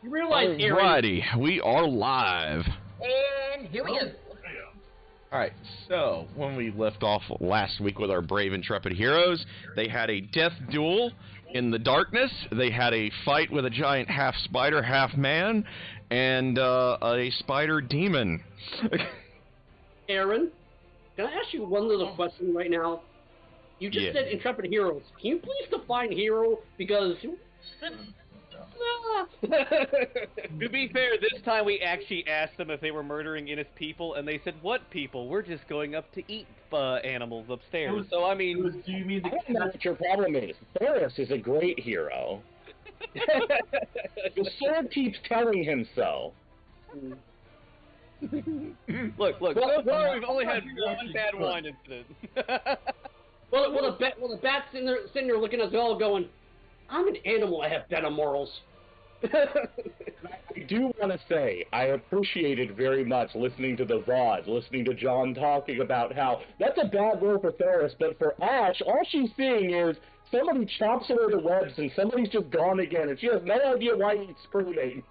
You realize, Aaron... Alrighty, we are live. And here we go. Alright, so when we left off last week with our brave, intrepid heroes, they had a death duel in the darkness, they had a fight with a giant half-spider, half-man, and a spider demon. Aaron, can I ask you one little question right now? You just said intrepid heroes. Can you please define hero? Because... To be fair, this time we actually asked them if they were murdering innocent people, and they said, "What people? We're just going up to eat animals upstairs." So, I mean... Do you mean I don't know what your problem is. Ferris is a great hero. The sword keeps telling him so. Look, so far we've only had one bad wine incident. well, the bat's sitting there looking at us all going, I'm an animal, I have better morals. I do want to say, I appreciated very much listening to the VOD, listening to John talking about how that's a bad role for Ferris, but for Ash, all she's seeing is somebody chops away the webs and somebody's just gone again, and she has no idea why he's screaming.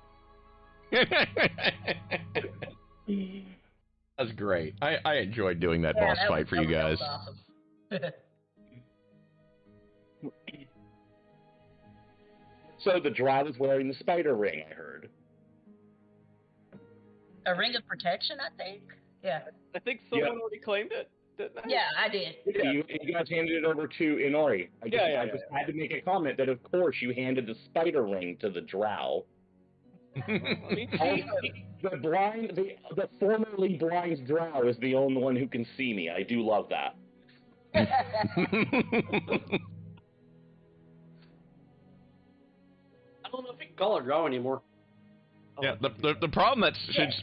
That's great. I enjoyed doing that boss fight for you guys. Awesome. So the drow is wearing the spider ring, I heard. A ring of protection, I think. Yeah. I think someone already claimed it. Didn't they? Yeah, I did. Yeah. You guys handed it over to Inori. I just had to make a comment that, of course, you handed the spider ring to the drow. The formerly blind drow is the only one who can see me. I do love that. I don't know if you can call her drow anymore. Yeah, the problem that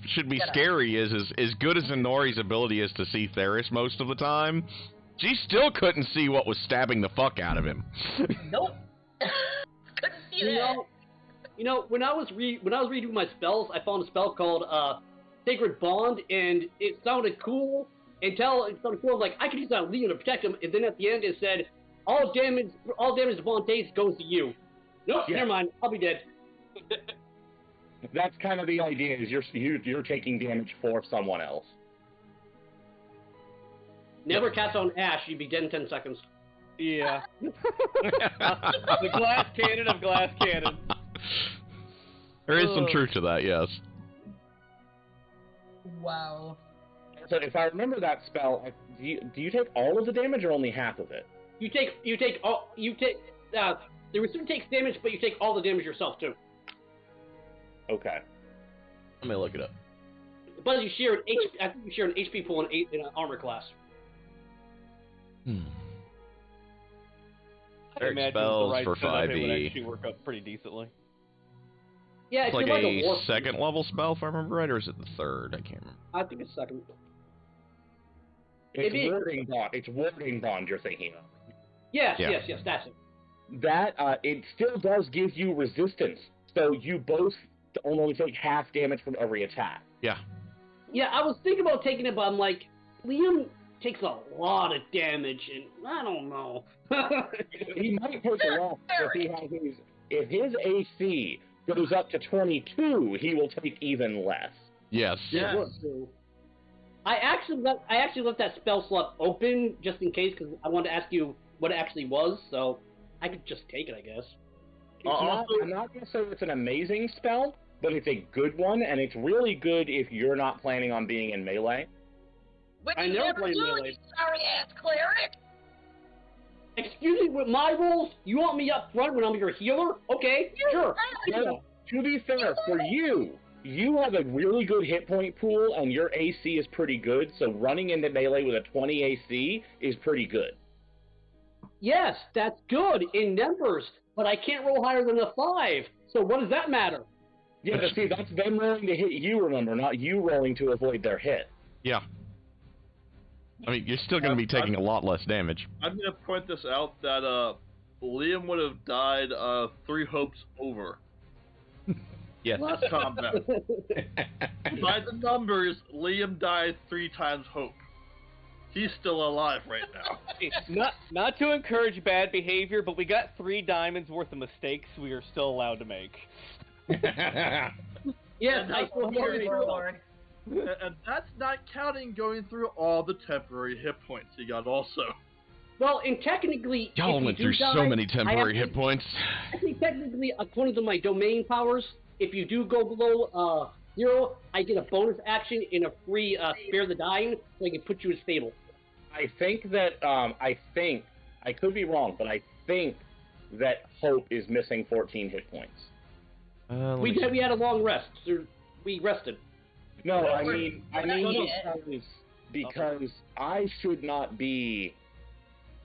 should be scary is as good as Inori's ability is to see Theris most of the time, she still couldn't see what was stabbing the fuck out of him. Nope. Couldn't see that. You know, when I was redoing my spells, I found a spell called Sacred Bond, and it sounded cool. Until it sounded cool, I was like, I could use that on Leon to protect him. And then at the end, it said, all damage the Bond takes goes to you. Nope, never mind. I'll be dead. That's kind of the idea. Is you're taking damage for someone else. Never cast on Ash. You'd be dead in 10 seconds. Yeah. The glass cannon of glass cannon. There is some truth to that, yes. Wow. So if I remember that spell, do you take all of the damage or only half of it? The receiver takes damage, but you take all the damage yourself too. Okay. Let me look it up. But I think you share an HP pool in an armor class. I imagine spells the right for setup, it would 5e. actually work up pretty decently. Yeah, It's it's like a a second level spell, if I remember right, or is it the third? I can't remember. I think it's second. It's warding bond. It's warding bond you're thinking of. Yes, that's it. That it still does give you resistance, so you both only take half damage from every attack. Yeah. Yeah, I was thinking about taking it, but I'm like, Liam takes a lot of damage, and I don't know. He might take a lot if his AC goes up to 22, he will take even less. Yes. Yeah. I actually left that spell slot open just in case, because I wanted to ask you what it actually was, so I could just take it, I guess. I'm not going to say it's an amazing spell, but it's a good one, and it's really good if you're not planning on being in melee. I never played melee. You sorry-ass cleric. Excuse me, with my rules, you want me up front when I'm your healer? Okay, sure. No, to be fair, for you have a really good hit point pool, and your AC is pretty good, so running into melee with a 20 AC is pretty good. Yes, that's good in numbers, but I can't roll higher than a 5, so what does that matter? Yeah, but see, that's them rolling to hit you, remember, not you rolling to avoid their hit. Yeah. I mean, you're still going to be taking a lot less damage. I'm going to point this out that Liam would have died 3 hopes over. Yes. Last combat. By the numbers, Liam died 3 times hope. He's still alive right now. Not to encourage bad behavior, but we got 3 diamonds worth of mistakes we are still allowed to make. Yes, I still have Dear it. Lord. And that's not counting going through all the temporary hit points you got also. Well, and technically, Y'all if you went do through so die, many temporary I have hit points. I think technically, according to my domain powers, if you do go below 0, I get a bonus action and a free spare the dying, so I can put you in stable. I think that I could be wrong, but I think that Hope is missing 14 hit points. We had a long rest. So we rested. No, I mean Yeah. because I should not be.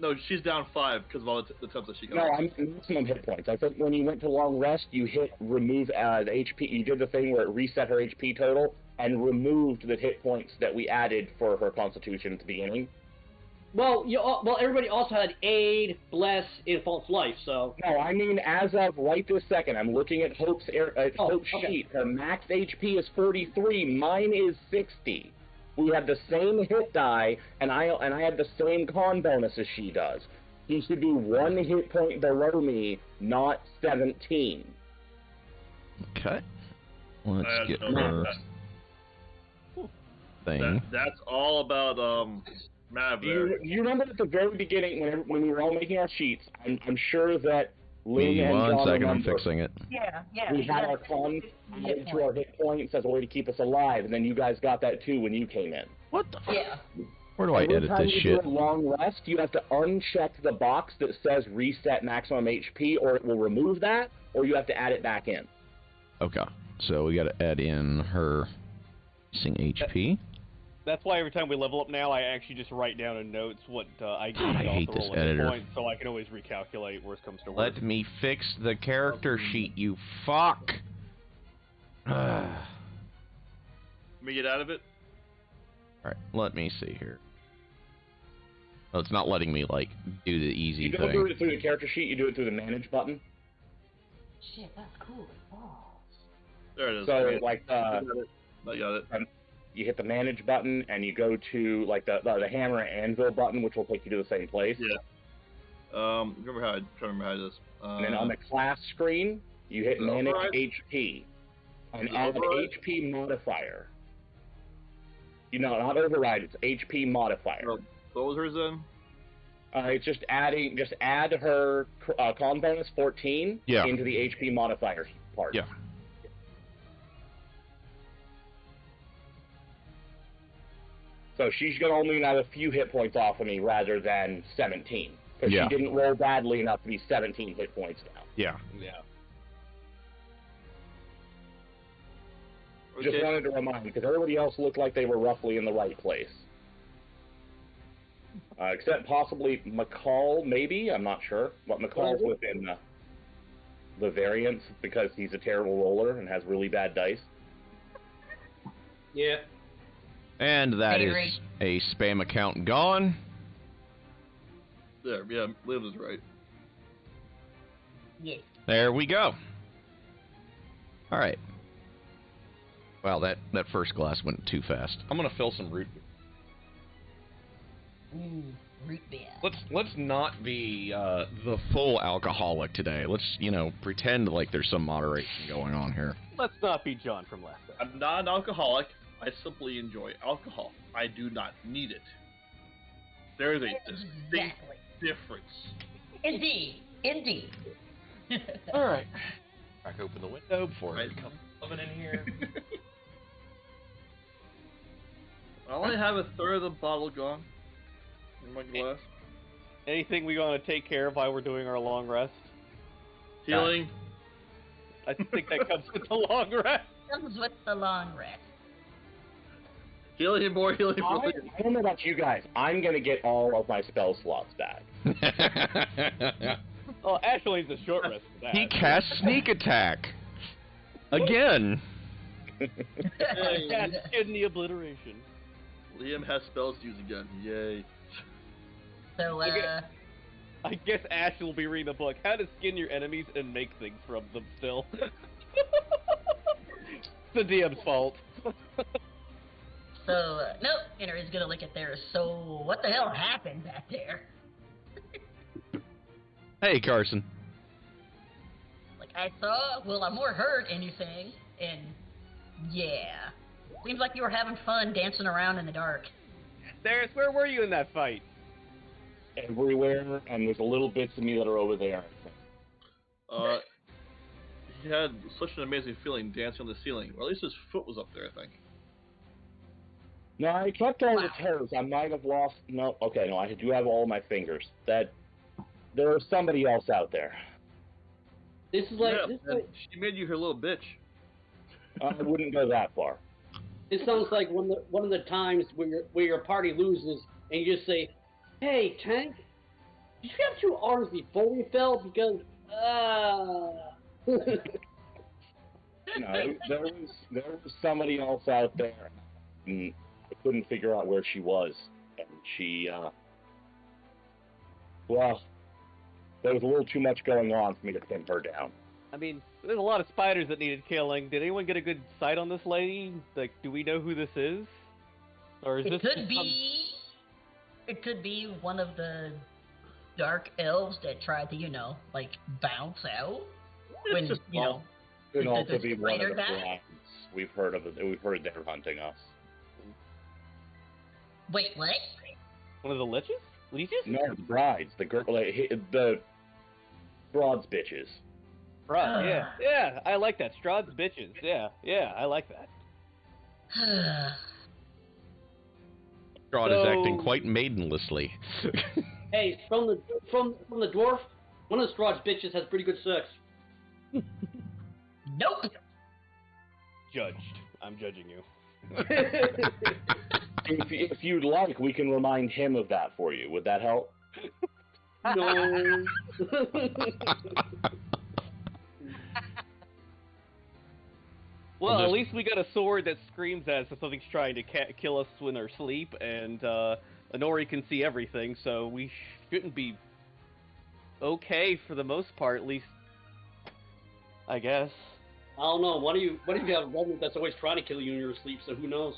No, she's down 5 because of all the attempts that she got. No, I'm maximum hit points. I think when you went to long rest, you hit remove the HP. You did the thing where it reset her HP total and removed the hit points that we added for her Constitution at the beginning. Well, everybody also had aid, bless, and false life. So No, I mean as of right this second, I'm looking at Hope's Hope's okay. sheet. Her max HP is 43. Mine is 60. We have the same hit die, and I have the same con bonus as she does. He should be 1 hit point below me, not 17. Okay. Let's get no, her thing. That's all about Mav there. You remember at the very beginning when we were all making our sheets? I'm sure that Lynn Give me and 1 John second, I'm remember. fixing it. Yeah, yeah. We had our con added to our hit points as a way to keep us alive, and then you guys got that too when you came in. What the? Yeah. Where do I Every edit time this you shit? do a long rest, you have to uncheck the box that says reset maximum HP, or it will remove that, or you have to add it back in. Okay. So we got to add in her missing HP. That's why every time we level up now, I actually just write down in notes what I God, I gained off hate the this roll of hit editor. points, so I can always recalculate. Worst comes to worst. Let me fix the character sheet, you fuck. Alright, Let me get out of it. let me see here. Oh, it's not letting me, like, do the easy You don't do thing. it through the character sheet, you do it through the manage button. Shit, that's cool. Oh. There it is. So, I like, got it. you hit the manage button, and you go to, like, the hammer and anvil button, which will take you to the same place. Yeah. Remember how I try to remember how this. And then on the class screen, you hit manage Override? HP. And Is it add an override? HP modifier. Not override, it's HP modifier. Oh, what was hers then? It's just add her con bonus 14 Yeah. into the HP modifier part. Yeah. So she's going to only have a few hit points off of me rather than 17. Because Yeah. she didn't roll badly enough to be 17 hit points now. Yeah. Yeah. Just Okay. wanted to remind, because everybody else looked like they were roughly in the right place. Except possibly McCall, maybe? I'm not sure. But McCall's within the variance because he's a terrible roller and has really bad dice. yeah. And that is Great. a spam account gone. There, yeah, Liv is right. Yeah. There we go. All right. Wow, that first glass went too fast. I'm gonna fill some root beer. Ooh, root beer. Let's not be the full alcoholic today. Let's pretend like there's some moderation going on here. Let's not be John from last time. I'm not an alcoholic. I simply enjoy alcohol. I do not need it. There is a distinct Exactly. difference. Indeed. Indeed. All right. Crack open the window before Right. it comes coming in here. I only have a third of the bottle gone in my glass. Anything we want to take care of while we're doing our long rest? Healing. I think that comes with the long rest. Comes with the long rest. Healing more, healing more. I don't know about you guys. I'm going to get all of my spell slots back. Oh, Ashley needs a short rest for that. He cast sneak attack again. That's kidney obliteration. Liam has spells to use again. Yay. So, I guess Ash will be reading the book. How to skin your enemies and make things from them still. It's the DM's fault. nope, Henry's gonna look at there. So, what the hell happened back there? Hey, Carson. Like, I saw, well, I more heard anything, and yeah. Seems like you were having fun dancing around in the dark. Darius, where were you in that fight? Everywhere, and there's a little bits of me that are over there. He had such an amazing feeling dancing on the ceiling, or at least his foot was up there, I think. No, I kept all the toes. I might have lost. No, okay, no, I do have all my fingers. That there's somebody else out there. This is like, she made you her little bitch. I wouldn't go that far. this sounds like one of the times where your party loses and you just say, "Hey, Tank, did you have 2 arms before we fell? Because No, there was somebody else out there, and I couldn't figure out where she was, and she well, there was a little too much going on for me to pin her down. I mean, there's a lot of spiders that needed killing. Did anyone get a good sight on this lady? Like, do we know who this is? Or is It this could be. It could be one of the dark elves that tried to, like bounce out when just Could the also be one of spider the guy? brides. We've heard they're hunting us. Wait, what? one of the leeches? Leeches? No, the brides, the girl, the broads bitches. Right, yeah, I like that. Strahd's bitches. Yeah, I like that. Strahd is acting quite maidenlessly. hey, from the dwarf, one of the Strahd's bitches has pretty good sex." Nope. Judged. I'm judging you. If you'd like, we can remind him of that for you. Would that help? No. Well, at least we got a sword that screams at us if something's trying to kill us when they're asleep, and Anori can see everything, so we shouldn't be okay for the most part, at least, I guess. I don't know. What do you have a revenant that's always trying to kill you in your sleep? So who knows?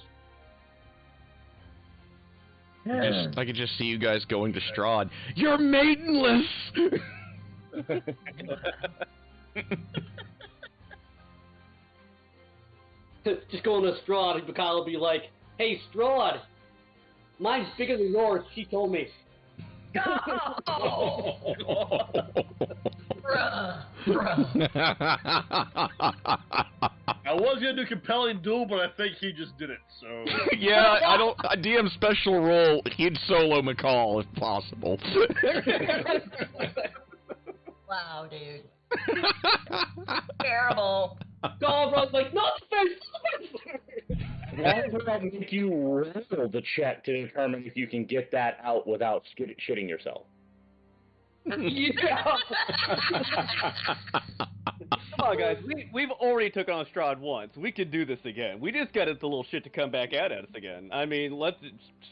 I could just see you guys going to Strahd. You're maidenless. Just going to Strahd, and Mikhail will be like, "Hey, Strahd, mine's bigger than yours." She told me. Oh! Bruh. I was gonna do compelling duel, but I think he just did it. So Yeah, I don't. A DM special role. He'd solo McCall if possible. Wow, dude. Terrible. Galbraith's like, "Not space." Why would that make you roll the check to determine if you can get that out without shitting yourself? Yeah. Come on, guys. We've already took on Strahd once. We could do this again. We just got the little shit to come back at us again. I mean,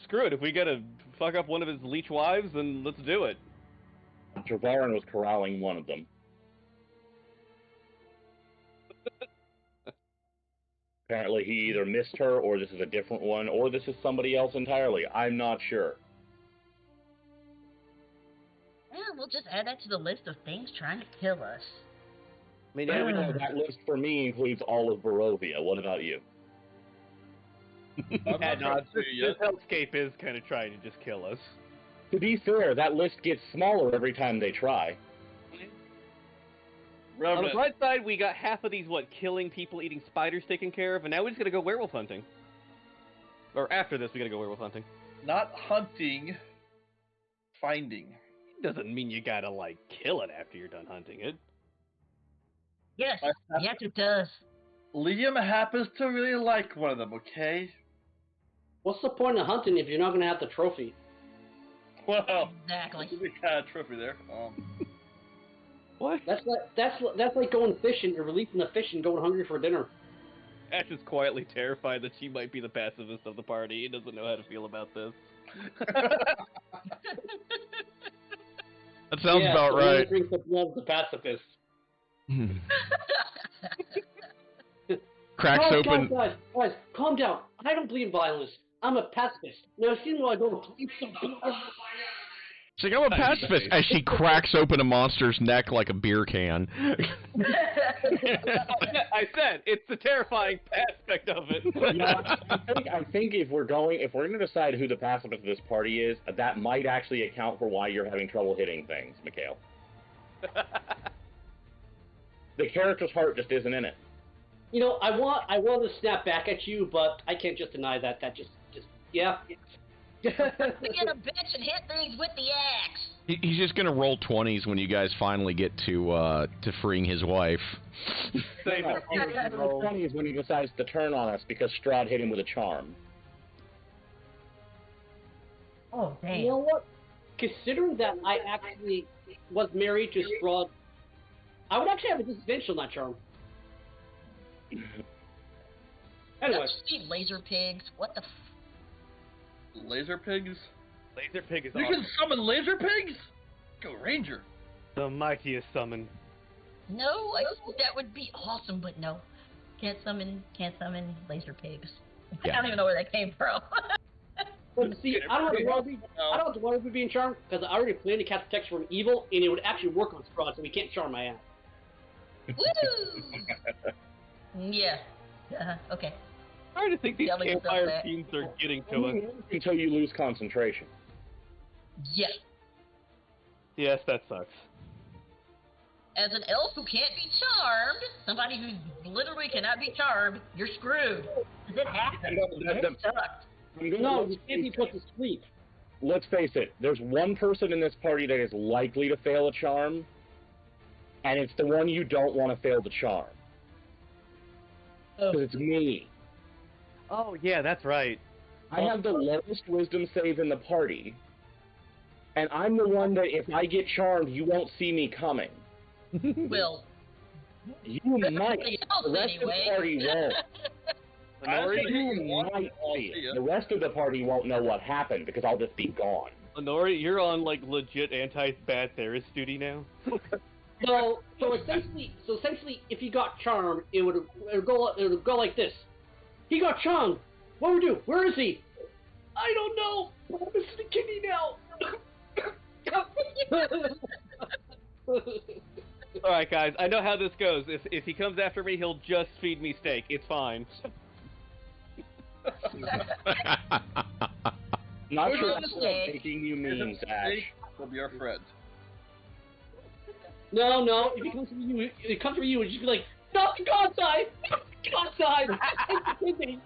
screw it. If we gotta fuck up one of his leech wives, then let's do it. Travarin was corralling one of them. Apparently he either missed her, or this is a different one, or this is somebody else entirely. I'm not sure. Yeah, we'll just add that to the list of things trying to kill us. I mean, Yeah, we know that list for me includes all of Barovia. What about you? yeah, no, this hellscape is kind of trying to just kill us. To be fair, that list gets smaller every time they try. On the bright side, we got half of these, killing people, eating spiders taken care of, and now we just gotta go werewolf hunting. Or after this, we gotta go werewolf hunting. not hunting, finding. Doesn't mean you gotta, kill it after you're done hunting it. Yes, yes it does. Liam happens to really like one of them, okay? What's the point of hunting if you're not going to have the trophy? Well, Exactly. we kind of trophy there. What? That's like going fishing. You're releasing the fish and going hungry for dinner. Ash is quietly terrified that she might be the pacifist of the party. He doesn't know how to feel about this. That sounds Yeah, about so right. He drinks the blood of the pacifist. Cracks open. Guys, calm down. I don't believe in violence. I'm a pacifist. Now, as soon as I go to police, She's like, I'm a pacifist, as she cracks open a monster's neck like a beer can. I said it's the terrifying aspect of it. I think if we're going to decide who the pacifist of this party is, that might actually account for why you're having trouble hitting things, Mikhail. The character's heart just isn't in it. You know, I want to snap back at you, but I can't just deny that. That just yeah. Get a bitch and hit things with the axe. He's just gonna roll 20s when you guys finally get to freeing his wife. Same. 20s when he decides to turn on us because Strahd hit him with a charm. Oh, damn. You know what? Considering that I actually was married to Strahd, I would actually have a disadvantage on that charm. Anyway. Don't you see laser pigs? What the Laser pigs? Laser pig is You awesome. can summon laser pigs? Go Ranger. The mightiest summon. No, I think that would be awesome, but no. Can't summon laser pigs. Yeah. I don't even know where that came from. But see, I don't have to worry about being charmed, because I already planned to cast protection from evil, and it would actually work on Strahd, so we can't charm my ass. Woo! Yeah. Okay. Hard to think these Yelling stuff campfire back. teams are getting to us. Until you lose concentration. Yes. Yes, that sucks. As an elf who can't be charmed, somebody who literally cannot be charmed, you're screwed. Because it happened. It sucked. No, you can't be put to sleep. Let's face it, there's one person in this party that is likely to fail a charm, and it's the one you don't want to fail the charm. Because it's me. Oh, yeah, that's right. I have the lowest wisdom save in the party, and I'm the one that if I get charmed, you won't see me coming. Well, You might. somebody else The rest anyway. of the party won't. Honestly, You might see it. The rest of the party won't know what happened because I'll just be gone. Honori, you're on like legit anti-bad Theris duty now. So essentially, if you got charmed, it would go like this. He got charmed. What do we do? Where is he? I don't know. I'm missing a kidney now. All right, guys, I know how this goes. If he comes after me, he'll just feed me steak. It's fine. Not Who's sure on that's the what making you means, Ash. Will be our friend. No. If it comes for you, it's just be like, not the God side. God side. Take the kidney.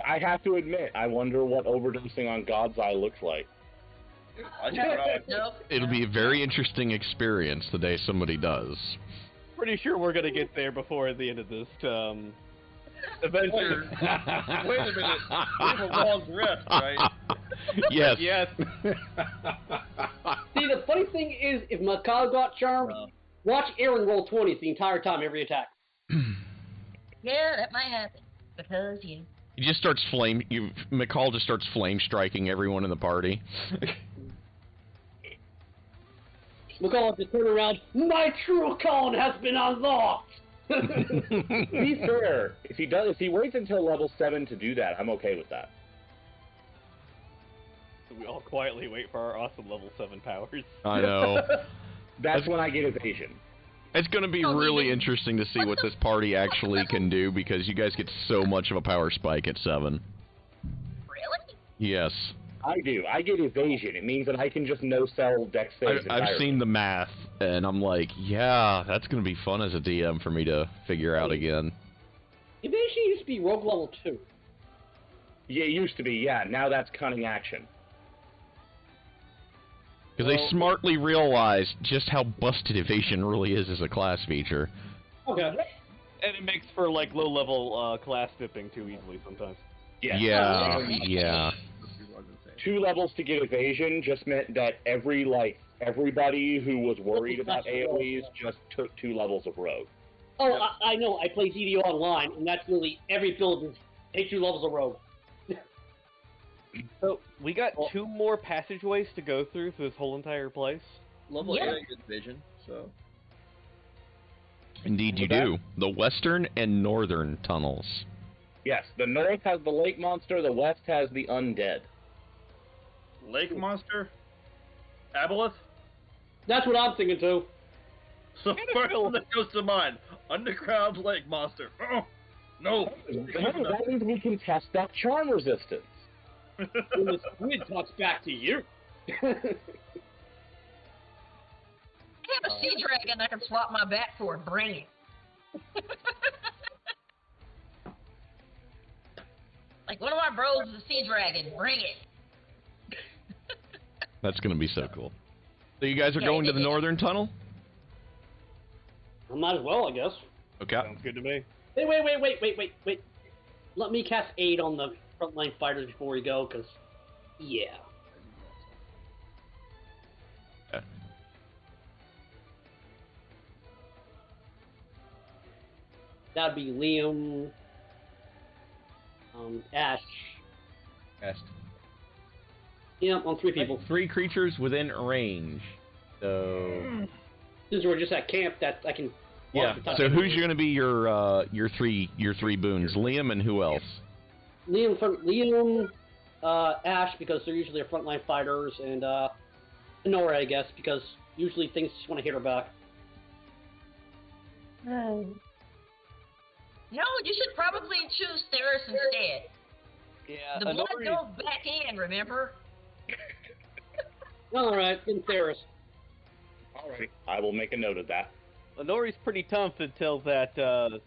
I have to admit, I wonder what overdosing on God's Eye looks like. I should try. Nope. It'll be a very interesting experience the day somebody does. Pretty sure we're gonna get there before the end of this adventure. Wait a minute. We have a long rest, right? Yes. Yes. See, the funny thing is, if Mikhail got charmed, watch Aaron roll 20s the entire time, every attack. Yeah, that might happen. Because you. He just starts McCall just starts flame striking everyone in the party. Mikhail just turn around, my true calling has been unlocked! To be fair, if he waits until level 7 to do that, I'm okay with that. So we all quietly wait for our awesome level 7 powers. I know. That's when I get evasion. It's going to be really interesting to see what this party actually can do because you guys get so much of a power spike at 7. Really? Yes. I do. I get evasion. It means that I can just no-sell dex saves I've entirely. seen the math, and I'm like, yeah, that's going to be fun as a DM for me to figure out again. Evasion used to be rogue level 2. Yeah, it used to be, yeah. Now that's cunning action. Because they smartly realized just how busted evasion really is as a class feature. Okay. And it makes for like low-level class dipping too easily sometimes. Yeah. Yeah. 2 levels to get evasion just meant that everybody who was worried about AoEs just took 2 levels of rogue. Oh, I know. I play ZDO online, and that's really every build is take 2 levels of rogue. So we got 2 more passageways to go through for this whole entire place. Level Yeah. 8 gets vision, so. Indeed you do. The western and northern tunnels. Yes, the north has the lake monster, the west has the undead. Lake monster? Aboleth? That's what I'm thinking too. So first one that goes to mind, underground lake monster. Oh, no. That means we can test that charm resistance. When the squid talks back to you. I have a sea dragon I can swap my back for. Bring it. Like, one of my bros is a sea dragon. Bring it. That's gonna be so cool. So you guys are going to the northern tunnel? I might as well, I guess. Okay. Sounds good to me. Hey, wait. Let me cast aid on the frontline fighters before we go, because, yeah. Okay. That'd be Liam, Ash. Yeah, on 3 people. 3 creatures within range. So. Since we're just at camp, that I can. Yeah. So who's going to be your 3 boons? Liam and who else? Liam, Ash, because they're usually our frontline fighters, and Nora, I guess, because usually things just want to hit her back. No, you should probably choose Theris instead. Yeah, The blood goes back in, remember? All right, then Theris. All right, I will make a note of that. Honori's pretty tough until that,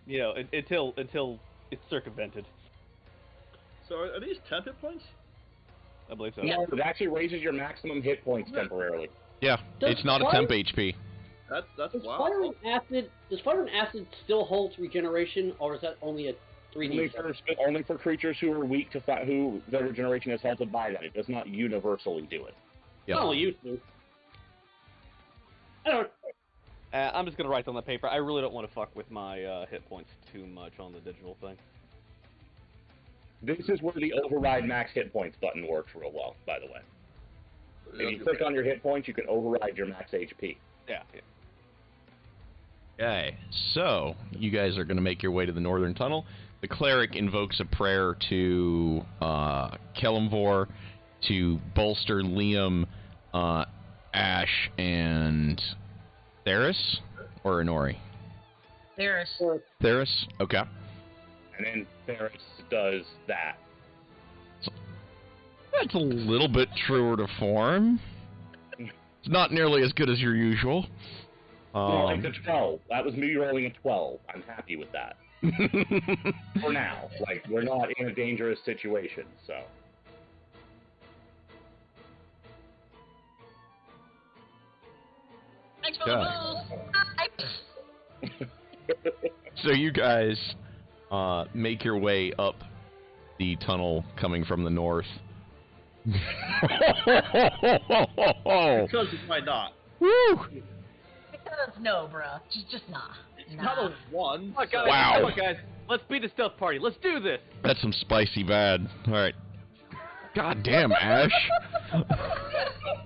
until it's circumvented. So are these 10 hit points? I believe so. Yeah. No, it actually raises your maximum hit points temporarily. Yeah, it's not a temp HP. That's Does wow. fire and acid still hold regeneration, or is that only a 3D? Only for creatures who are weak to who their regeneration is halted by that. It does not universally do it. Yeah. Oh, used to. I don't. I'm just gonna write on the paper. I really don't want to fuck with my hit points too much on the digital thing. This is where the override max hit points button works real well, by the way. If you click on your hit points, you can override your max HP. Yeah. Okay, so you guys are going to make your way to the northern tunnel. The cleric invokes a prayer to Kelemvor to bolster Liam, Ash, and Theris, or Honori? Theris. Theris? Okay. And then Theris does that. That's a little bit truer to form. It's not nearly as good as your usual. Like a 12. That was me rolling a 12. I'm happy with that. For now. Like, we're not in a dangerous situation, so. Thanks for the booze. So you guys make your way up the tunnel coming from the north. Because it might not. Woo! Because no, bruh. Just nah. It's Nah. not a 1. Come on, guys. Wow. Come on, guys. Let's be the stealth party. Let's do this. That's some spicy bad. Alright. God damn, Ash.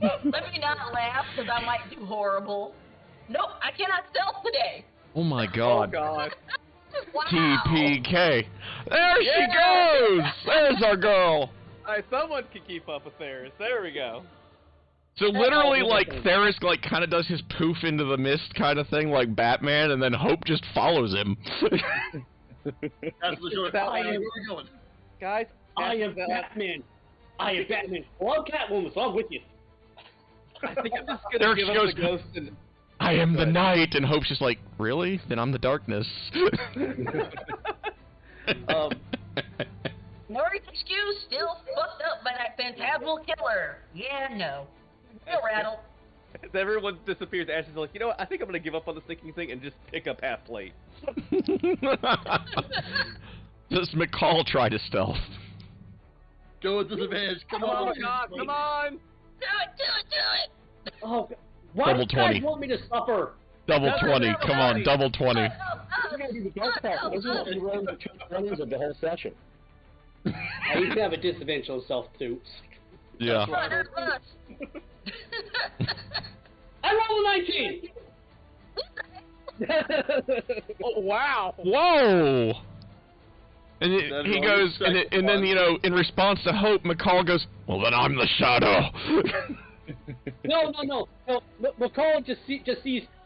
Let me not laugh, because I might do horrible. Nope, I cannot stealth today. Oh my god. God. Wow. TPK. There she goes! There's our girl! Alright, someone can keep up with Theris. There we go. So literally, like, Theris, like, kind of does his poof into the mist kind of thing, like Batman, and then Hope just follows him. That's the short. That Where way. are we going? Guys, I am Batman. I am Batman. Well, I'm Catwoman, so I'm with you. I think I'm just There gonna she give goes. up the ghost and... I am the night, and Hope's just like, really? Then I'm the darkness. Nori's excuse still fucked up by that phantasmal killer. Yeah, no. Still rattled. As everyone disappears, Ash is like, you know what? I think I'm gonna give up on the sneaking thing and just pick up half plate. Does McCall try to stealth? Go with disadvantage. Come Oh on. my god, come on! Do it! Oh, why Double do you guys 20. want me to suffer? Double 20, come on, double 20. This is going to be the best part. This is what we rolled the 2 20s of the whole session. I used to have a disadvantage on self too. Yeah. I rolled a 19. Oh, wow! Whoa! And he goes, and then, you know, in response to Hope, McCall goes, well, then I'm the shadow. No. McCall just sees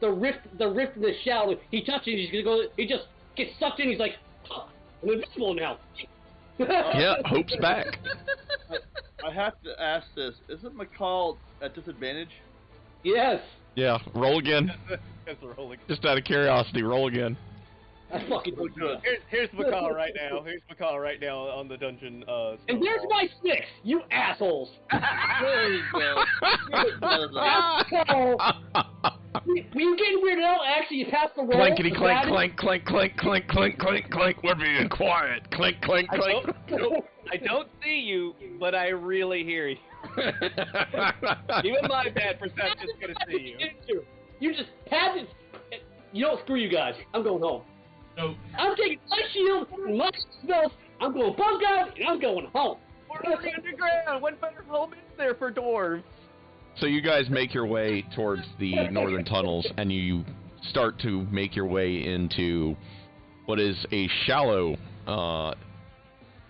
the rift in the shadow. He touches it, he's gonna go, he just gets sucked in, he's like, oh, I'm invisible now. Yeah, Hope's back. I have to ask this. Isn't McCall at disadvantage? Yes. Yeah, roll again. That's rolling. Just out of curiosity, roll again. That's fucking good. Here's McCall right now. Here's McCall right now on the dungeon. And there's my 6, you assholes. There you go. Were you getting weirded out? Actually, you passed the roll. Clankety clank, clank, clank, clank, clank, clank, clank, clank. We're being quiet. Clank, clank, clank. I don't see you, but I really hear you. Even my bad perception is gonna see you. You just had it. You know, screw you guys. I'm going home. No. I'm taking my shield and my spells. I'm going bunk out and I'm going home. We're already underground. What better home is there for dwarves? So you guys make your way towards the northern tunnels, and you start to make your way into what is a shallow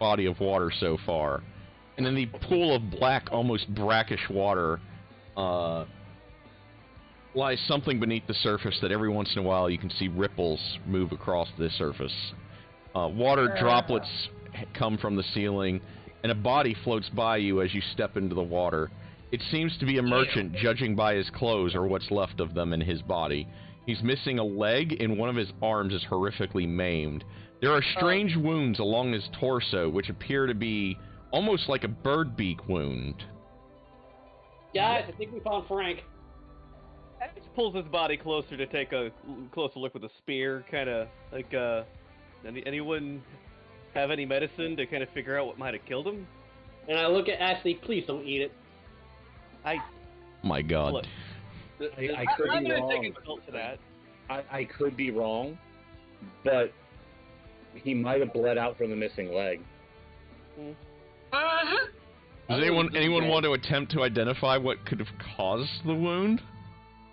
body of water so far. And in the pool of black, almost brackish water, lies something beneath the surface that every once in a while you can see ripples move across the surface. Water droplets come from the ceiling, and a body floats by you as you step into the water. It seems to be a merchant, judging by his clothes or what's left of them in his body. He's missing a leg, and one of his arms is horrifically maimed. There are strange wounds along his torso, which appear to be almost like a bird beak wound. Guys, I think we found Frank. Ash pulls his body closer to take a closer look with a spear, kind of like, anyone have any medicine to kind of figure out what might have killed him? And I look at Ashley, please don't eat it. My God. Look, I could I'm be gonna wrong. take a note to that. I could be wrong, but he might have bled out from the missing leg. Does anyone want to attempt to identify what could have caused the wound?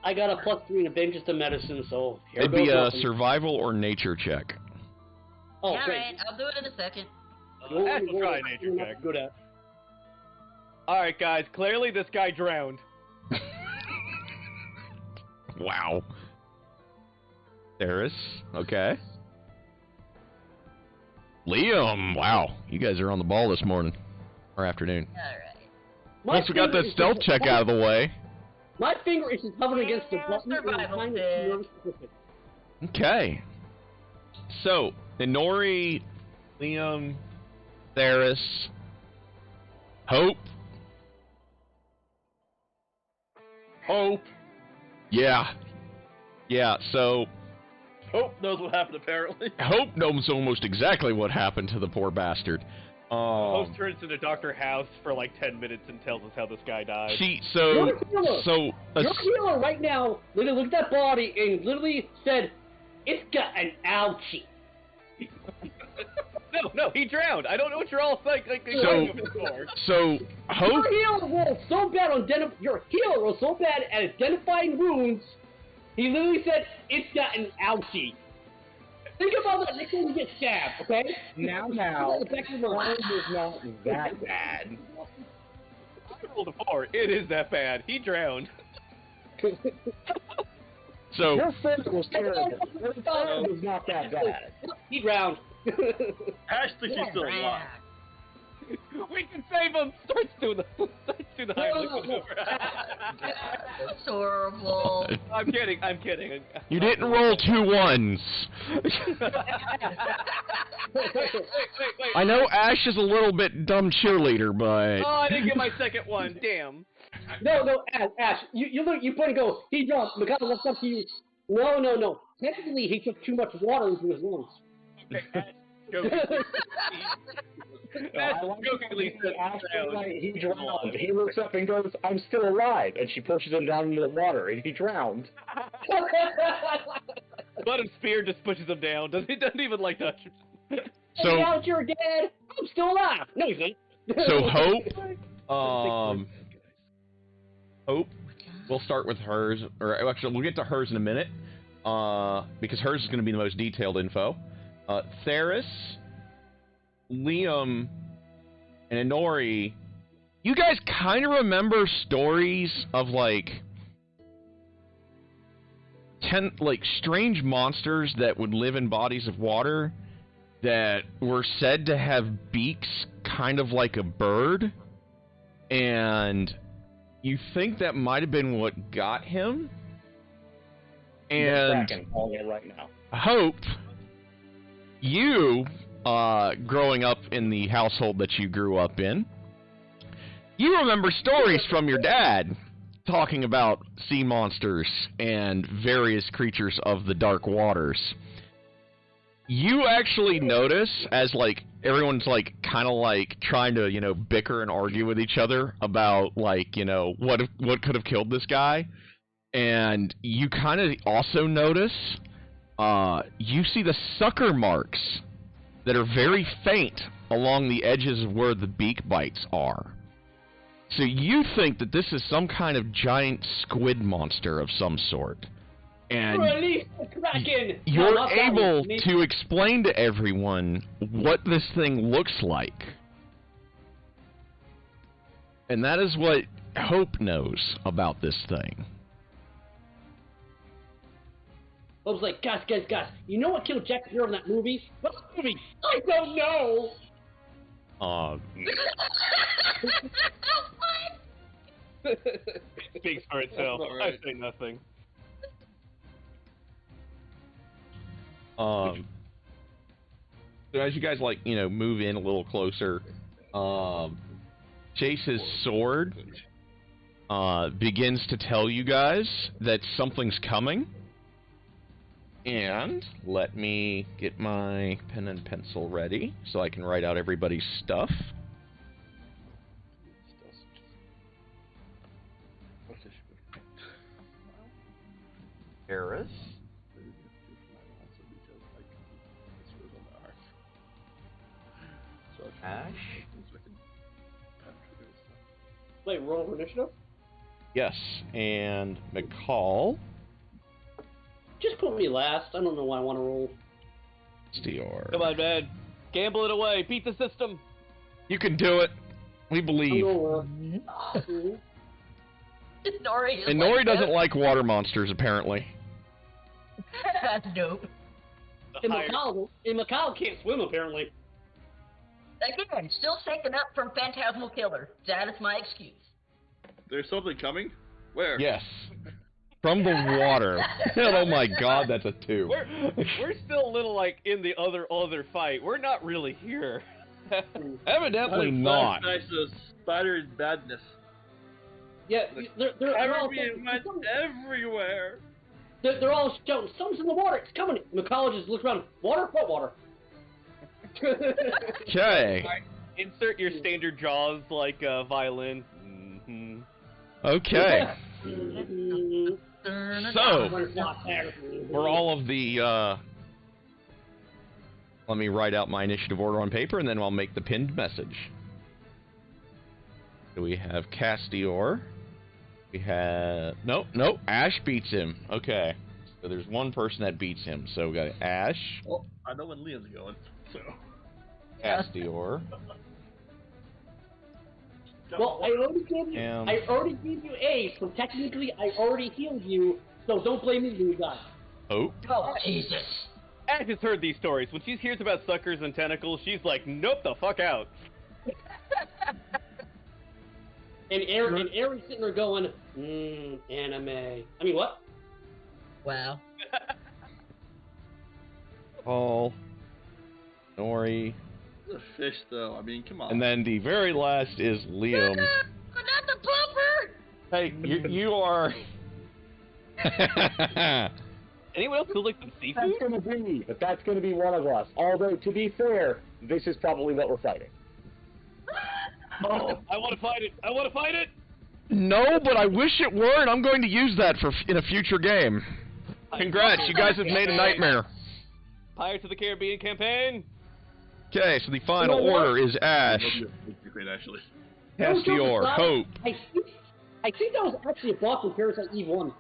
I got a +3 in advantage to medicine, so here It'd goes be a nothing. survival or nature check. Oh, All great. right, I'll do it in a second. Ash will try a nature check. Good at. Alright, guys, clearly this guy drowned. Wow. Theris, okay. Liam, wow. You guys are on the ball this morning. Or afternoon. All right. Once we got that stealth check out of the way. My finger is just hovering against the button. and I'm Survival trying to check. nervous specific. Okay. So, Inori, Liam, Theris, Hope. Hope. Yeah. Yeah, so Hope knows what happened, apparently. Hope knows almost exactly what happened to the poor bastard. Host turns into Dr. House for like 10 minutes and tells us how this guy died. Your healer right now literally looked at that body and literally said, "It's got an ouchie." No, he drowned. I don't know what you're all So Hope. Your healer was so bad at identifying wounds. He literally said, "It's got an ouchie." Think about that next time you get stabbed, okay? Now, crime is not that bad. I rolled a 4. It is that bad. He drowned. So Your friend was terrible. Your friend was not that bad. He drowned. Ash thinks he's still alive. We can save him. Starts doing the Heimlich maneuver. That's horrible. I'm kidding. you didn't roll 2 1s. Wait. I know Ash is a little bit dumb cheerleader, but Oh, I didn't get my second one. Damn. No, Ash, you look, you point and go, he dropped, McConnell, what's up to you? No. Technically, he took too much water into his lungs. That's jokingly said. After he drowned, he looks up and goes, "I'm still alive," and she pushes him down into the water, and he drowned. But his spear just pushes him down. He doesn't even like touch him. so Hey, now you're dead. I'm still alive. No, he's not. so Hope. We'll start with hers, or actually we'll get to hers in a minute, because hers is going to be the most detailed info. Theris, Liam and Inori, you guys kind of remember stories of like strange monsters that would live in bodies of water that were said to have beaks kind of like a bird, and you think that might have been what got him? And right now. Hope, you, growing up in the household that you grew up in, you remember stories from your dad talking about sea monsters and various creatures of the dark waters. You actually notice as, like, everyone's, like, kind of, like, trying to, you know, bicker and argue with each other about, like, you know, what could have killed this guy. And you kind of also notice, you see the sucker marks that are very faint along the edges of where the beak bites are. So you think that this is some kind of giant squid monster of some sort. And you're able to explain to everyone what this thing looks like. And that is what Hope knows about this thing. I was like, guys, you know what killed Jack Sparrow in that movie? What movie? I don't know! It speaks for itself. Right. I say nothing. So as you guys, like, you know, move in a little closer, Chase's sword begins to tell you guys that something's coming. And let me get my pen and pencil ready so I can write out everybody's stuff. Paris. Ash. Wait, roll for initiative? Yes, and McCall. Just put me last. I don't know why I want to roll. Stior. Come on, man. Gamble it away. Beat the system. You can do it. We believe. And Nori doesn't like water monsters, apparently. That's dope. And Macau can't swim, apparently. Again, still shaken up from Phantasmal Killer. That is my excuse. There's something coming? Where? Yes. From the water. Oh my god, that's a 2. We're still a little, like, in the other fight. We're not really here. Evidently not. Spider badness. Yeah, they're all everywhere. They're all shouting, something's in the water, it's coming. McCall just looks around, water? What water? Okay. Insert your standard Jaws, like, violin. Mm-hmm. Okay. So, for all of the, let me write out my initiative order on paper, and then I'll make the pinned message. So we have Castior. We have... Nope, Ash beats him. Okay. So there's one person that beats him. So we got Ash. Well, I know when Liam's going, so... Castior. Well, I already gave you A, so technically I already healed you, so don't blame me, you guys. Oh. Oh, Jesus. Ash has heard these stories. When she hears about suckers and tentacles, she's like, nope, the fuck out. And Aaron's sitting there going, anime. I mean, what? Wow. Paul. Nori. It's a fish, though. I mean, come on. And then the very last is Liam. Not the pumper! Hey, you are... Anyone else who likes some seafood? That's gonna be one of us. Although, to be fair, this is probably what we're fighting. Oh, I want to fight it! No, but I wish it were, and I'm going to use that in a future game. Congrats, you guys have made a nightmare. Pirates of the Caribbean campaign. Okay, so the final order is Ash, Actually. Castior, Hope. I think that was actually a boss in Parasite Eve 1.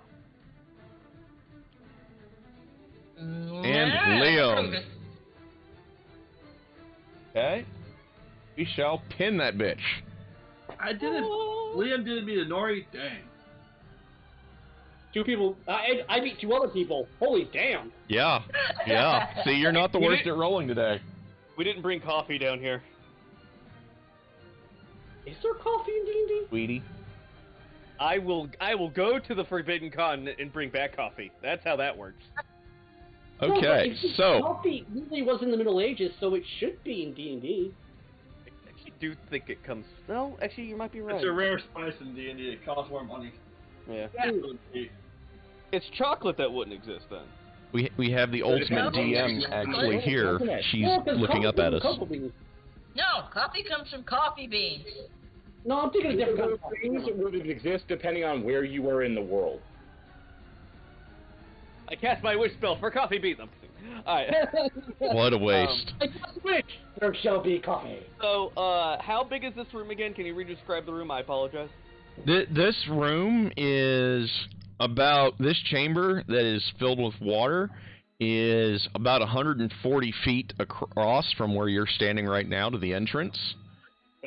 And Liam. Okay. We shall pin that bitch. I didn't. Liam didn't beat Nori. Dang. 2 people. I beat 2 other people. Holy damn. Yeah. Yeah. See, you're not the worst at rolling today. We didn't bring coffee down here. Is there coffee in D&D? Sweetie. I will go to the Forbidden Continent and bring back coffee. That's how that works. Okay, so coffee usually was in the Middle Ages, so it should be in D&D. I actually do think it comes. No, actually, you might be right. It's a rare spice in D&D. It costs more money. Yeah. It's chocolate that wouldn't exist then. we have the ultimate DM actually here. She's looking up at us. No, coffee comes from coffee beans. No, I'm thinking of different kind of things would exist depending on where you were in the world. I cast my wish spell for coffee beans. Alright. What a waste. I cast a wish. There shall be coffee. So, how big is this room again? Can you re-describe the room? I apologize. This room is about, this chamber that is filled with water is about 140 feet across from where you're standing right now to the entrance.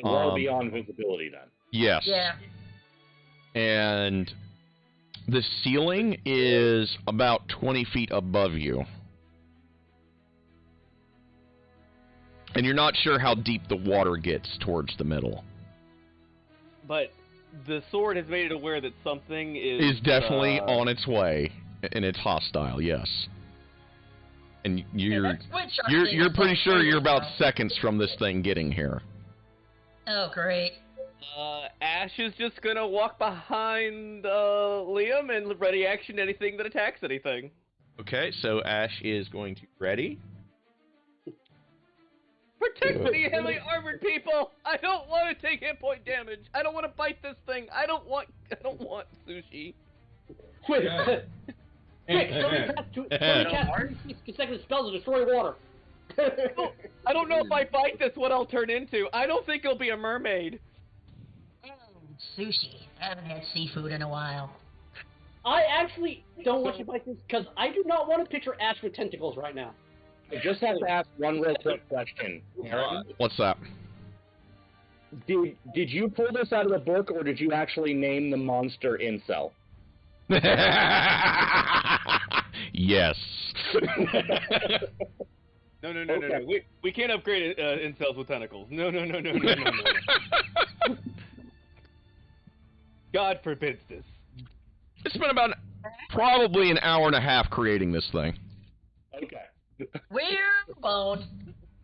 Well beyond visibility then. Yes. Yeah. And the ceiling is about 20 feet above you. And you're not sure how deep the water gets towards the middle. But the sword has made it aware that something is definitely on its way, and it's hostile, yes. And you're pretty sure you're about seconds from this thing getting here. Oh, great. Ash is just gonna walk behind Liam and ready action anything that attacks anything. Okay, so Ash is going to ready. Protect me, heavily armored people! I don't want to take hit point damage. I don't want to bite this thing. I don't want sushi. Quick! Quick! Somebody cast 36 consecutive spells to destroy water. I don't know if I bite this what I'll turn into. I don't think it'll be a mermaid. Sushi. I haven't had seafood in a while. I actually don't want you to bite this because I do not want to picture Ash with tentacles right now. I just have to ask one real quick question. Aaron? What's that? Did you pull this out of the book, or did you actually name the monster Incel? Yes. No. We can't upgrade incels with tentacles. No. God forbids this. It's been about probably an hour and a half creating this thing. Okay. We're boned.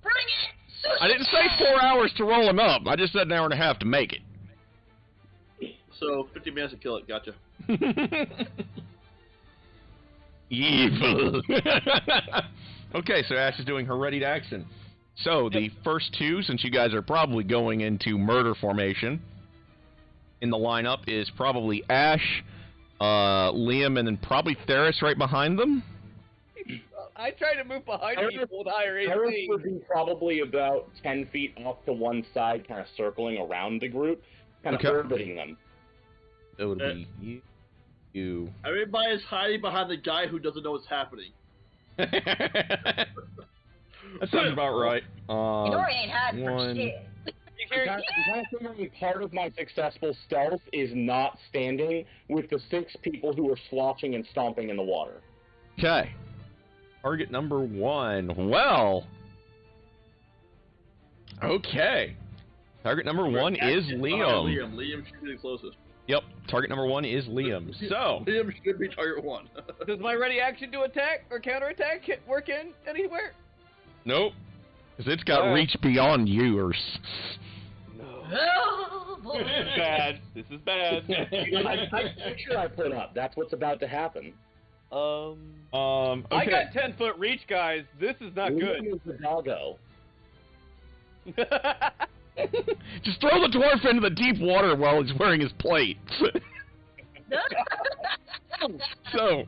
Bring it! Sushi I didn't say 4 hours to roll him up. I just said an hour and a half to make it. So 50 minutes to kill it. Gotcha. Evil. Okay, so Ash is doing her ready to action. So the first 2, since you guys are probably going into murder formation, in the lineup is probably Ash, Liam, and then probably Theris right behind them. I try to move behind people with higher Theris AC. would be probably about 10 feet off to one side, kind of circling around the group, kind of orbiting them. It would be you. Everybody's hiding behind the guy who doesn't know what's happening. That sounds about right. Nori ain't hiding for one. shit. I'm kind of figuring part of my successful stealth is not standing with the 6 people who are sloshing and stomping in the water. Okay. Target number 1. Well. Okay. Target number 1 is Liam. Liam should be the closest. Yep. Target number 1 is Liam. So. Liam should be target 1. Does my ready action to attack or counterattack work in anywhere? Nope. Because it's got reach beyond yours. Oh, boy. This is bad. This is bad. I'm sure I put up. That's what's about to happen. Okay. I got 10-foot reach, guys. This is not good. Liam is the doggo. Just throw the dwarf into the deep water while he's wearing his plate. So.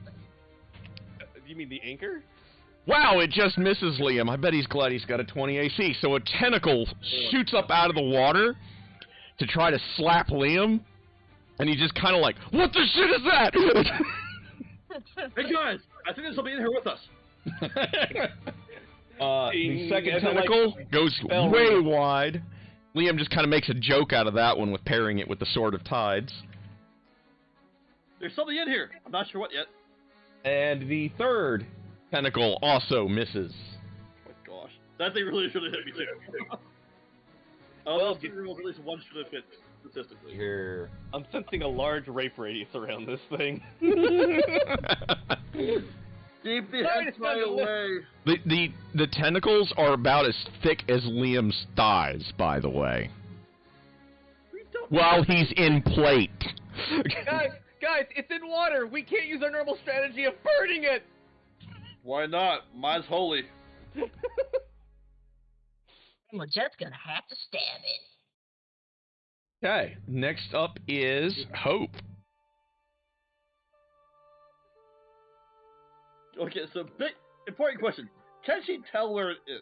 You mean the anchor? Wow, it just misses Liam. I bet he's glad he's got a 20 AC. So a tentacle shoots up out of the water to try to slap Liam. And he's just kind of like, what the shit is that? Hey guys, I think there's somebody in here with us. The second tentacle goes way wide Liam just kind of makes a joke out of that one with pairing it with the Sword of Tides. There's something in here. I'm not sure what yet. And the third tentacle also misses. Oh my gosh. That thing really should have hit me too. Oh, those rolls, at least one should have hit statistically. Here. I'm sensing a large rape radius around this thing. Keep the head fly away. The tentacles are about as thick as Liam's thighs, by the way. While he's in plate. Guys, it's in water. We can't use our normal strategy of burning it. Why not? Mine's holy. We're just gonna have to stab it. Okay, next up is Hope. Okay, so big important question. Can she tell where it is?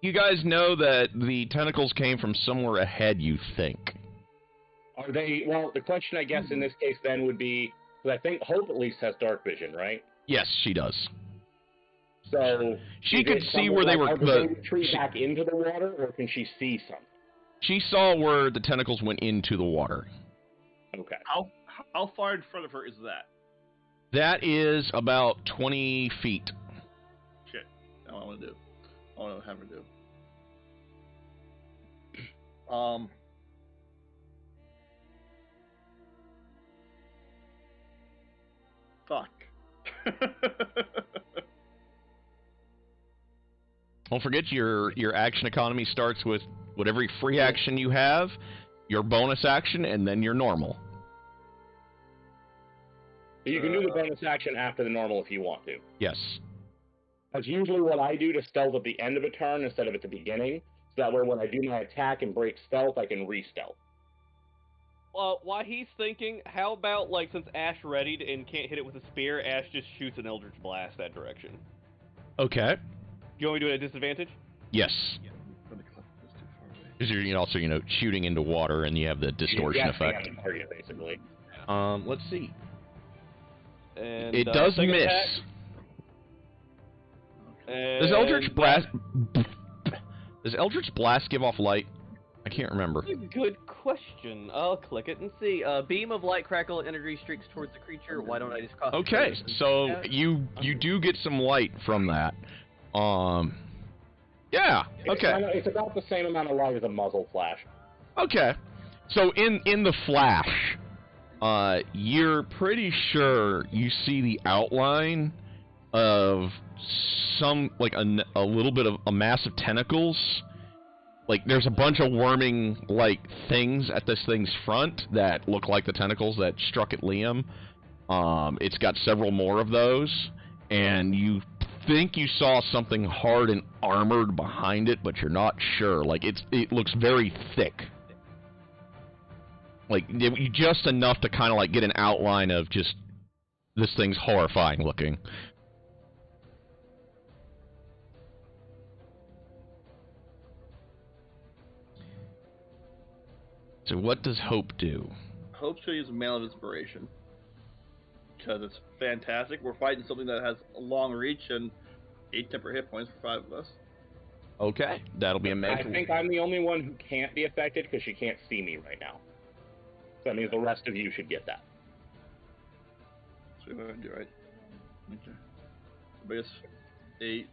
You guys know that the tentacles came from somewhere ahead, you think. Are they, well, the question I guess in this case then would be, because I think Hope at least has dark vision, right? Yes, she does. So she could see where they were. Retreat back into the water, or can she see something? She saw where the tentacles went into the water. Okay. How far in front of her is that? That is about 20 feet. Shit. That's what I want to do. I want to have her do. Fuck. Don't forget your action economy starts with whatever free action you have, your bonus action, and then your normal. You can do the bonus action after the normal if you want to. Yes. That's usually what I do to stealth at the end of a turn instead of at the beginning. So that way when I do my attack and break stealth, I can re-stealth. While he's thinking, how about, like, since Ash readied and can't hit it with a spear, Ash just shoots an Eldritch Blast that direction. Okay. You want me to do it at disadvantage? Yes. Because you're also, shooting into water and you have the distortion effect. Target, basically. Let's see. And, it does miss. Does Eldritch Blast give off light? I can't remember. Good question. I'll click it and see. Beam of light, crackle, energy streaks towards the creature. Why don't I just cost? Okay, so you do get some light from that. Yeah. Okay. It's about the same amount of light as a muzzle flash. Okay. So in the flash, you're pretty sure you see the outline of some, like, a little bit of a mass of tentacles. Like, there's a bunch of worming, like, things at this thing's front that look like the tentacles that struck at Liam. It's got several more of those, and you think you saw something hard and armored behind it, but you're not sure. Like, it looks very thick. Like, just enough to kind of, like, get an outline of just this thing's horrifying looking. So what does Hope do? Hope should use Mail of Inspiration. Because it's fantastic. We're fighting something that has a long reach and 8 temporary hit points for 5 of us. Okay, that'll be amazing. I think I'm the only one who can't be affected because she can't see me right now. So that means the rest of you should get that. So we're going to do right. Okay. I guess 8.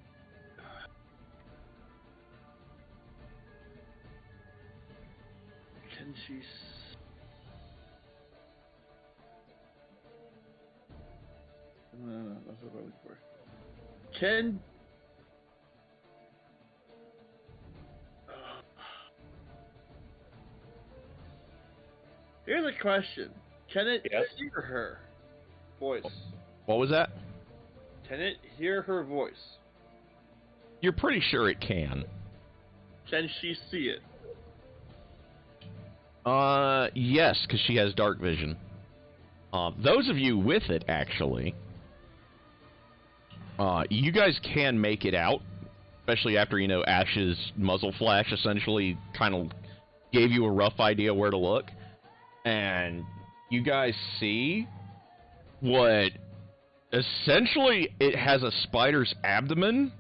Can she... that's what I'm looking for. Can... Here's a question. Can it hear her voice? What was that? Can it hear her voice? You're pretty sure it can. Can she see it? Yes, because she has dark vision. Those of you with it, actually, you guys can make it out, especially after, Ash's muzzle flash essentially kind of gave you a rough idea where to look. And you guys see what, essentially, it has a spider's abdomen,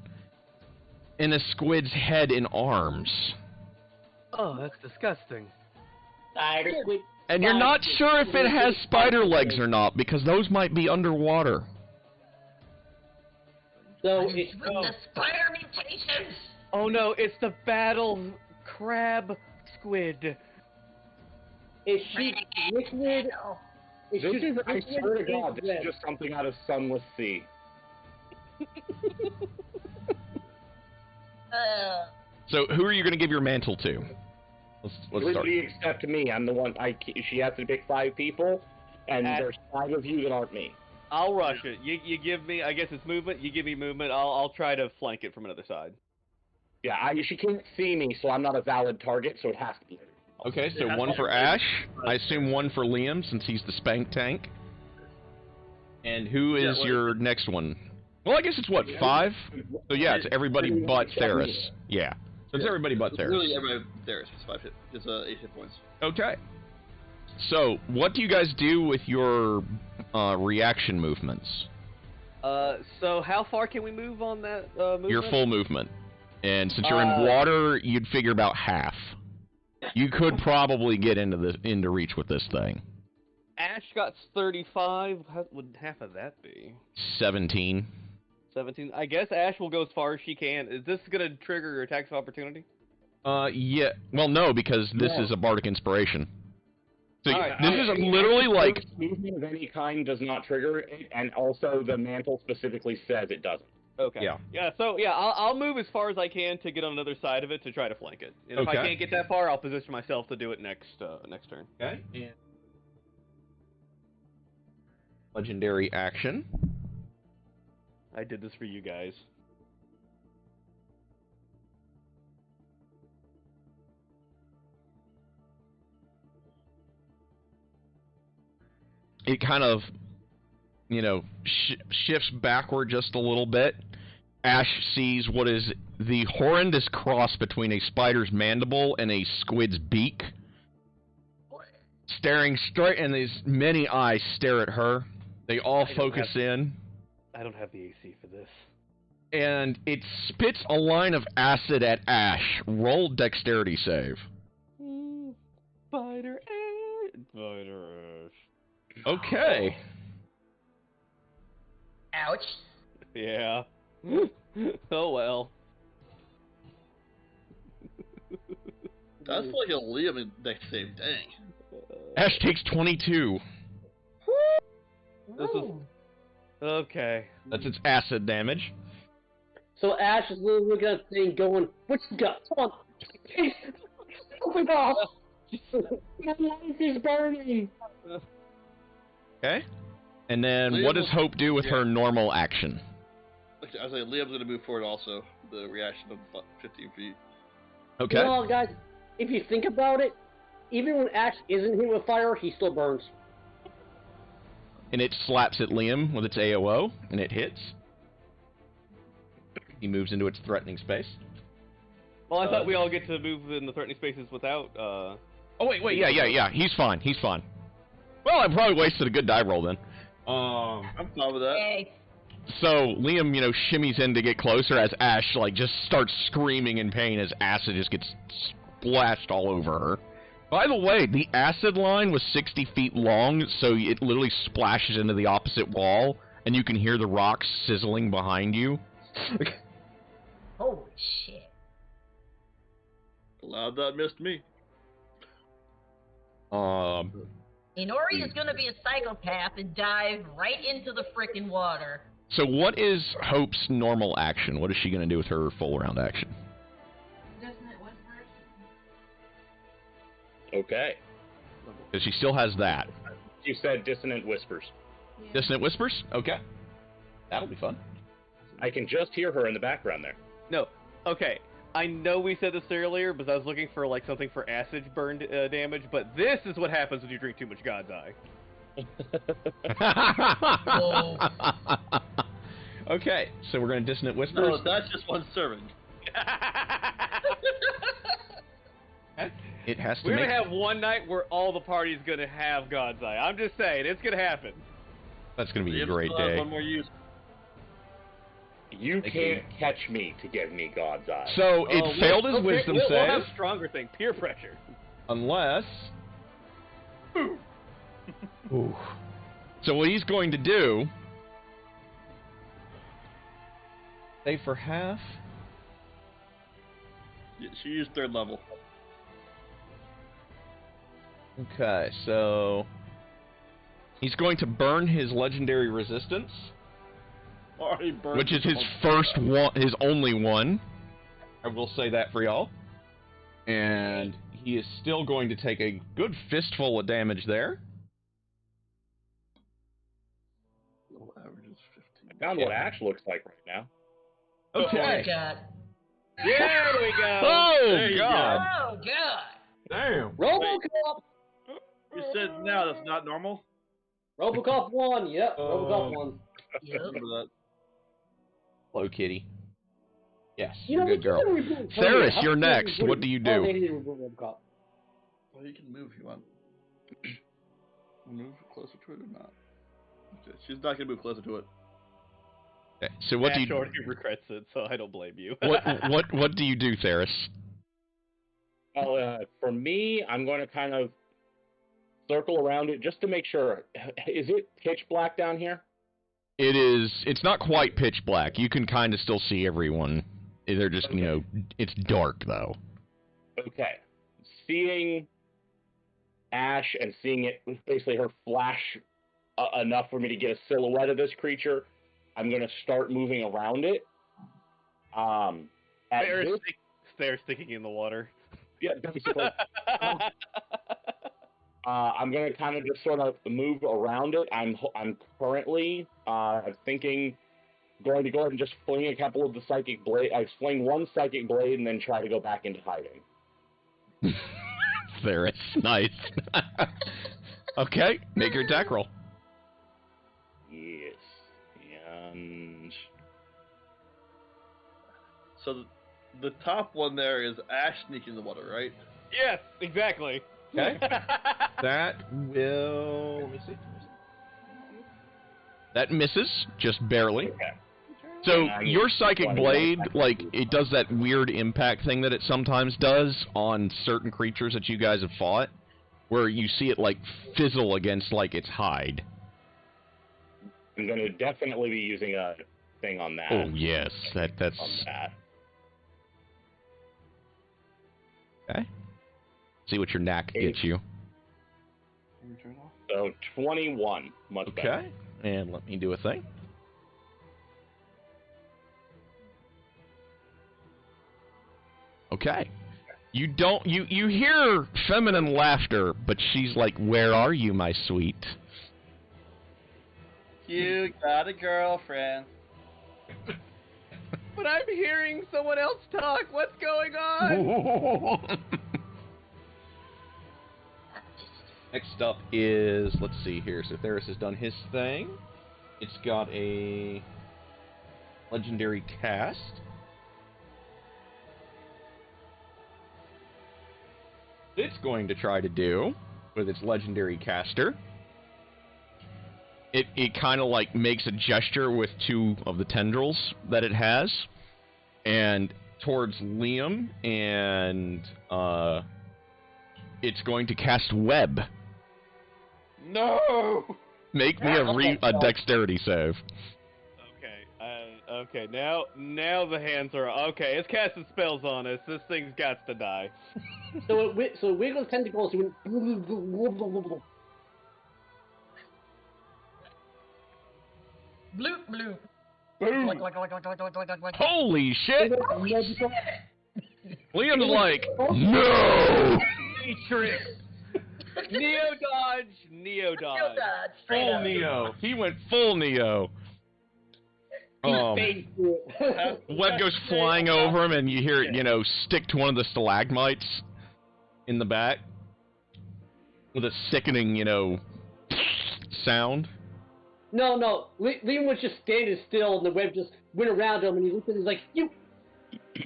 in a squid's head and arms. Oh, that's disgusting. Spider squid. And you're not sure if it has spider legs or not, because those might be underwater. So With the spider mutations. Oh no, it's the battle crab squid. it shoots liquid. It This shoots is, I liquid swear to God, and this red. is just something out of Sunless Sea. So who are you going to give your mantle to? Let's start. Everybody except me. I'm the one. She has to pick 5 people, and At- there's 5 of you that aren't me. I'll rush it. You give me, I guess it's movement. You give me movement. I'll try to flank it from another side. Yeah, she can't see me, so I'm not a valid target, so it has to be. Okay, so 1 for Ash. I assume 1 for Liam, since he's the spank tank. And who is your next one? Well, I guess it's what, 5? So yeah, it's everybody but Theris. Yeah. So it's everybody but Theris. Really, everybody Theris. It's 5 hit. It's 8 hit points. Okay. So, what do you guys do with your reaction movements? So how far can we move on that movement? Your full movement. And since you're in water, you'd figure about half. You could probably get into reach with this thing. Ash got 35. How would half of that be? 17. 17. I guess Ash will go as far as she can. Is this going to trigger your attacks of opportunity? Yeah. Well, no, because this is a bardic inspiration. So Alright. this is literally like... Movement of any kind does not trigger it, and also the mantle specifically says it doesn't. Okay. Yeah. Yeah. So yeah, I'll move as far as I can to get on the other side of it to try to flank it. And if I Okay. can't get that far, I'll position myself to do it next turn. Okay. And legendary action. I did this for you guys. It kind of, shifts backward just a little bit. Ash sees what is the horrendous cross between a spider's mandible and a squid's beak. Staring straight, and these many eyes stare at her. They all focus in. I don't have the AC for this. And it spits a line of acid at Ash. Roll dexterity save. Spider Ash. Spider Ash. Okay. Ouch. Yeah. Oh well. That's like a Liam deck save. Dang. Ash takes 22. This is okay. That's its acid damage. So Ash is literally looking at the thing going, what you got? Come on. Open off. My life is burning. Okay. And then what does Hope do with her normal action? I was like, Liam's gonna move forward also. The reaction of 15 feet. Okay. Well, guys, if you think about it, even when Ash isn't hit with fire, he still burns. And it slaps at Liam with its AOO, and it hits. He moves into its threatening space. Well, I thought we all get to move in the threatening spaces without. Oh wait, yeah. He's fine. Well, I probably wasted a good die roll then. I'm fine with that. Yay. So Liam, shimmies in to get closer as Ash just starts screaming in pain as acid just gets splashed all over her. By the way, the acid line was 60 feet long, so it literally splashes into the opposite wall, and you can hear the rocks sizzling behind you. Holy shit. Glad that missed me. Inori is gonna be a psychopath and dive right into the frickin' water. So what is Hope's normal action? What is she going to do with her full round action? Okay. Because she still has that. You said Dissonant Whispers. Dissonant Whispers? Okay. That'll be fun. I can just hear her in the background there. No. Okay. I know we said this earlier, but I was looking for something for acid burn damage. But this is what happens when you drink too much God's Eye. Okay, so we're going to Dissonant Whispers. No, that's just one serving. It has to We're make... gonna have one night where all the party's gonna have God's Eye. I'm just saying, it's gonna happen. That's going to be a Liam great still has day. one more use. You can't catch me to give me God's eye. So it failed his wisdom we'll save. have stronger thing, peer pressure. Unless... Ooh. So what he's going to do... Save for half? She used 3rd level. Okay, so... He's going to burn his legendary resistance. Already burned. Which is his first one, his only one. I will say that for y'all. And he is still going to take a good fistful of damage there. Average is 15. I found what Ash looks like right now. Okay. Oh, God. There we go. Oh, There you God. Oh, God. Damn. RoboCop. You said now that's not normal? RoboCop 1. Yep. RoboCop 1. Yep. Remember that. Hello, Kitty. Yes, You know, good girl. Theris, you're next. What do you do? RoboCop. Well, you can move if you want. Move closer to it or not? Okay, she's not gonna move closer to it. Okay, so what do Ash you already regrets it, so I don't blame you. what do you do, Theris? Well, for me, I'm going to kind of circle around it just to make sure. Is it pitch black down here? It is. It's not quite pitch black. You can kind of still see everyone. They're just, Okay. you know, it's dark though. Okay. Seeing Ash and seeing it, basically her flash enough for me to get a silhouette of this creature, I'm going to start moving around it. At this, They're sticking in the water. yeah, basically. I'm going to kind of just sort of move around it. I'm currently thinking going to go ahead and just fling a couple of the psychic blade. I fling one psychic blade and then try to go back into hiding. Theris, nice. Okay, make your attack roll. Yes. And So the top one there is Ash sneaking in the water, right? Yes, exactly. Okay. That will. Let me see. That misses, just barely. okay. So I your need psychic 21 blade, seconds. like, it does that weird impact thing that it sometimes does on certain creatures that you guys have fought, where you see it like fizzle against like its hide. I'm going to definitely be using a thing on that. Oh yes, that's On that. okay. See what your knack gets you. So 21. Much better. Okay, and let me do a thing. Okay. You don't you hear feminine laughter, but she's like, "Where are you, my sweet?" You got a girlfriend. But I'm hearing someone else talk. What's going on? Next up is, let's see here. So Theris has done his thing. It's got a legendary cast. It's going to try to do with its legendary caster. It kind of like makes a gesture with two of the tendrils that it has, and towards Liam, and it's going to cast web. No. Make me a dexterity save. Okay. Now the hands are okay. It's casting spells on us. This thing's got to die. So it wiggles tentacles. So it went Bloop, bloop. Boom. Like. Holy shit! Liam's like, no! Matrix. Neo dodge. Neo dodge. Straight Full up. Neo. He went full Neo. face through it. Web goes flying over him, and you hear it, stick to one of the stalagmites in the back with a sickening, sound. No. Liam was just standing still, and the web just went around him, and he looked at him, he's like, you.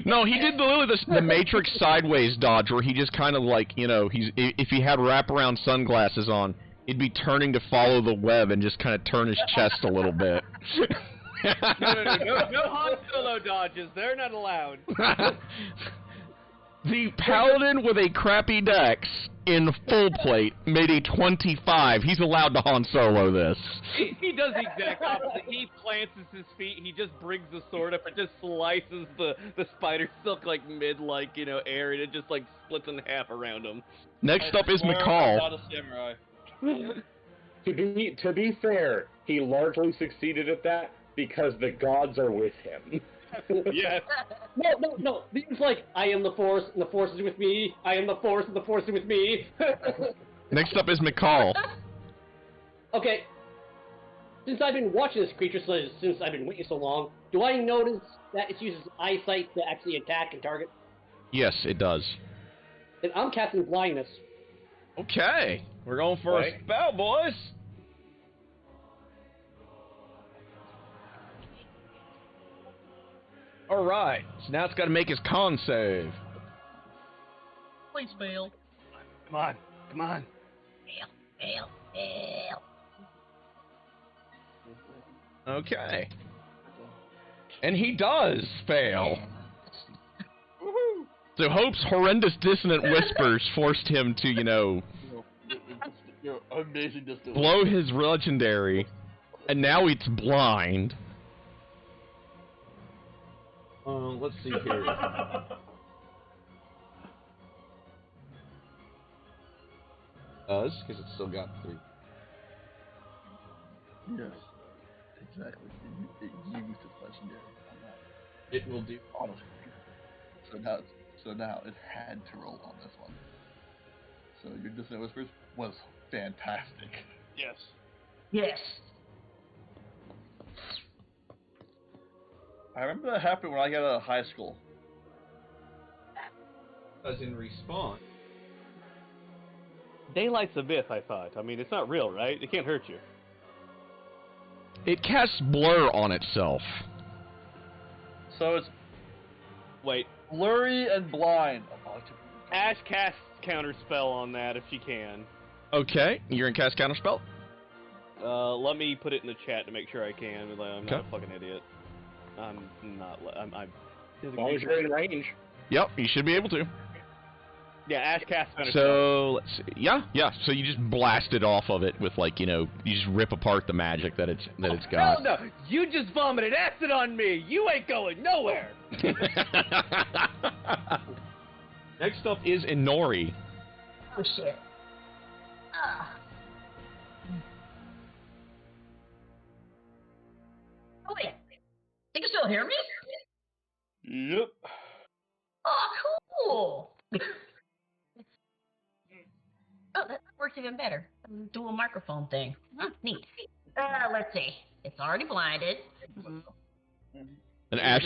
No, he did literally the Matrix sideways dodge, where he just kind of like, if he had wraparound sunglasses on, he'd be turning to follow the web and just kind of turn his chest a little bit. No Han Solo dodges. They're not allowed. The Paladin with a crappy dex in full plate made a 25. He's allowed to Han Solo this. He does the exact opposite. He plants his feet. He just brings the sword up and just slices the spider silk like mid air, and it just like splits in half around him. Next up is I'm McCall. not a samurai. To be fair, he largely succeeded at that because the gods are with him. Yes. No. It's like, I am the Force, and the Force is with me. I am the Force, and the Force is with me. Next up is McCall. Okay. Since I've been watching this creature since I've been waiting so long, do I notice that it uses eyesight to actually attack and target? Yes, it does. Then I'm casting blindness. Okay. We're going for a spell, boys. Alright, so now it's got to make his con save. Please fail. Come on. Fail. Okay. And he does fail. So Hope's horrendous dissonant whispers forced him to, You're amazing this dude. blow his legendary, and now it's blind. Let's see here. Does, because it's still got 3. Yes, exactly. It used its legendary on that. It will do. Honestly. So now it had to roll on this one. So your Dissonant Whispers was fantastic. Yes. Yes. I remember that happened when I got out of high school. As in response. Daylight's a myth, I thought. I mean, it's not real, right? It can't hurt you. It casts blur on itself. So it's Wait. blurry and blind. Ash casts counterspell on that if she can. Okay, you're in cast counterspell. Let me put it in the chat to make sure I can. I'm not Okay. a fucking idiot. I'm not. I'm. As long as you're in range. Yep, you should be able to. Yeah, Ash casts counterspell. So let's see. Yeah. So you just blast it off of it with you just rip apart the magic that it's got. No, you just vomited acid on me. You ain't going nowhere. Next up is Inori. Oh shit. Oh wait. You can still hear me? Yep. Oh, cool. Oh, that works even better. Dual microphone thing. Neat. Let's see. It's already blinded. And Ash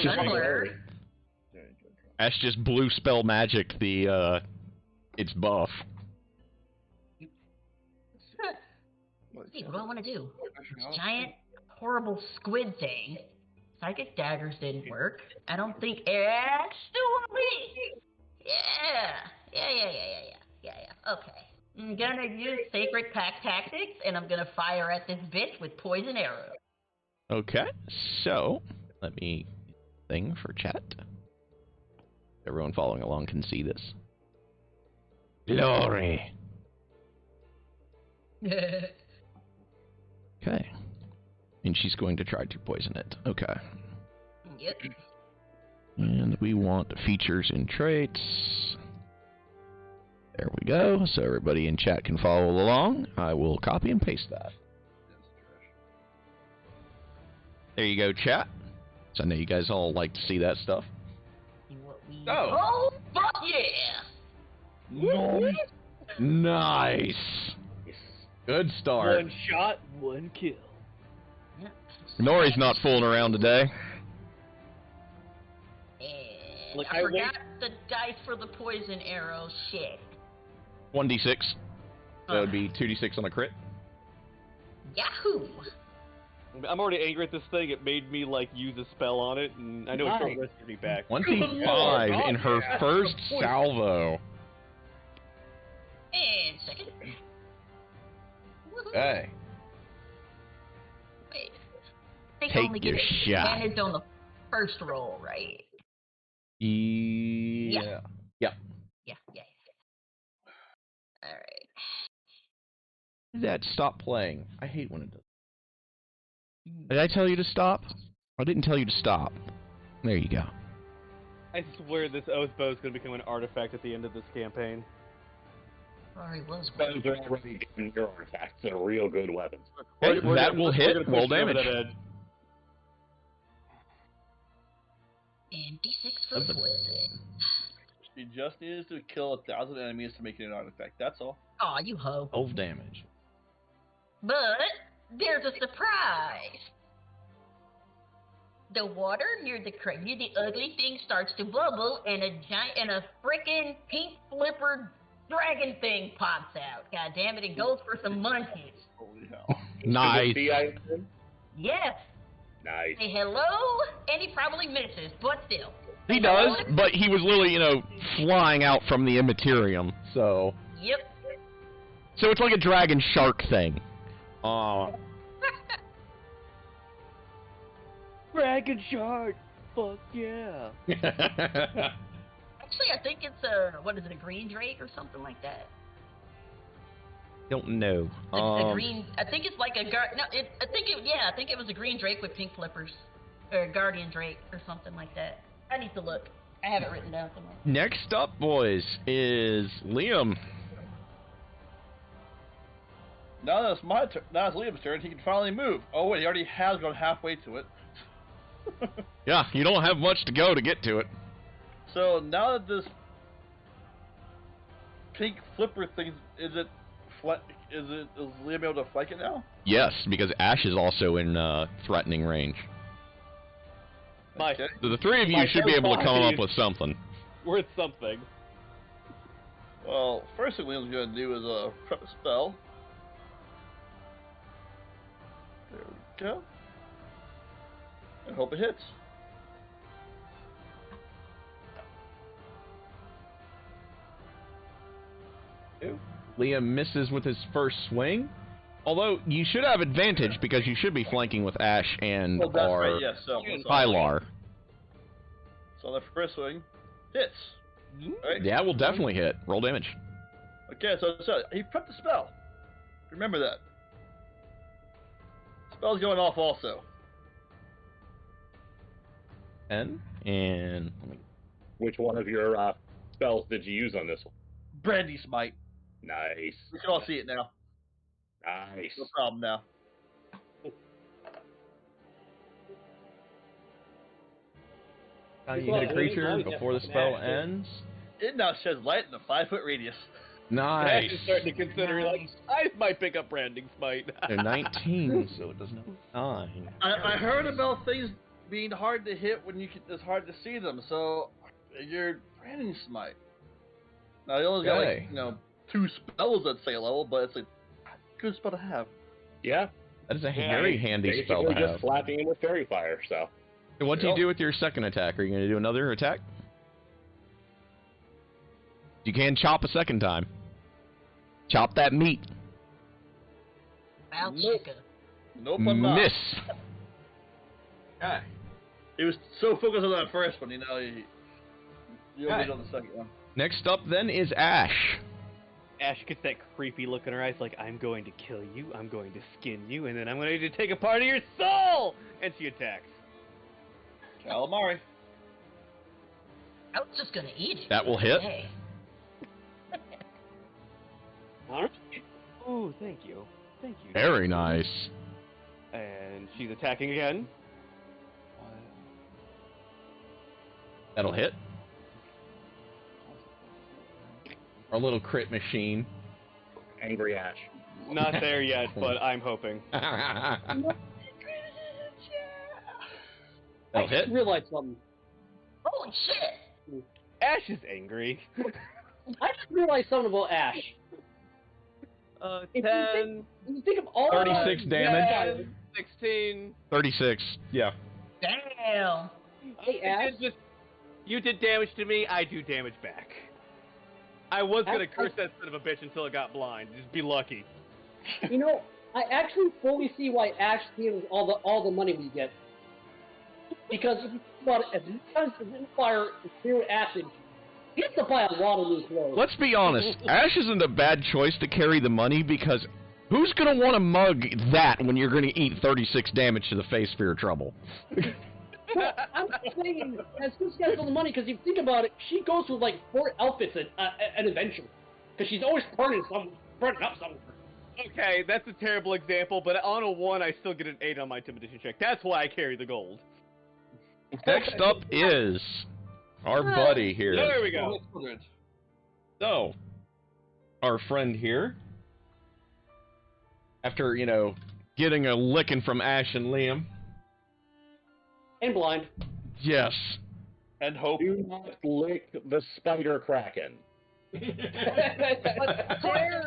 just blue spell magic its buff. See, what do I want to do? This giant, horrible squid thing. Psychic daggers didn't work. I don't think Ash do me. Yeah. Okay. I'm gonna use Sacred Pack Tactics, and I'm gonna fire at this bitch with poison arrows. Okay, so let me thing for chat. Everyone following along can see this. Glory. Okay. And she's going to try to poison it. Okay. Yep. And we want features and traits. There we go. So everybody in chat can follow along. I will copy and paste that. There you go, chat. So I know you guys all like to see that stuff. Oh, fuck yeah! Nice. Good start. One shot, one kill. Nori's not fooling around today. And Look, I I forgot the dice for the poison arrow. Shit. 1d6. That would be 2d6 on a crit. Yahoo! I'm already angry at this thing. It made me use a spell on it, and I know it's going to rescue me back. 25 in her first salvo. And second. Woohoo. Okay. Wait. think Take only your gets shot. advantage on the first roll, right? Yeah. Yep. Yeah. All right. Dad, stop playing. I hate when it does. Did I tell you to stop? I didn't tell you to stop. There you go. I swear this oath bow is going to become an artifact at the end of this campaign. Sorry, was Those are already given your artifacts. They're real good weapons. Okay, that will hit. We're gonna Roll push it over damage. that edge. and D6 for poison. She just needs to kill 1,000 enemies to make it an artifact. That's all. Aw, you hoe. 12 damage. But there's a surprise. The water near the ugly thing starts to bubble, and a frickin' pink flipper dragon thing pops out. God damn it! It goes for some munchies. Holy hell. Nice. Yes. Nice. Say hello, and he probably misses, but still. He does, but he was literally, flying out from the immaterium, so... Yep. So it's like a dragon shark thing. Dragon shark! Fuck yeah! Actually, I think it's a green drake or something like that. Don't know. A green. I think it's like a I think it was a green drake with pink flippers, or a guardian drake or something like that. I need to look. I have it written down somewhere. Next up, boys, is Liam. Now that it's my turn, now it's Liam's turn, he can finally move. Oh wait, he already has gone halfway to it. Yeah, you don't have much to go to get to it. So now that this pink flipper thing, is Liam able to flank it now? Yes, because Ash is also in threatening range. My, Okay. So the three of you should be able to come up with something. worth something. Well, first thing Liam's gonna do is prep a spell. There we go. And hope it hits. Liam misses with his first swing. Although, you should have advantage because you should be flanking with Ash and Well, that's right, yes. So Pilar. So the first swing hits. Right? Yeah, will definitely hit. Roll damage. Okay, so he prepped the spell. Remember that. Spell's going off also. 10. And... Which one of your spells did you use on this one? Brandy Smite. Nice. We can all see it now. Nice. No problem now. You hit a creature before the spell ends. It now sheds light in a 5-foot radius. Nice. Ash is starting to consider, like, I might pick up Branding Smite. So 19, so it doesn't have 9. I heard about things being hard to hit when it's hard to see them, so you're Branding Smite. Now, you only got, Okay. like, 2 spells at say level, but it's a good spell to have. Yeah. That is a very handy spell to Basically have. just slapping him with fairy fire, so. So what do you do with your second attack? Are you going to do another attack? You can chop a second time. Chop that meat. Wow, Nope. chica. Nope, I'm not. Miss. Okay. He was so focused on that first one, you only Okay. did on the second one. Next up then is Ash. Ash gets that creepy look in her eyes like, I'm going to kill you, I'm going to skin you, and then I'm going to take a part of your soul! And she attacks. Calamari. I was just gonna eat it. That will hit. Hey. Oh, thank you. Thank you. Very nice. And she's attacking again. That'll hit. Our little crit machine. Angry Ash. Not there yet, but I'm hoping. That'll I hit. realized something. Holy shit! Ash is angry. I just realized something about Ash. If 10, you think of all 36 damage. 10, 16. 36. Yeah. Damn! Hey, Ash. You did damage to me, I do damage back. I was gonna Ash, curse that son of a bitch until it got blind. Just be lucky. You know, I actually fully see why Ash steals all the money we get. Because if you think about it, as much as the fire is pure acid, he has to buy a lot of new clothes. Let's be honest. Ash isn't a bad choice to carry the money because who's going to want to mug that when you're going to eat 36 damage to the face for your trouble? Well, I'm saying, as soon as she has all the money, because if you think about it, she goes with like 4 outfits at an adventure. Because she's always burning up somewhere. Okay, that's a terrible example, but on a 1, I still get an 8 on my intimidation check. That's why I carry the gold. Next up is our buddy here. There we go. So, our friend here, after, getting a licking from Ash and Liam. And blind. Yes. And hope. Do not lick the spider kraken.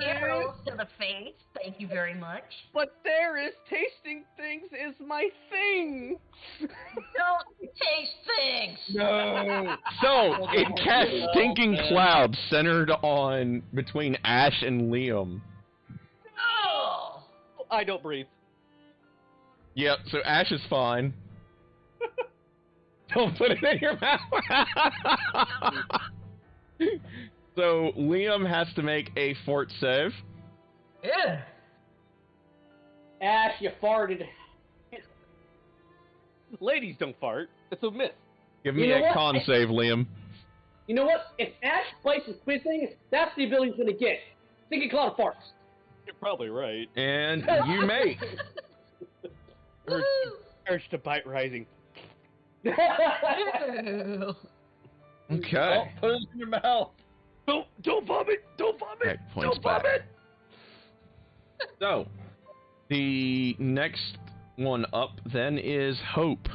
Arrows to the face. Thank you very much. But there is tasting things is my thing. Don't taste things. No. So, it casts stinking clouds centered on between Ash and Liam. Oh. I don't breathe. Yep, so Ash is fine. Don't put it in your mouth. So Liam has to make a fort save. Yeah. Ash, you farted. Ladies don't fart. It's a myth. Give me You know a what? con save, Liam. You know what? If Ash bites his squid thing, that's the ability he's gonna get. Thinking cloud of farts. You're probably right. And you make. Urge to bite rising. Ew. Okay. Oh, put it in your mouth. Don't vomit! Don't vomit! Okay, points Don't back. vomit! So, the next one up then is Hope.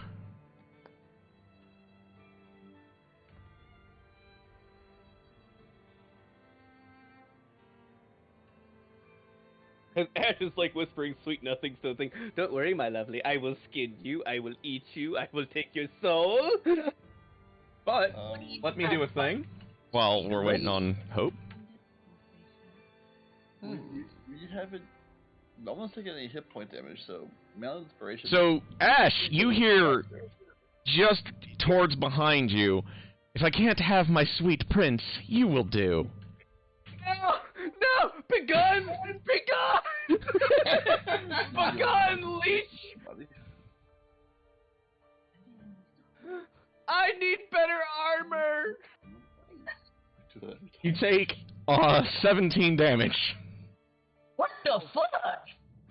And Ash is like whispering sweet nothings to the thing. Don't worry, my lovely. I will skin you. I will eat you. I will take your soul. But, let me do a thing while we're waiting on Hope. You haven't. No one's taking any hit point damage, so Mount Inspiration. So, Ash, you hear just towards behind you, if I can't have my sweet prince, you will do. No! No! Begun! Begun! Begun, leech! I need better armor! You take 17 damage. What the fuck?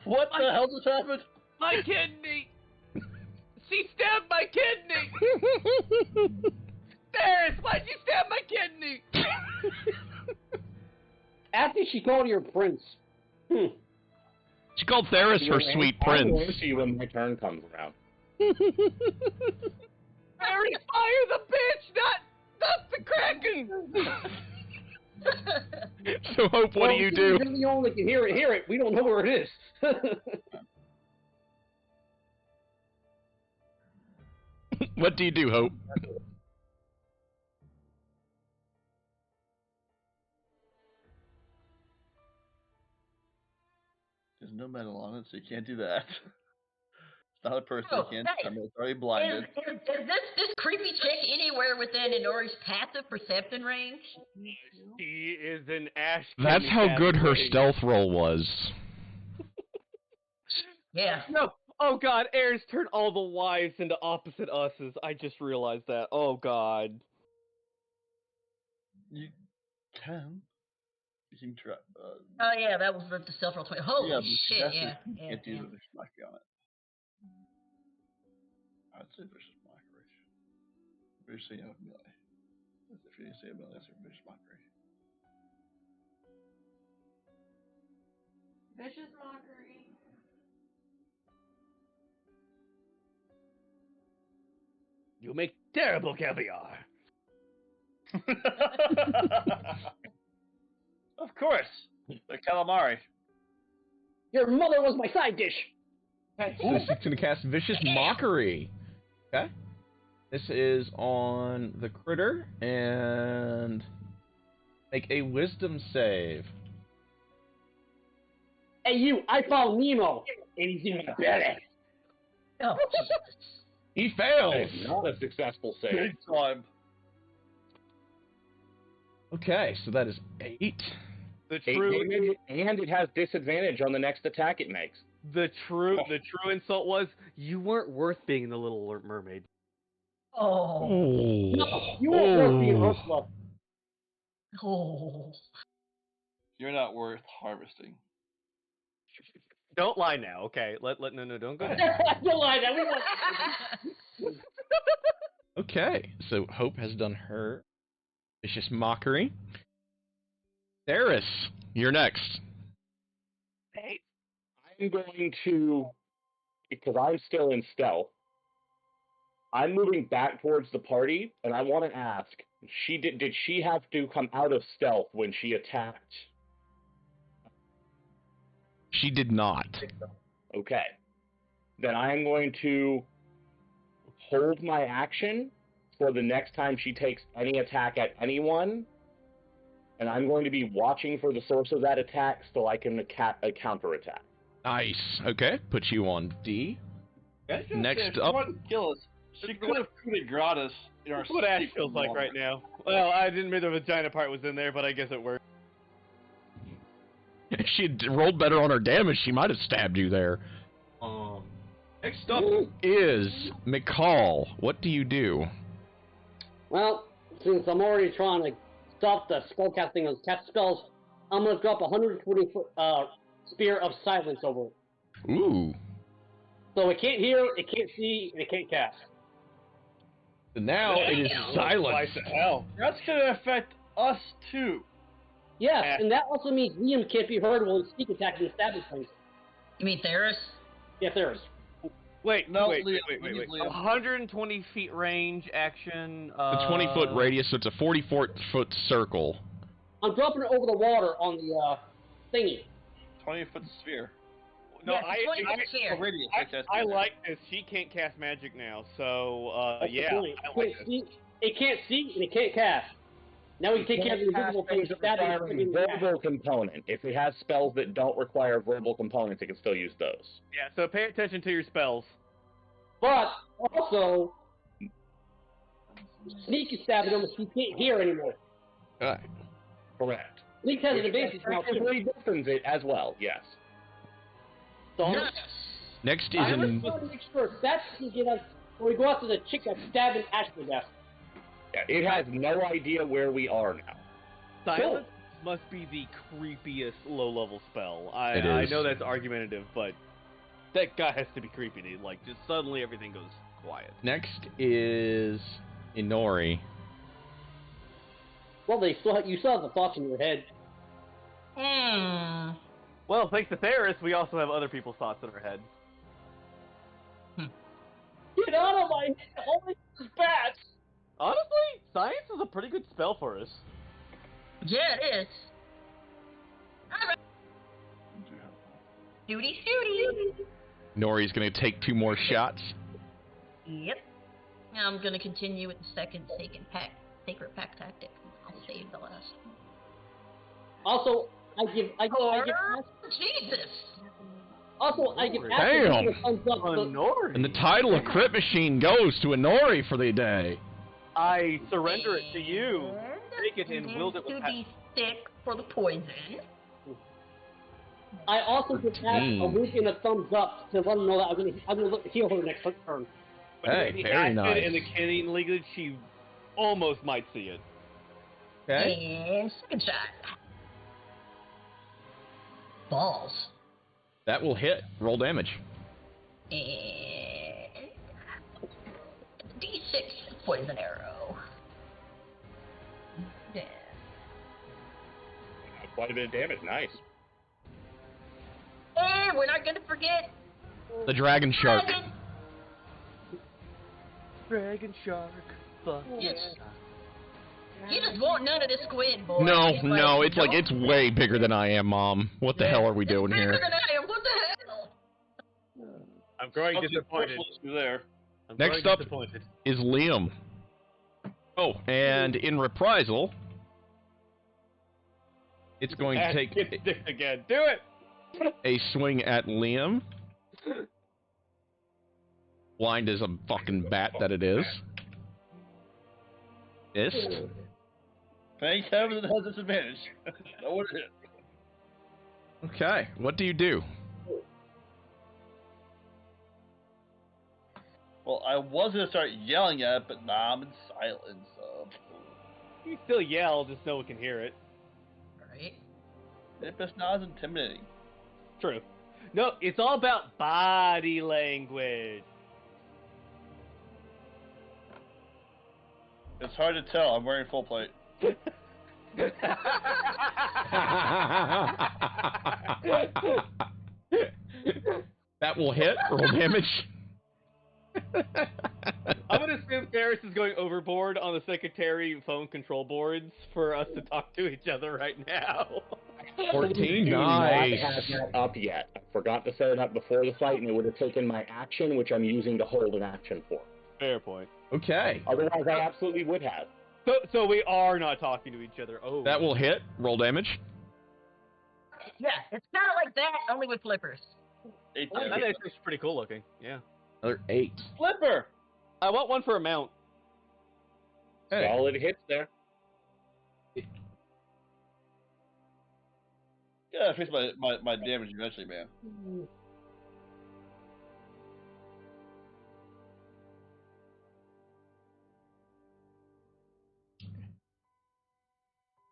What the hell just happened? My kidney! She stabbed my kidney! Darius, why'd you stab my kidney? After she called you a prince. She called Theris her sweet I prince. will see you when my turn comes around. Barry, fire the bitch, not the Kraken! So, Hope, what do you do? You're the only that can hear it. We don't know where it is. What do you do, Hope? There's no metal on it, so you can't do that. It's not a person. Oh, You can't. nice. I mean, it's already blinded. Is this creepy chick anywhere within Inori's passive perception range? She is an Ash. That's Kidney how good her Cafe. stealth roll was. Yeah. No. Oh god, Ares turned all the wives into opposite us's. I just realized that. Oh god. You can. You can try. Oh yeah, that was the self roll 20. Holy yeah, but shit! that's Yeah. You Yeah. can't do Yeah. the vicious mockery on it. I'd say vicious mockery. Vicious say melee. If you say melee, that's a vicious mockery. Vicious mockery. You make terrible caviar. Of course, the calamari. Your mother was my side dish. So she's going to cast Vicious Mockery. Okay. This is on the critter, and make a Wisdom save. Hey, you, I found Nemo, and he's in my belly. Oh, Jesus. He fails. That is not a successful save. Big time. Okay, so that is 8. The 8 true, damage, and it has disadvantage on the next attack it makes. the true insult was you weren't worth being the Little Mermaid. Oh. No, you won't work being Ursula. Oh. You're not worth harvesting. Don't lie now, okay? No, don't go. Don't lie, that we want. Okay, so Hope has done her vicious mockery. Eris, you're next. I'm going to, because I'm still in stealth, I'm moving back towards the party, and I want to ask, did she have to come out of stealth when she attacked? She did not. Okay. Then I am going to hold my action for the next time she takes any attack at anyone, and I'm going to be watching for the source of that attack so I can counterattack. Nice. Okay, put you on D. Next If she up- wanted to kill us, she could have coup de gratis in our That's what Ash secret feels like moment. right now. Well, I didn't admit the vagina part was in there, but I guess it worked. If she had rolled better on her damage, she might have stabbed you there. Next up is McCall. What do you do? Well, since I'm already trying to stop the spellcasting of cast spells, I'm gonna drop a 120-foot spear of silence over it. Ooh. So it can't hear, it can't see, and it can't cast. So now it is silence. Hell. That's gonna affect us too. Yes, and that also means Liam can't be heard while he's sneak attacking and stabbing things. You mean Theris? Yes, there is. Wait, No, wait, Liam, wait, we wait. need Liam. 120 feet range action. The 20-foot radius, so it's a 44-foot circle. I'm dropping it over the water on the thingy. 20-foot sphere. No, Yes, 20 feet here. Radius, I like this. She can't cast magic now, so That's the yeah, point. I like this. It can't see and it can't cast. Now we can take care of the invisible things. Stabbing and Requiring sticking and verbal component. If it has spells that don't require verbal components, it can still use those. Yeah, so pay attention to your spells. But also, Sneak is stabbing him, so he can't hear anymore. Alright. Correct. Sneak has an advantage now too. Effectively deafens it as well, yes. So Yes. Next is I in... just want to make sure that's can get us when we go after the chick that's stabbing Ash to death. Yeah, it has no idea where we are now. Silence must be the creepiest low-level spell. It I is. know that's argumentative, but that guy has to be creepy. Dude. Like, just suddenly everything goes quiet. Next is Inori. Well, you still have the thoughts in your head. Hmm. Well, thanks to Theris, we also have other people's thoughts in our head. Get out of my head! All this is bad. Honestly, science is a pretty good spell for us. Yeah, it is. Alright. Shooty shooty. Nori's gonna take 2 more shots. Yep. Now I'm gonna continue with the second sacred pack tactic. I'll save the last one. Also, I give Ash, Jesus! also I give Ash Damn. a thumbs up. Nori. And the title of Crit Machine goes to Inori for the day. I surrender it to you. And Take it and wield it with to be thick for the poison. I also give Ash a wink and a thumbs up to let him know that I'm gonna heal her next turn. Hey, the very acid nice. and the canning liquid, she almost might see it. Okay. And second shot. Balls. That will hit. Roll damage. And D6 poison arrow. Yeah. Quite a bit of damage, nice. And we're not gonna forget The Dragon Shark. dragon. Dragon shark. Fuck. Yes. You just want none of this squid, boy. No, It's no, it's like don't- it's way bigger than I am, Mom. What the hell are we doing It's bigger here? than I am. What the hell? I'm growing Something disappointed. close to there. I'm Next growing up- disappointed. Is Liam. Oh, and in reprisal, it's going to Ash take... gets dick again. Do it. a swing at Liam. Blind as a fucking bat that it is. Missed. Thank heaven it has disadvantage. Know what it is. Okay, what do you do? Well, I was gonna start yelling at it, but nah, I'm in silence. You can still yell, just no one can hear it. Right? If it's not as intimidating. True. No, it's all about body language. It's hard to tell. I'm wearing full plate. That will hit. Roll damage. I'm gonna assume Ferris is going overboard on the secretary phone control boards for us to talk to each other right now. 14. Do Nice. not have that up yet. I forgot to set it up before the fight, and it would have taken my action, which I'm using to hold an action for. Fair point. Okay. Otherwise, I absolutely would have. So we are not talking to each other. Oh. That will hit. Roll damage. Yeah, it's kind of like that, only with flippers. I think it's pretty cool looking. Yeah. Another 8. Flipper! I want one for a mount. Hey. Solid hits there. Yeah, face my damage eventually, man.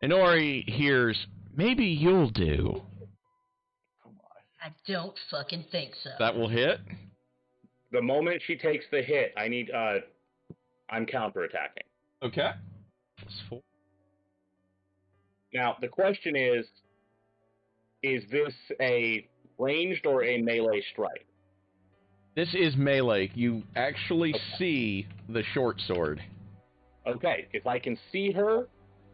Inori hears, maybe you'll do. I don't fucking think so. That will hit. The moment she takes the hit, I'm counterattacking. Okay. Plus 4. Now, the question is this a ranged or a melee strike? This is melee. You actually see the short sword. Okay, if I can see her,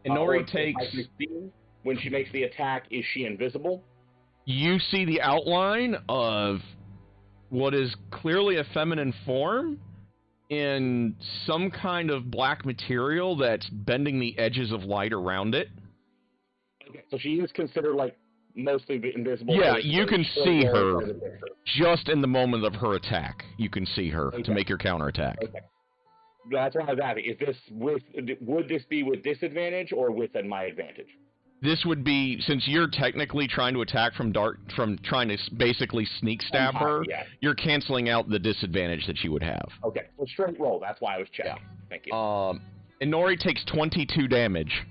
Inori if takes... I can see when she makes the attack, is she invisible? You see the outline of what is clearly a feminine form in some kind of black material that's bending the edges of light around it. Okay, so she is considered, like, mostly invisible. Yeah, you can see her just in the moment of her attack. You can see her to make your counterattack. Okay. That's why I was asking. Would this be with disadvantage or with my advantage? This would be, since you're technically trying to attack from trying to basically sneak stab her, yeah. you're canceling out the disadvantage that you would have. Okay, so straight roll. That's why I was checking. Yeah. Thank you. Inori takes 22 damage.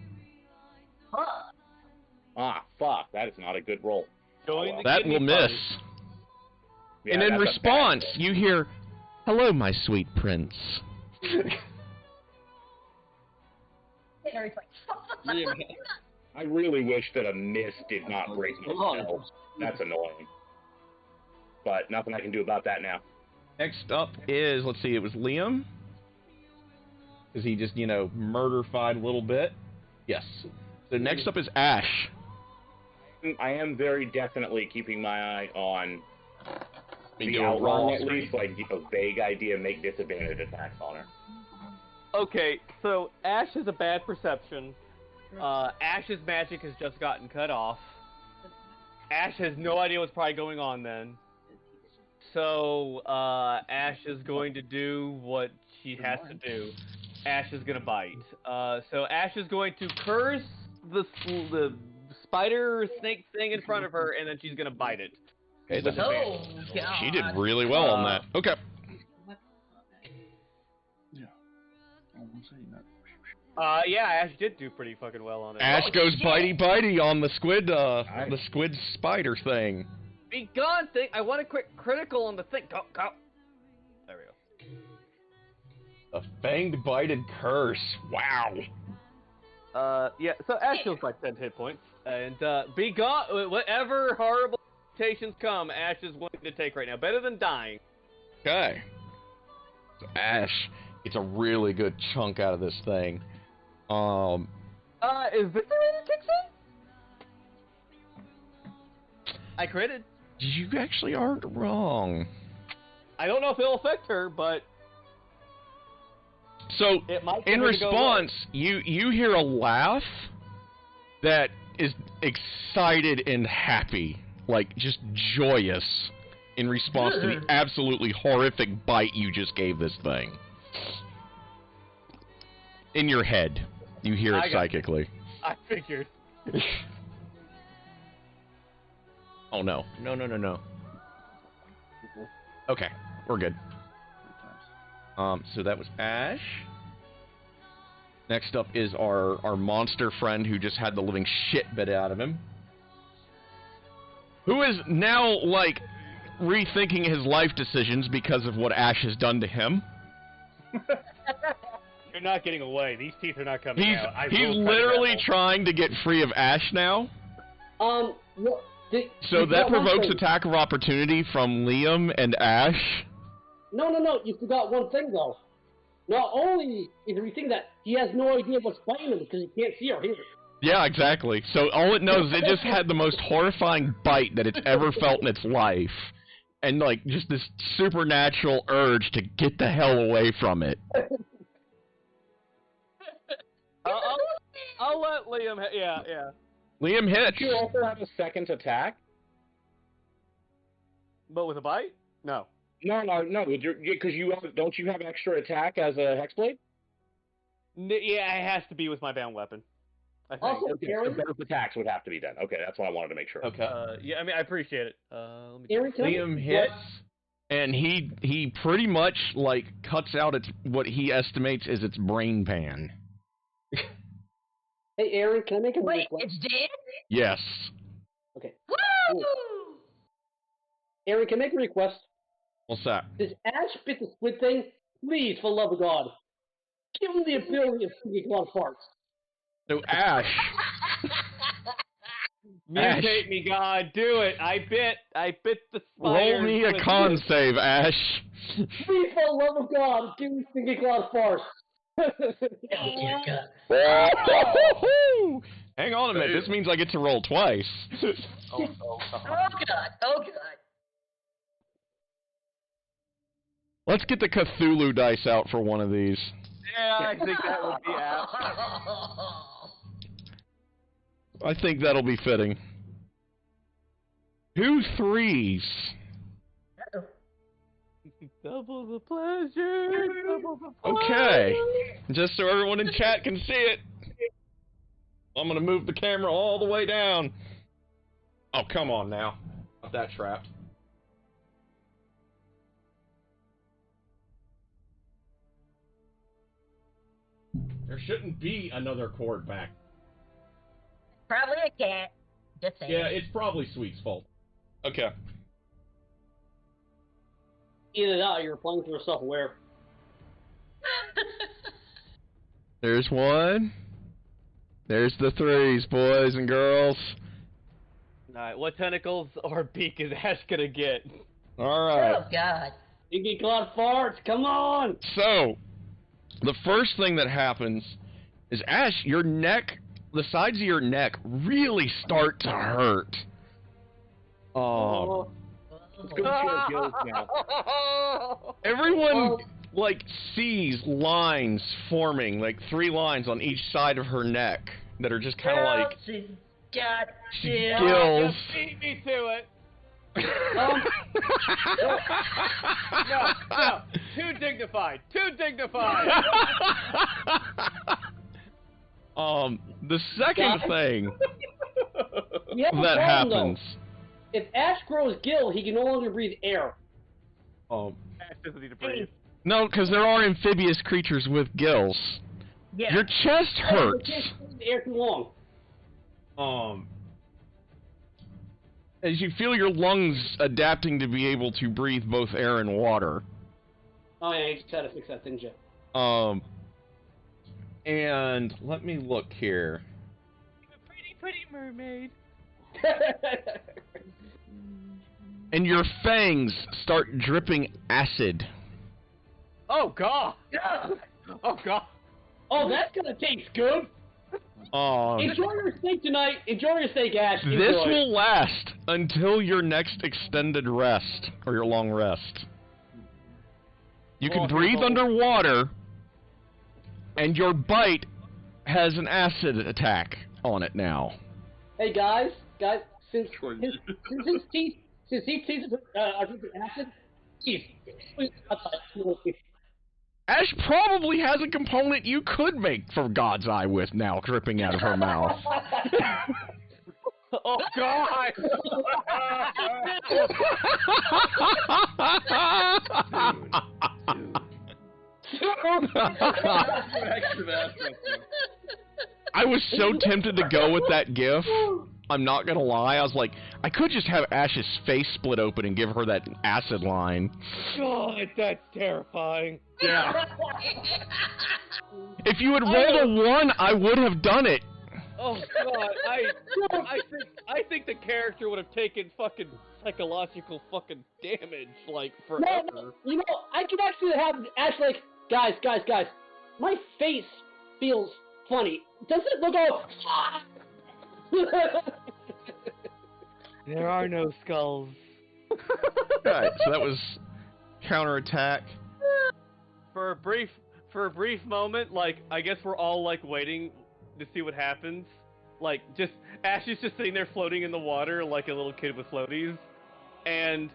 Fuck. That is not a good roll. That will miss. Yeah, and in that's a response, bad you hear, "Hello, my sweet prince." I really wish that a miss did not break my spell. That's annoying. But nothing I can do about that now. Next up is, let's see, it was Liam. Is he just, murder-fied a little bit? Yes. So next up is Ash. I am very definitely keeping my eye on the do a outline raw at least, like a vague idea, make disadvantage attacks on her. Okay, so Ash has a bad perception. Ash's magic has just gotten cut off. Ash has no idea what's probably going on then. So, Ash is going to do what she has to do. Ash is going to bite. So Ash is going to curse the spider snake thing in front of her, and then she's going to bite it. Okay, that's Oh, God. she did really well on that. Okay. Yeah, Ash did do pretty fucking well on it. Ash goes bitey on the squid, spider thing. Be gone, thing! I want a quick critical on the thing. Go. There we go. A fanged bited curse. Wow. Yeah, so Ash heals by 10 hit points. And, be gone! Whatever horrible mutations come, Ash is willing to take right now. Better than dying. Okay. So Ash gets a really good chunk out of this thing. Is Victorator kicks in? I critted. You actually aren't wrong. I don't know if it'll affect her, but... So, it might in response, you hear a laugh that is excited and happy like, just joyous in response to the absolutely horrific bite you just gave this thing. In your head. You hear it psychically. I figured. Oh, no. No. Okay, we're good. So that was Ash. Next up is our monster friend who just had the living shit bit out of him. Who is now, like, rethinking his life decisions because of what Ash has done to him. You're not getting away. These teeth are not coming out. He's literally trying to get free of Ash now. Well, so that provokes attack of opportunity from Liam and Ash. No. You forgot one thing, though. Not only is he thinking that, he has no idea what's biting him because he can't see or hear it. Yeah, exactly. So all it knows is it just had the most horrifying bite that it's ever felt in its life. And, like, just this supernatural urge to get the hell away from it. I'll let Liam... Yeah. Liam hits. Do you also have a second attack? But with a bite? No. No, because don't you have an extra attack as a Hexblade? Yeah, it has to be with my bound weapon. I think. Also, Okay, so both attacks would have to be then. Okay, that's what I wanted to make sure. Okay. Yeah, I mean, I appreciate it. Let me Liam hits, and he pretty much, like, cuts out what he estimates is its brain pan. Hey, Aaron, can I make a Wait, request? it's dead? Yes. Okay. Woo! Aaron, can I make a request? What's that? This Ash bit the squid thing, please, for the love of God, give him the ability of speaking a lot of farts. So Ash. Mutate me, God, do it! I bit the spider. Roll me a con save, Ash. Please, for the love of God, give me speaking a lot of farts. Oh, dear God. Hang on a minute, this means I get to roll twice. Oh, God. Let's get the Cthulhu dice out for one of these. Yeah, I think that would be apt. I think that'll be fitting. 2 3s. Double the pleasure. Double the pleasure. Okay. Just so everyone in chat can see it. I'm gonna move the camera all the way down. Oh, come on now. Not that trapped. There shouldn't be another cord back. Probably a cat. Just saying. Yeah, it's probably Sweet's fault. Okay. Either that or you're playing for self-aware. There's one. There's the 3s, boys and girls. Alright, what tentacles or beak is Ash gonna get? Alright. Oh, God. You get a lot of farts, come on! So, the first thing that happens is, Ash, your neck, the sides of your neck really start to hurt. Let's go to your gills now. Everyone, like, sees lines forming, like 3 lines on each side of her neck that are just kind of like She's got gills. Just beat me to it. No, too dignified. The second thing We have a that problem, happens. though. If Ash grows gill, he can no longer breathe air. Ash doesn't need to breathe. No, because there are amphibious creatures with gills. Yeah. Your chest hurts. He can't breathe air too long. As you feel your lungs adapting to be able to breathe both air and water. Oh yeah, you just had to fix that, didn't you? And let me look here. A pretty mermaid. And your fangs start dripping acid. Oh God! Oh God! Oh, that's gonna taste good. Enjoy your steak tonight. Enjoy your steak, Ash. This Enjoy. will last until your next extended rest, or your long rest. You can breathe underwater, and your bite has an acid attack on it now. Hey guys, since he sees acid, he's Ash probably has a component you could make for God's Eye with now dripping out of her mouth. Oh God! I was so tempted to go with that gif. I'm not gonna lie. I was like, I could just have Ash's face split open and give her that acid line. God, that's terrifying. Yeah. If you had rolled a 1, I would have done it. Oh God, I think the character would have taken fucking psychological fucking damage like forever. No, you know, I could actually have Ash like, guys, my face feels funny. Does it look all? There are no skulls. Alright, so that was counterattack. For a brief moment, like, I guess we're all, like, waiting to see what happens. Like, Ash is just sitting there floating in the water like a little kid with floaties. And,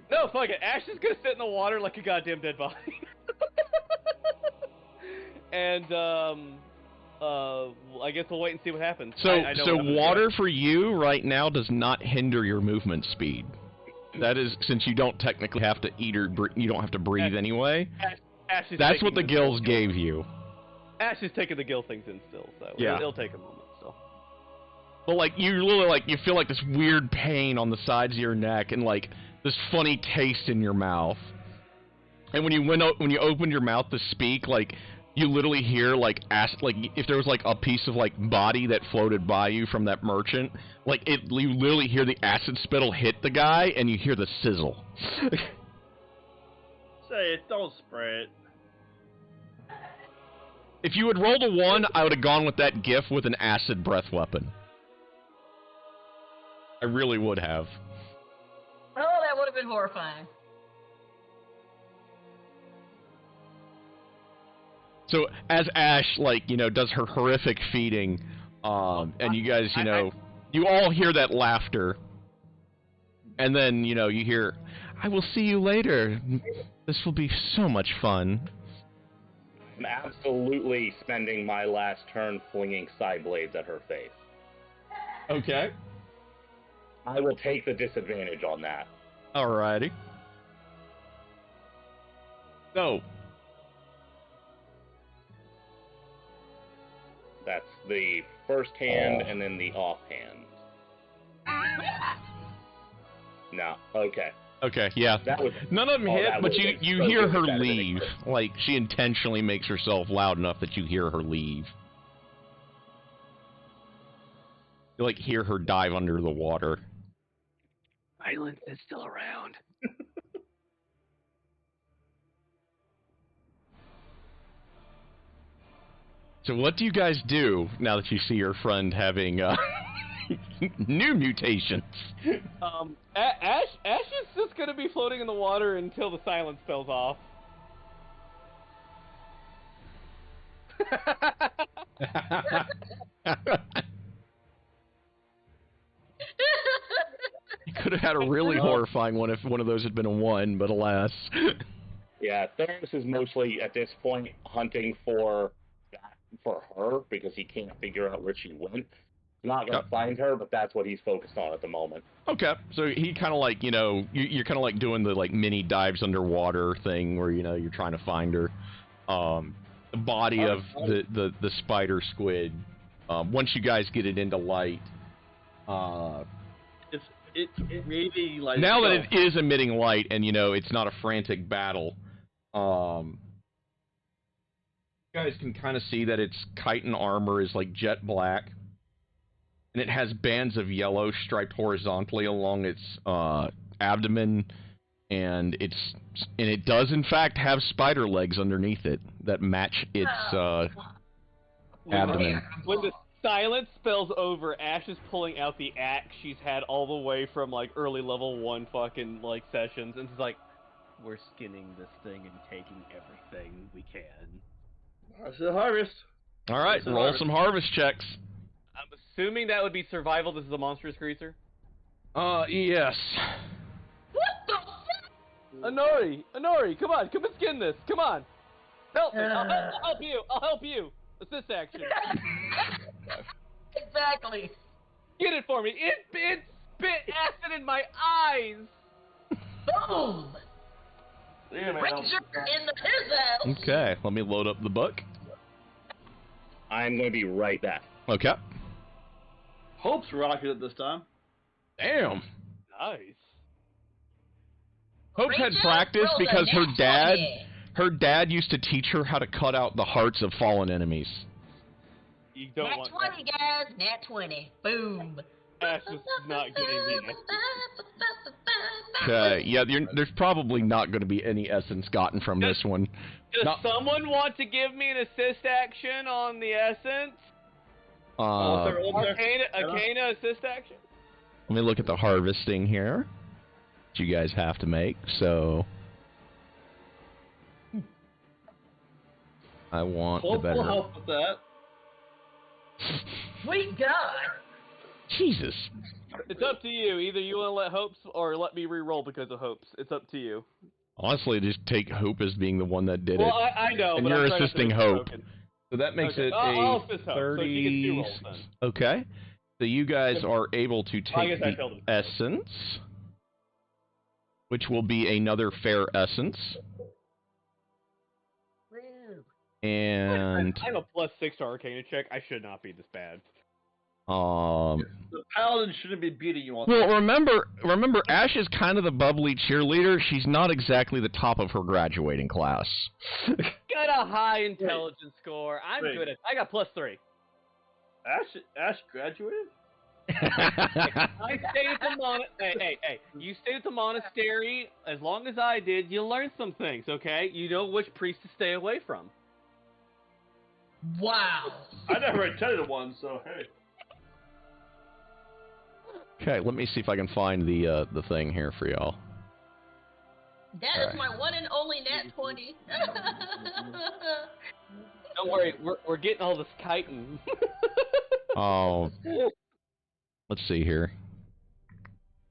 no, fuck it, Ash is gonna sit in the water like a goddamn dead body. And, I guess we'll wait and see what happens. So what water for you right now does not hinder your movement speed. That is, since you don't technically have to eat or you don't have to breathe anyway. Ash is that's what the gills gave you. Ash is taking the gill things in still, so yeah. it'll take a moment still. But like you literally like you feel like this weird pain on the sides of your neck and like this funny taste in your mouth. And when you opened your mouth to speak, like you literally hear like like if there was like a piece of like body that floated by you from that merchant, like you literally hear the acid spittle hit the guy and you hear the sizzle. Say it, don't spray it. If you had rolled a 1, I would have gone with that gif with an acid breath weapon. I really would have. Oh, that would have been horrifying. So as Ash, like, you know, does her horrific feeding, and you guys, you know, you all hear that laughter, and then, you know, you hear, "I will see you later. This will be so much fun." I'm absolutely spending my last turn flinging side blades at her face. Okay. I will take the disadvantage on that. Alrighty. So. That's the first hand and then the offhand. No, okay. Okay, yeah. None of them hit, but you hear her leave. Like, she intentionally makes herself loud enough that you hear her leave. You, like, hear her dive under the water. Violence is still around. So what do you guys do now that you see your friend having new mutations? Ash is just gonna be floating in the water until the silence spells off. You could have had a really horrifying one if one of those had been a 1, but alas. Yeah, Theros is mostly at this point hunting for her because he can't figure out where she went. He's not going to find her, but that's what he's focused on at the moment. Okay, so he kind of like, you know, you're kind of like doing the like mini dives underwater thing where, you know, you're trying to find her. The body of the spider squid, once you guys get it into light, It maybe like now that it is emitting light and, you know, it's not a frantic battle, you guys can kind of see that its chitin armor is like jet black, and it has bands of yellow striped horizontally along its abdomen, and it does in fact have spider legs underneath it that match its abdomen. When the silence spells over, Ash is pulling out the axe she's had all the way from like early level 1 fucking like sessions, and it's like, we're skinning this thing and taking everything we can. That's the harvest. All right, roll some harvest checks. I'm assuming that would be survival. This is a monstrous creature. Yes. Honori, come on, come and skin this. Come on. Help me. I'll help you. I'll help you. Assist action. Exactly. Get it for me. It spit acid in my eyes. Boom. Ranger in the his house. Okay, let me load up the book. I'm going to be right back. Okay. Hope's rocking it this time. Damn. Nice. Hope had Ranger practice rolled a because nat 20. her dad used to teach her how to cut out the hearts of fallen enemies. You don't Nat want 20, guys. Nat 20. Boom. Ash is not getting me. Okay, yeah, there's probably not going to be any essence gotten from this one. Does someone want to give me an assist action on the essence? Arcana assist action? Let me look at the harvesting here that you guys have to make, so... I want Hope the better... will help with that. Sweet God. Jesus. It's up to you. Either you want to let Hopes or let me re-roll because of Hopes. It's up to you. Honestly, just take Hope as being the one that did Well, it. I know, and but you're I'm trying to assisting finish Hope. broken. So that makes Okay, it I'll a assist Hope, 30... so she gets 2 rolls then. Okay. So you guys are able to I take guess I the failed him. essence, which will be another fair essence. Woo. And... I have a +6 to Arcana check. I should not be this bad. The paladin shouldn't be beating you on Well, that. remember, Ash is kind of the bubbly cheerleader. She's not exactly the top of her graduating class. Got a high intelligence score. I'm Wait. good at. I got +3. Ash graduated? I stayed at the hey, you stayed at the monastery as long as I did. You learned some things, okay? You know which priest to stay away from. Wow. I never attended one, so hey. Okay, let me see if I can find the thing here for y'all. That is my one and only Nat 20. Don't worry, we're getting all this chitin. Oh, let's see here.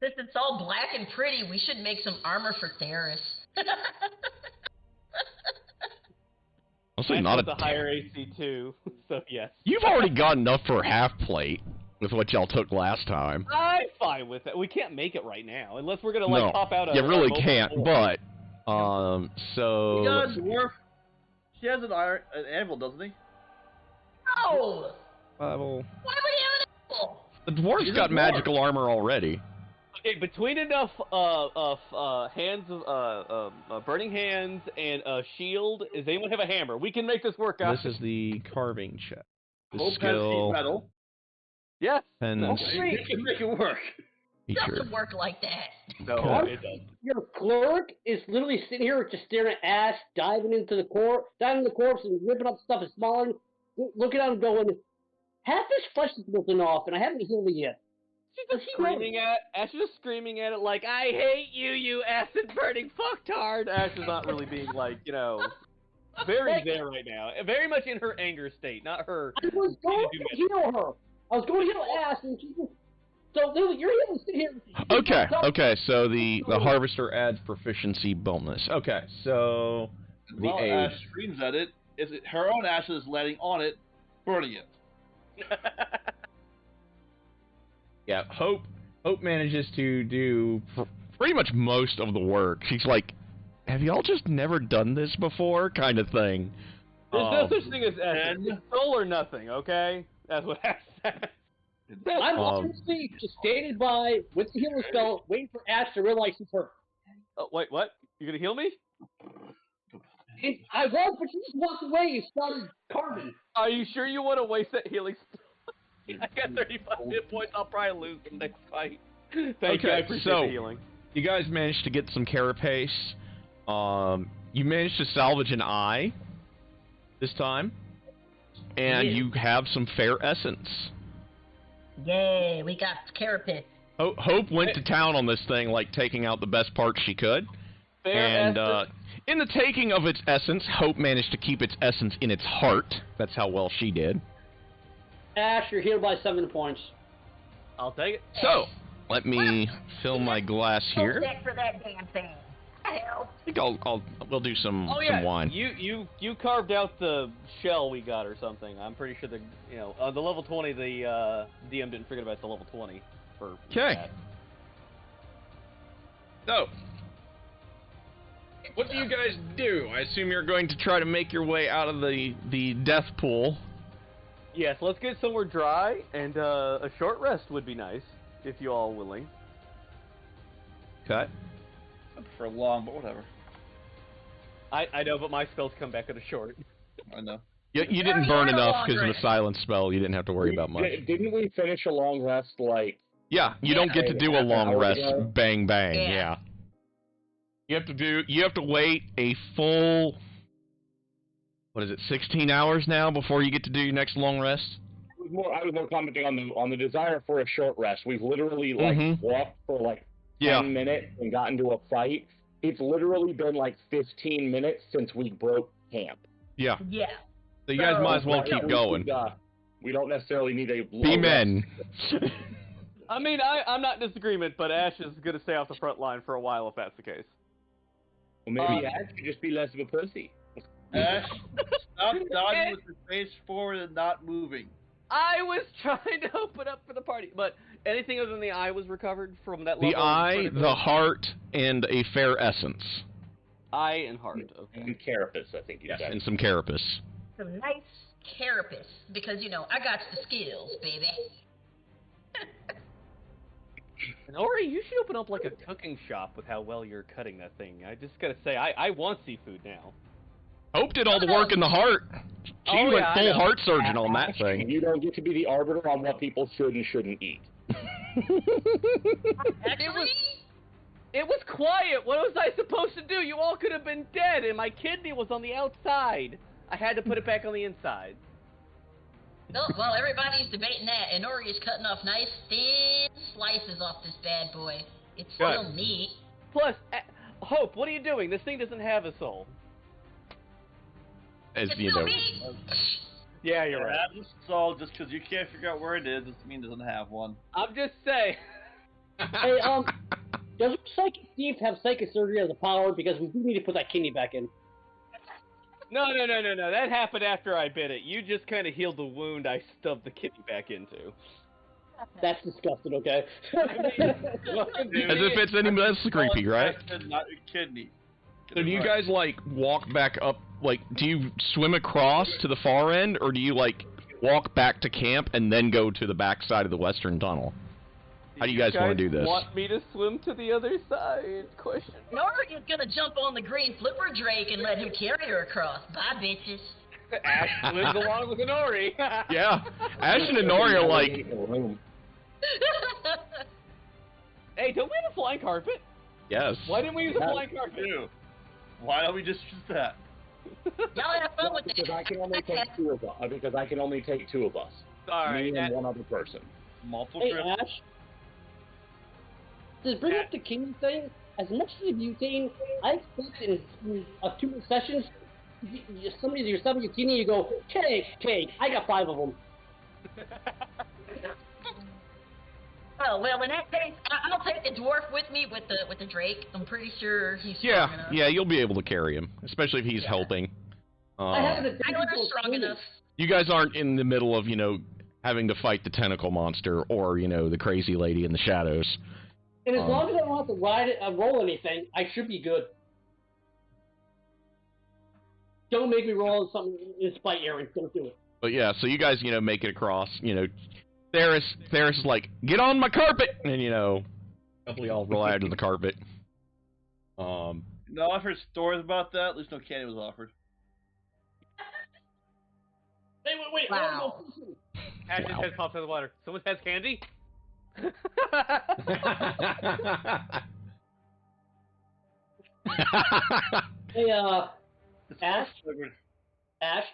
Since it's all black and pretty, we should make some armor for Theris. Honestly, I not have a higher AC too, so yes. You've already got enough for a half plate with what y'all took last time. I'm fine with it. We can't make it right now, unless we're gonna No, pop out a. you really mobile can't. board. But so He got a dwarf. He has an anvil, doesn't he? No! well, Why would he have an apple? the dwarf's He's a got dwarf. magical armor already. Okay, between enough hands of burning hands and a shield, does anyone have a hammer? We can make this work out. This is the carving check. The Hope has skill sheet metal. Yes. and Okay, he can make it work. It feature. doesn't work like that. No, Okay. it doesn't. Your clerk is literally sitting here just staring at Ash, diving into the corpse and ripping up stuff and smiling, looking at him going, half his flesh is melting off and I haven't healed it yet. She's just screaming at Ash is just screaming at it like, I hate you, you acid burning fucktard. Ash is not really being like, very there right now. Very much in her anger state, not her. I was going to heal her. I was going to heal Ash and she just... So, Lily, you're able to sit here... Okay, so the harvester adds proficiency bonus. Okay, so the While age. Ash screams at it, her own ashes landing on it, burning it. Yeah, Hope manages to do pretty much most of the work. She's like, have y'all just never done this before? Kind of thing. There's no such thing as essence. It's soul or nothing, okay? That's what Ash said. I'm honestly just standing by with the healing spell, waiting for Ash to realize she's hurt. Oh, wait, what? You gonna heal me? And I was, but she just walked away and started carving. Are you sure you want to waste that healing spell? I got 35 hit points. I'll probably lose the next fight. Thank you. I appreciate so the healing. you guys managed to get some carapace. You managed to salvage an eye this time, and Yeah. you have some fair essence. Yay, we got carapace. Hope went to town on this thing, like taking out the best parts she could. Fair And essence. in the taking of its essence, Hope managed to keep its essence in its heart. That's how well she did. Ash, you're healed by 7 points. I'll take it. So, Let me fill my glass here. Check for that damn thing. Hell. I think we'll do some wine. You carved out the shell we got or something. I'm pretty sure the the level 20 the DM didn't forget about the level 20 for Okay. that. So, what do you guys do? I assume you're going to try to make your way out of the death pool. Yes, let's get somewhere dry, and a short rest would be nice if you all are willing. Okay. I prefer long, but whatever. I know, but my spells come back at a short. I know. You didn't burn enough because of the silent spell. You didn't have to worry about much. Didn't we finish a long rest like? Yeah, you don't get to do a long rest. Bang bang. Yeah. Yeah. You have to wait a full. What is it? 16 hours now before you get to do your next long rest. I was more commenting on the desire for a short rest. We've literally walked for like 10 minutes and got into a fight. It's literally been like 15 minutes since we broke camp. Yeah. Yeah. So you guys might as well keep going. We don't necessarily need a. Be men. I mean, I'm not in disagreement, but Ash is going to stay off the front line for a while if that's the case. Well, maybe Ash could just be less of a pussy. Ash, stop dodging with your face forward and not moving. I was trying to open up for the party, but anything other than the eye was recovered from that level? The eye, the heart, and a fair essence. Eye and heart, okay. And carapace, I think you said. And some carapace. Some nice carapace, because, I got the skills, baby. And Ori, you should open up like a cooking shop with how well you're cutting that thing. I just gotta say, I want seafood now. Hope did all the work in the heart. She went full heart surgeon on that thing. You don't get to be the arbiter on what people should and shouldn't eat. Actually, It was quiet. What was I supposed to do? You all could have been dead, and my kidney was on the outside. I had to put it back on the inside. no, well, everybody's debating that, and Ori is cutting off nice, thin slices off this bad boy. It's still meat. Plus, Hope, what are you doing? This thing doesn't have a soul. As It's you still know. meat. Yeah, you're right. That's all just because you can't figure out where it is doesn't mean it doesn't have one. I'm just saying. Hey, does Psychic Steve have psychic surgery as a power? Because we do need to put that kidney back in. No. That happened after I bit it. You just kind of healed the wound I stubbed the kidney back into. That's disgusting, okay? As if it's any less creepy, right? Not your kidney. So do you guys, walk back up, do you swim across to the far end, or do you, walk back to camp and then go to the back side of the western tunnel? How do you guys want to do this? Want me to swim to the other side? Question. Nori is gonna jump on the green flipper Drake and let him carry her across. Bye, bitches. Ash swims along with Nori. Yeah. Ash and Nori are like, Hey, don't we have a flying carpet? yes. Why didn't we use a flying carpet? Ew. Why don't we just use that? Y'all have fun with Because that. I can only take two of us. Because I can only take two of us. Sorry. Me and one other person. Multiple Hey, trips. Ash. To bring up the king thing, as much as you've seen, I expect in 2 more sessions, somebody you're selling your kidney, you go, cake, I got 5 of them. Oh, well, in that case, I'll take the dwarf with me with the Drake. I'm pretty sure he's strong enough. Yeah, you'll be able to carry him, especially if he's helping. I have an I know they're strong enough. You guys aren't in the middle of, having to fight the tentacle monster or, the crazy lady in the shadows. And as long as I don't have to roll anything, I should be good. Don't make me roll something in spite, Aaron. Don't do it. But yeah, so you guys, make it across, Theris is like, get on my carpet! And, hopefully all roll out to the carpet. No, I've heard stories about that. At least no candy was offered. Hey, wait. Wow. Ash's head pops out of the water. Someone has candy? Hey, Ash, Sugar.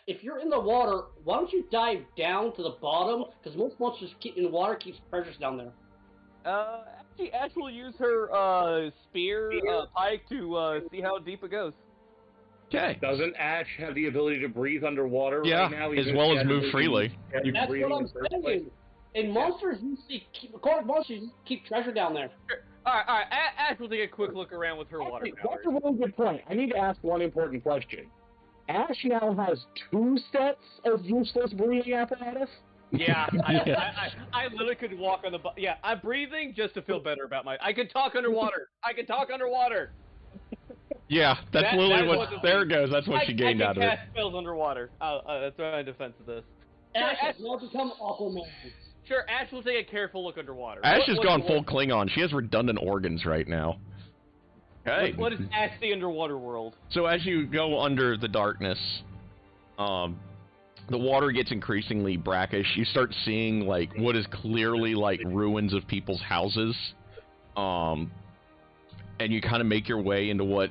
if you're in the water, why don't you dive down to the bottom? Because most monsters in the water keeps pressures down there. Actually, Ash will use her spear pike to see how deep it goes. Okay. Doesn't Ash have the ability to breathe underwater Yeah, right now? as well as move freely. That's what I'm saying. And monsters usually keep treasure down there. All right. Ash will take a quick look around with her water That's powers. a really good point. I need to ask one important question. Ash now has 2 sets of useless breathing apparatus? Yeah, I literally could walk on the. Yeah, I'm breathing just to feel better about my. I can talk underwater. Yeah, that's literally what. There it goes. That's what she gained out of it. I can cast spells underwater. That's my defense of this. Ash has now become Aquaman. Sure, Ash will take a careful look underwater. Ash has gone full Klingon. She has redundant organs right now. Okay. What is Ash the underwater world? So as you go under the darkness, the water gets increasingly brackish. You start seeing like what is clearly like ruins of people's houses, and you kind of make your way into what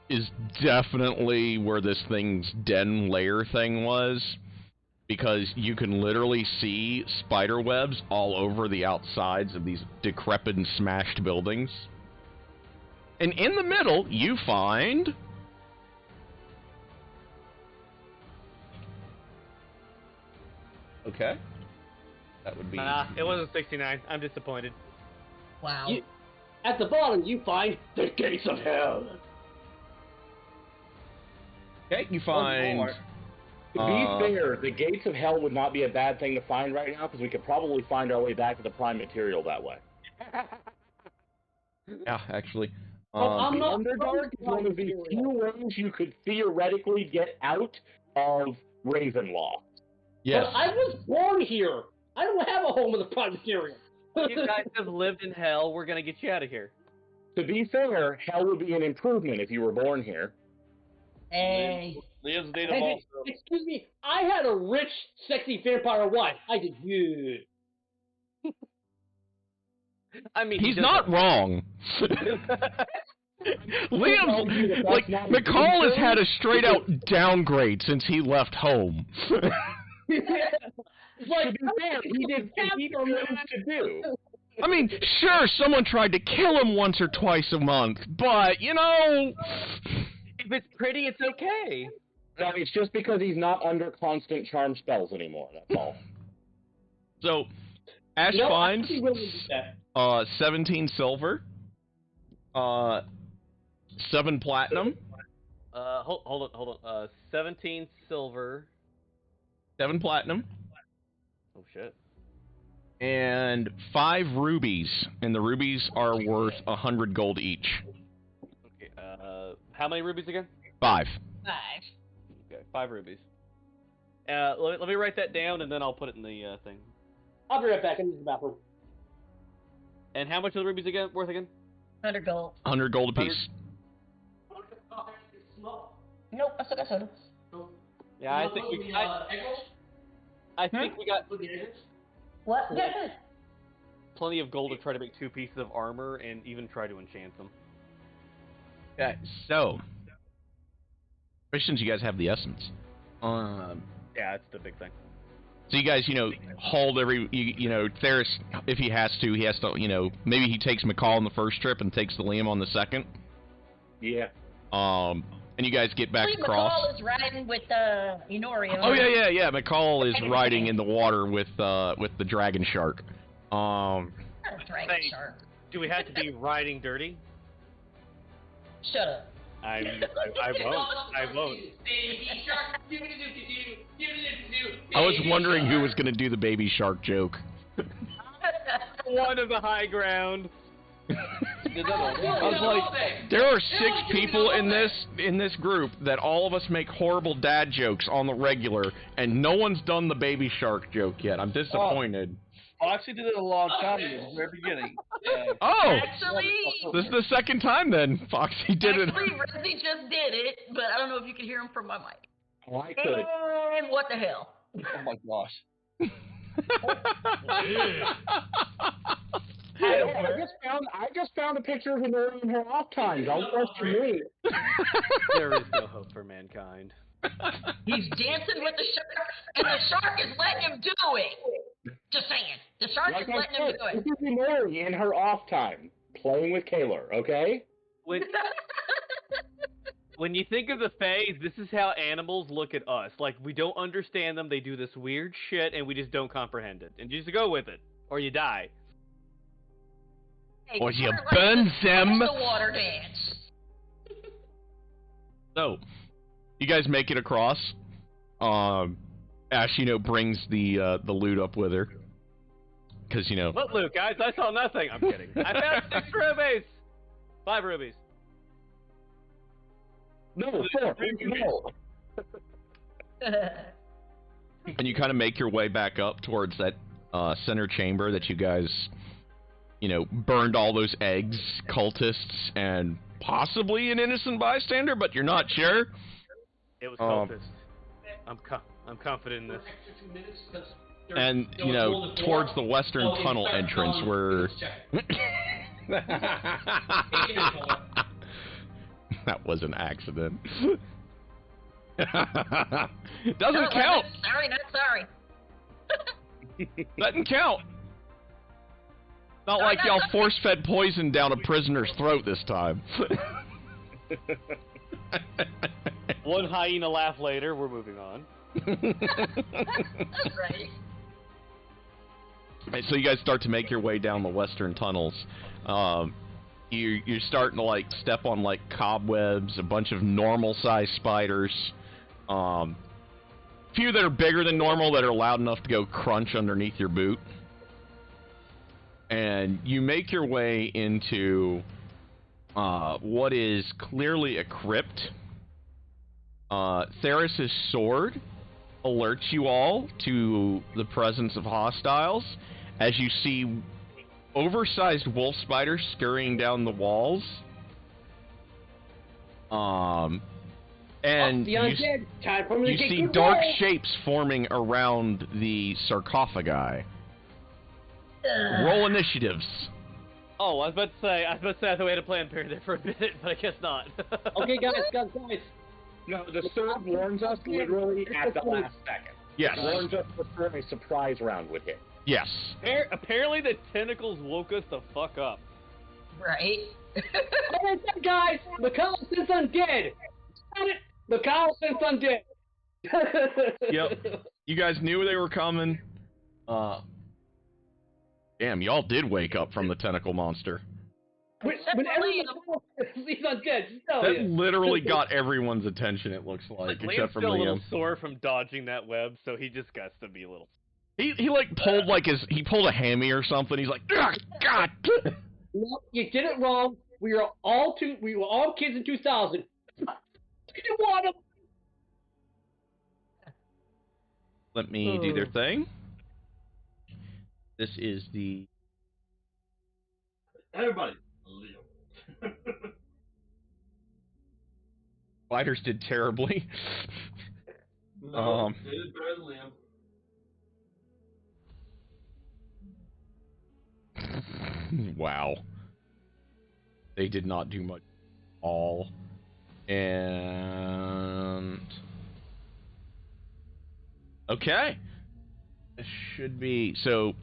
is definitely where this thing's den lair thing was, because you can literally see spider webs all over the outsides of these decrepit and smashed buildings. And in the middle, you find... Okay. That would be... It wasn't 69. I'm disappointed. Wow. At the bottom, you find the gates of hell. Okay, you find... To be fair, the gates of hell would not be a bad thing to find right now, because we could probably find our way back to the prime material that way. Yeah, actually. The Underdark is one of the few ways you could theoretically get out of Ravenloft. Yes. But I was born here. I don't have a home in the prime material. You guys have lived in hell. We're gonna get you out of here. To be fair, hell would be an improvement if you were born here. Hey. Liam's native Hey, also. excuse me, I had a rich, sexy vampire wife. I did good. I mean, He's not wrong. Liam's, like, McCall has had a straight-out downgrade since he left home. Like, To be fair, he did things to do. I mean, sure, someone tried to kill him once or twice a month, but, you know... If it's pretty, it's okay. No, it's just because he's not under constant charm spells anymore, that's all. So, Ash no, finds I think we'll do that. 17 silver, 7 platinum, Hold on. 17 silver. 7 platinum, Oh shit. and 5 rubies, and the rubies are worth 100 gold each. Okay. How many rubies again? 5. 5. Okay, 5 rubies. Let me write that down, and then I'll put it in the thing. I'll be right back. I'm in the bathroom. And how much are the rubies worth again? 100 gold. 100 gold apiece. Nope, I still got soda. Yeah, I think we got What? Yeah. plenty of gold to try to make 2 pieces of armor and even try to enchant them. Okay, so, especially since you guys have the essence, Yeah, that's the big thing. so you guys, hauled Theris, if he has to, maybe he takes McCall on the first trip and takes the Liam on the second. Yeah. And you guys get back across. McCall is riding with Enorio. Oh yeah. McCall is riding in the water with the dragon shark. Not a dragon Hey. shark. Do we have to be riding dirty? Shut up. I won't. I was wondering who was gonna do the baby shark joke. One of the high ground. I was like, there are 6 people in this group that all of us make horrible dad jokes on the regular, and no one's done the baby shark joke yet. I'm disappointed. Foxy did it a long time ago, at the very beginning. Oh, Actually, this is the second time then Foxy did it. Reggie just did it, but I don't know if you can hear him from my mic. Oh, I could. And what the hell? Oh my gosh. I just found a picture of Honori in her off times. Don't question me. There is no hope for mankind. He's dancing with the shark, and the shark is letting him do it. Just saying. The shark Like is I letting him said, do it. this is Honori in her off time, playing with Kaylor, okay? When When you think of the Fae, this is how animals look at us. Like, we don't understand them, they do this weird shit, and we just don't comprehend it. And you just go with it. Or you die. Hey, Or you kinda burn like them. The water dance. So, you guys make it across. Ash, brings the loot up with her. Because, What loot, guys? I saw nothing. I'm kidding. I found 6 rubies! 5 rubies. No, 4. No. and you kind of make your way back up towards that center chamber that you guys, burned all those eggs, cultists, and possibly an innocent bystander, but you're not sure. It was cultist. I'm confident in this. And, towards the western tunnel entrance where... That was an accident. Doesn't count! Sorry, not sorry. Doesn't count! Not like y'all force-fed poison down a prisoner's throat this time. One hyena laugh later, we're moving on. Right. So you guys start to make your way down the western tunnels. You're starting to step on cobwebs, a bunch of normal-sized spiders, few that are bigger than normal that are loud enough to go crunch underneath your boot. And you make your way into what is clearly a crypt. Theris' sword alerts you all to the presence of hostiles as you see oversized wolf spiders scurrying down the walls. And you see dark shapes forming around the sarcophagi. Roll initiatives. Oh, I was about to say I had a plan period there for a minute, but I guess not. Okay, guys. No, the sword warns us literally at the last second. Yes. It warns us before a surprise round would hit. Yes. Apparently the tentacles woke us the fuck up. Right. Okay, guys, Mikhail since undead. Got it. Mikhail since undead. Yep. You guys knew they were coming. Damn, y'all did wake up from the tentacle monster. Whenever Mikhail he's undead, just tell That you. literally got everyone's attention, it looks like, Liam's except for still a little Liam. sore from dodging that web, so he just got to be a little... He pulled he pulled a hammy or something. He's like, ugh, God! No, you did it wrong. We were all kids in 2000. You didn't want them. Let me do their thing. This is the... Everybody. Leo. Spiders did terribly. No, they did better than Liam. Wow. They did not do much at all. And... Okay. This should be... So,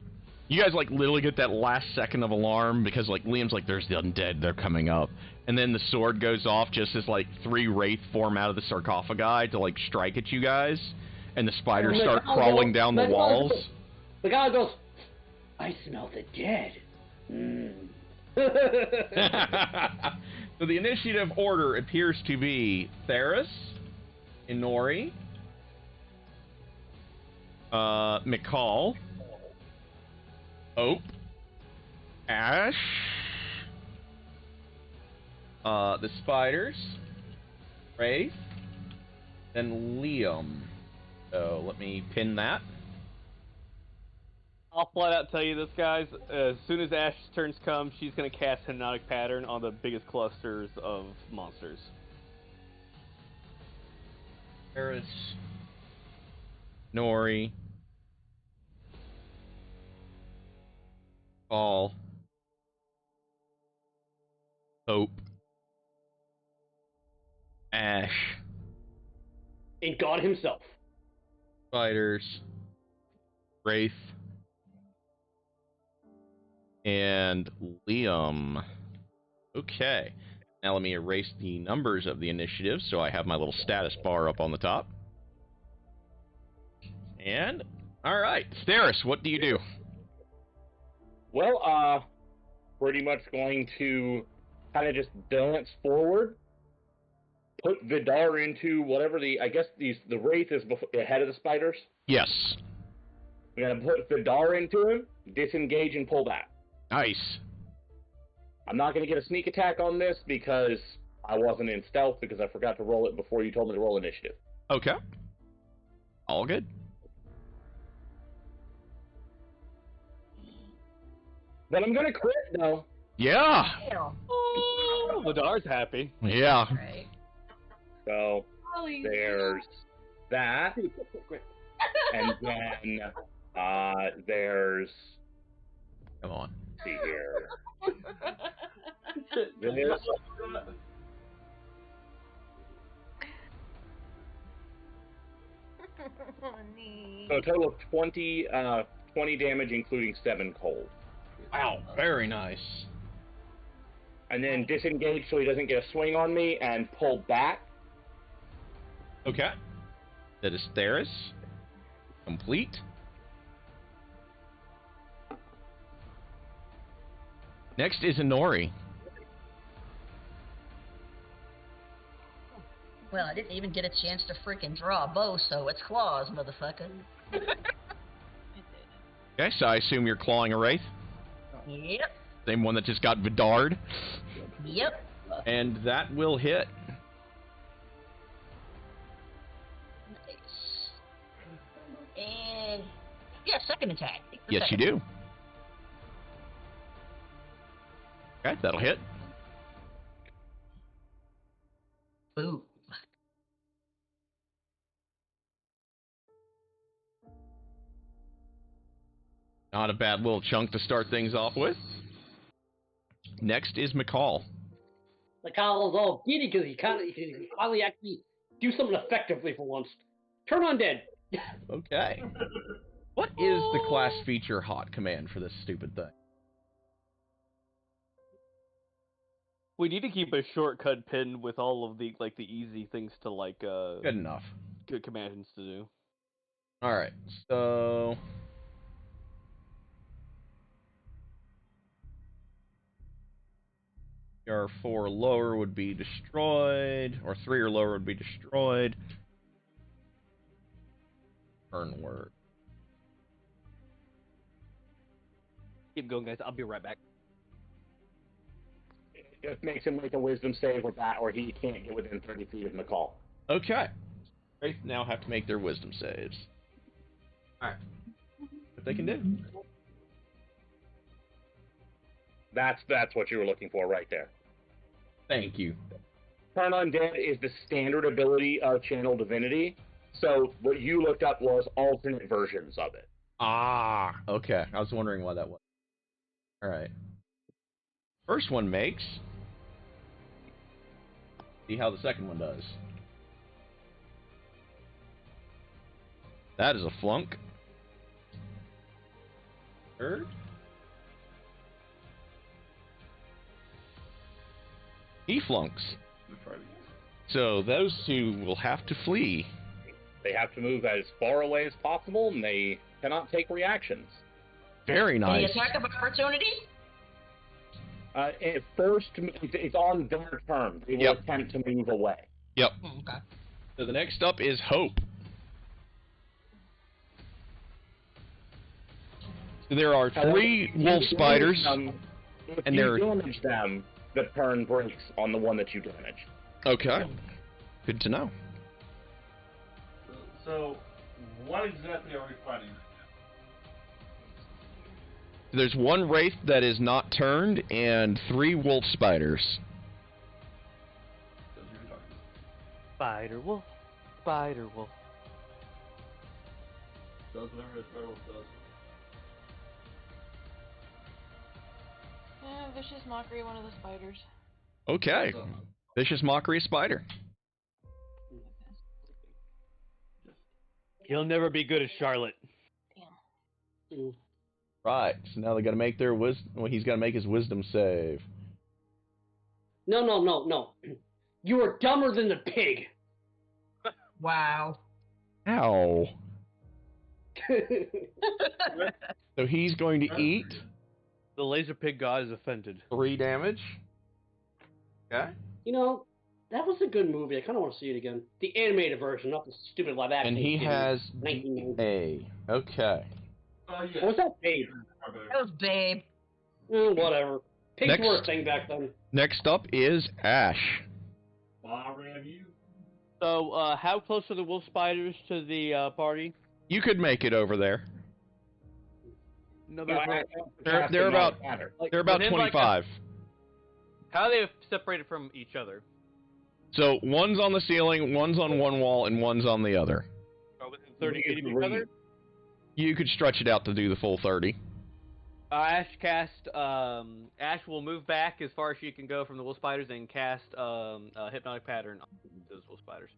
you guys, literally get that last second of alarm because, Liam's there's the undead, they're coming up. And then the sword goes off just as, 3 wraith form out of the sarcophagi to, strike at you guys. And the spiders start crawling down the walls. The guy goes, I smell the dead. So the initiative order appears to be Theris, Inori, Mikal, Hope, Ash, the spiders, Wraith, then Liam. So let me pin that. I'll flat out tell you this, guys. As soon as Ash's turns come, she's going to cast Hypnotic Pattern on the biggest clusters of monsters. Theris, Nori, Paul, Hope, Ash, And God himself. Spiders, Wraith, and Liam. Okay. Now let me erase the numbers of the initiative so I have my little status bar up on the top. And, alright, Steris, what do you do? Well, pretty much going to kind of just dance forward, put Vidar into whatever I guess the Wraith is ahead of the spiders. Yes. I'm going to put Vidar into him, disengage, and pull back. Nice. I'm not going to get a sneak attack on this because I wasn't in stealth because I forgot to roll it before you told me to roll initiative. Okay. All good. But I'm going to crit, though. Yeah. Oh, Vidar's happy. Yeah. Right. So, there's that. And then, there's... Come on. Let's see here. This. So a total of 20 damage, including 7 cold. Wow, very nice. And then disengage so he doesn't get a swing on me, and pull back. Okay. That is Theris. Complete. Next is Inori. Well, I didn't even get a chance to freaking draw a bow, so it's claws, motherfucker. Okay, so I assume you're clawing a Wraith? Yep. Same one that just got Vidard? Yep. And that will hit. Nice. And yeah, second attack. Yes, you do. Okay, that'll hit. Boom. Not a bad little chunk to start things off with. Next is McCall. McCall is all giddy because he finally actually do something effectively for once. Turn on dead. Okay. What is the class feature hot command for this stupid thing? We need to keep a shortcut pin with all of the easy things to Good enough. good commands to do. Alright, so... Your 4 or lower would be destroyed, or 3 or lower would be destroyed. Turn word. Keep going, guys. I'll be right back. It just makes him make a wisdom save with that, or he can't get within 30 feet of McCall. Okay. Wraith now have to make their wisdom saves. Alright. What they can do. That's what you were looking for right there. Thank you. Turn Undead is the standard ability of Channel Divinity. So what you looked up was alternate versions of it. Ah, okay. I was wondering why that was. Alright. First one makes. See how the second one does. That is a flunk. Third. He flunks. So those two will have to flee. They have to move as far away as possible, and they cannot take reactions. Very nice. Any attack of opportunity? At first, it's on their turn. They will attempt to move away. Yep. Okay. So the next up is Hope. So there are 3 wolf spiders, if and you they're... damage them, the turn breaks on the one that you damage. Okay. Good to know. So, what exactly are we fighting? There's 1 wraith that is not turned, and 3 wolf spiders. Spider wolf. Spider wolf. Does whatever a spider wolf does. Vicious Mockery, one of the spiders. Okay. Vicious Mockery spider. He'll never be good as Charlotte. Damn. Right. So now they got to make their wisdom. Well, he's got to make his wisdom save. No. You are dumber than the pig. Wow. Ow. So he's going to eat The laser pig god is offended. 3 damage. Okay. You know, that was a good movie. I kind of want to see it again. The animated version, not the stupid live action. And he has 1990. A. Okay. What was that, Babe? That was Babe. Whatever. Pigs Next. were a thing back then. Next up is Ash. So, how close are the wolf spiders to the party? You could make it over there. No, They're about they're about within, like, 25. how are they separated from each other? So one's on the ceiling, one's on one wall, and one's on the other. Are within 30 feet of each other? You could stretch it out to do the full 30. Ash Ash will move back as far as she can go from the wolf spiders and cast a hypnotic pattern on those wolf spiders.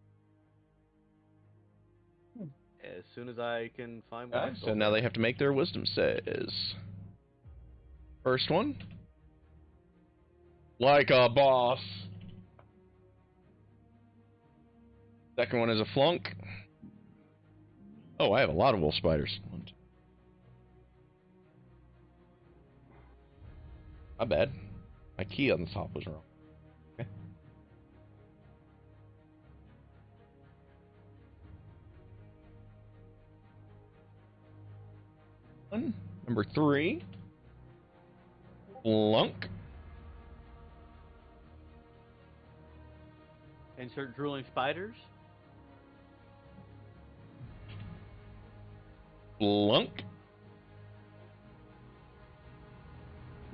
As soon as I can find one. So now they have to make their wisdom saves. First one. Like a boss. Second one is a flunk. Oh, I have a lot of wolf spiders. My bad. My key on the top was wrong. Okay. One. Number 3. Flunk. Insert drooling spiders. Flunk.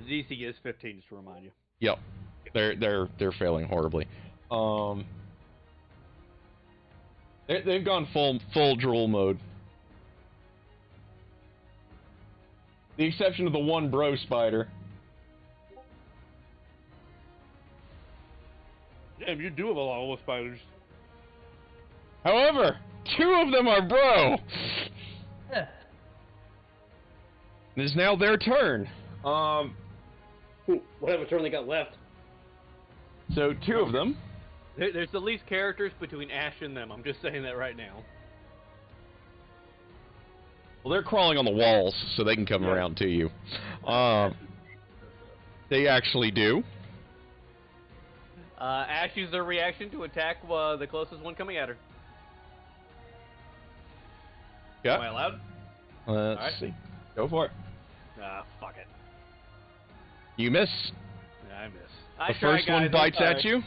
The DC is 15, just to remind you. Yep. They're failing horribly. They've gone full drool mode. The exception of the one bro spider. Damn, you do have a lot of wolf spiders. However, 2 of them are bro. Ugh. It is now their turn. Whatever turn they got left. So 2 of them. There's the least characters between Ash and them. I'm just saying that right now. Well, they're crawling on the walls, so they can come around to you. They actually do. Ash uses their reaction to attack the closest one coming at her. Yeah. Am I allowed? Let's see. Go for it. Fuck it. You miss. I miss. The first one bites at you.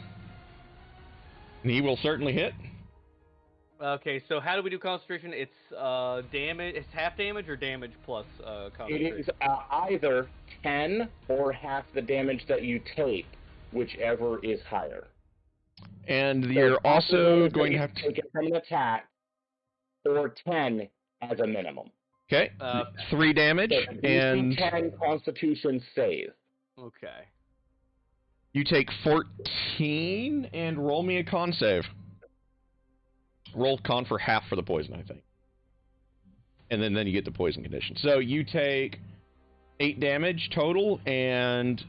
And he will certainly hit. Okay, so how do we do concentration? It's damage. It's half damage or damage plus concentration. It is either 10 or half the damage that you take, whichever is higher. And So you're also going to you have to take it from an attack, or 10 as a minimum. Okay. 3 damage, So DC and 10 Constitution save. Okay. you take 14, and roll me a con save. Roll con for half for the poison, I think. And then you get the poison condition. So you take 8 damage total, and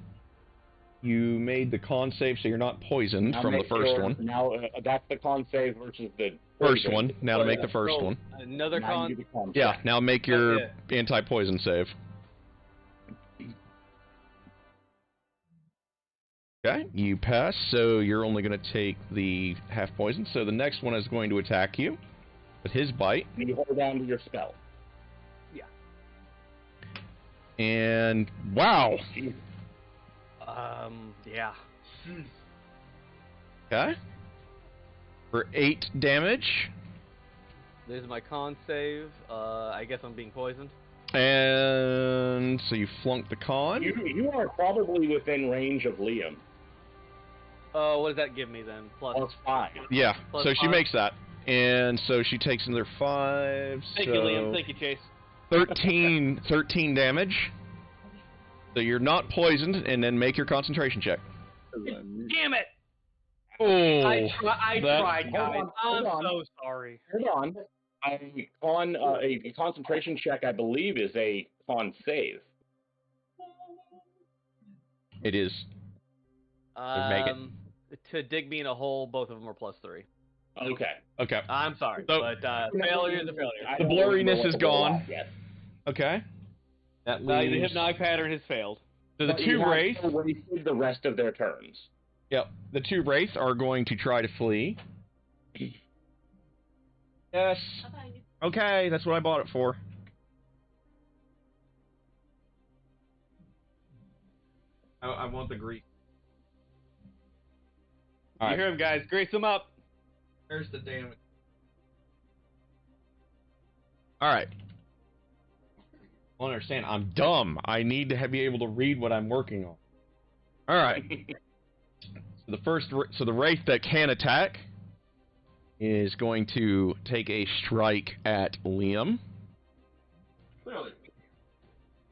you made the con save, so you're not poisoned Now from the make first your- one. Now, that's the con save versus the First poison. one. Now to make the first So, one. Another Now con. you do the con Yeah, save. now make your Yeah. anti-poison save. Okay, you pass, so you're only going to take the half poison. So the next one is going to attack you with his bite. You hold on to your spell. And wow. Yeah. Okay. For 8 damage. This is my con save. I guess I'm being poisoned. And so you flunk the con. You are probably within range of Liam. What does that give me then? Plus 5. Yeah, Plus so she 5. makes that. And so she takes another 5. Thank so you, Liam. Thank you, Chase. 13 damage. So you're not poisoned, and then make your concentration check. Damn it! Oh, I that- tried, guys. Hold I'm on. so sorry. Hold on. A concentration check, I believe, is a con save. It is. make it. To dig me in a hole, both of them are +3. Okay. Okay. I'm sorry, So- but failure is a failure. I The don't really know blurriness what is to roll gone. at yet. Okay. That The leaves. hypnotic pattern has failed. So the But two you have wraith. still wasted the rest of their turns. Yep. The two wraith are going to try to flee. Yes. Okay, that's what I bought it for. I want the Greek. You hear him, guys. Grace him up. There's the damage. Alright. I don't understand. I'm dumb. I need to be able to read what I'm working on. Alright. So the wraith that can attack is going to take a strike at Liam. Clearly.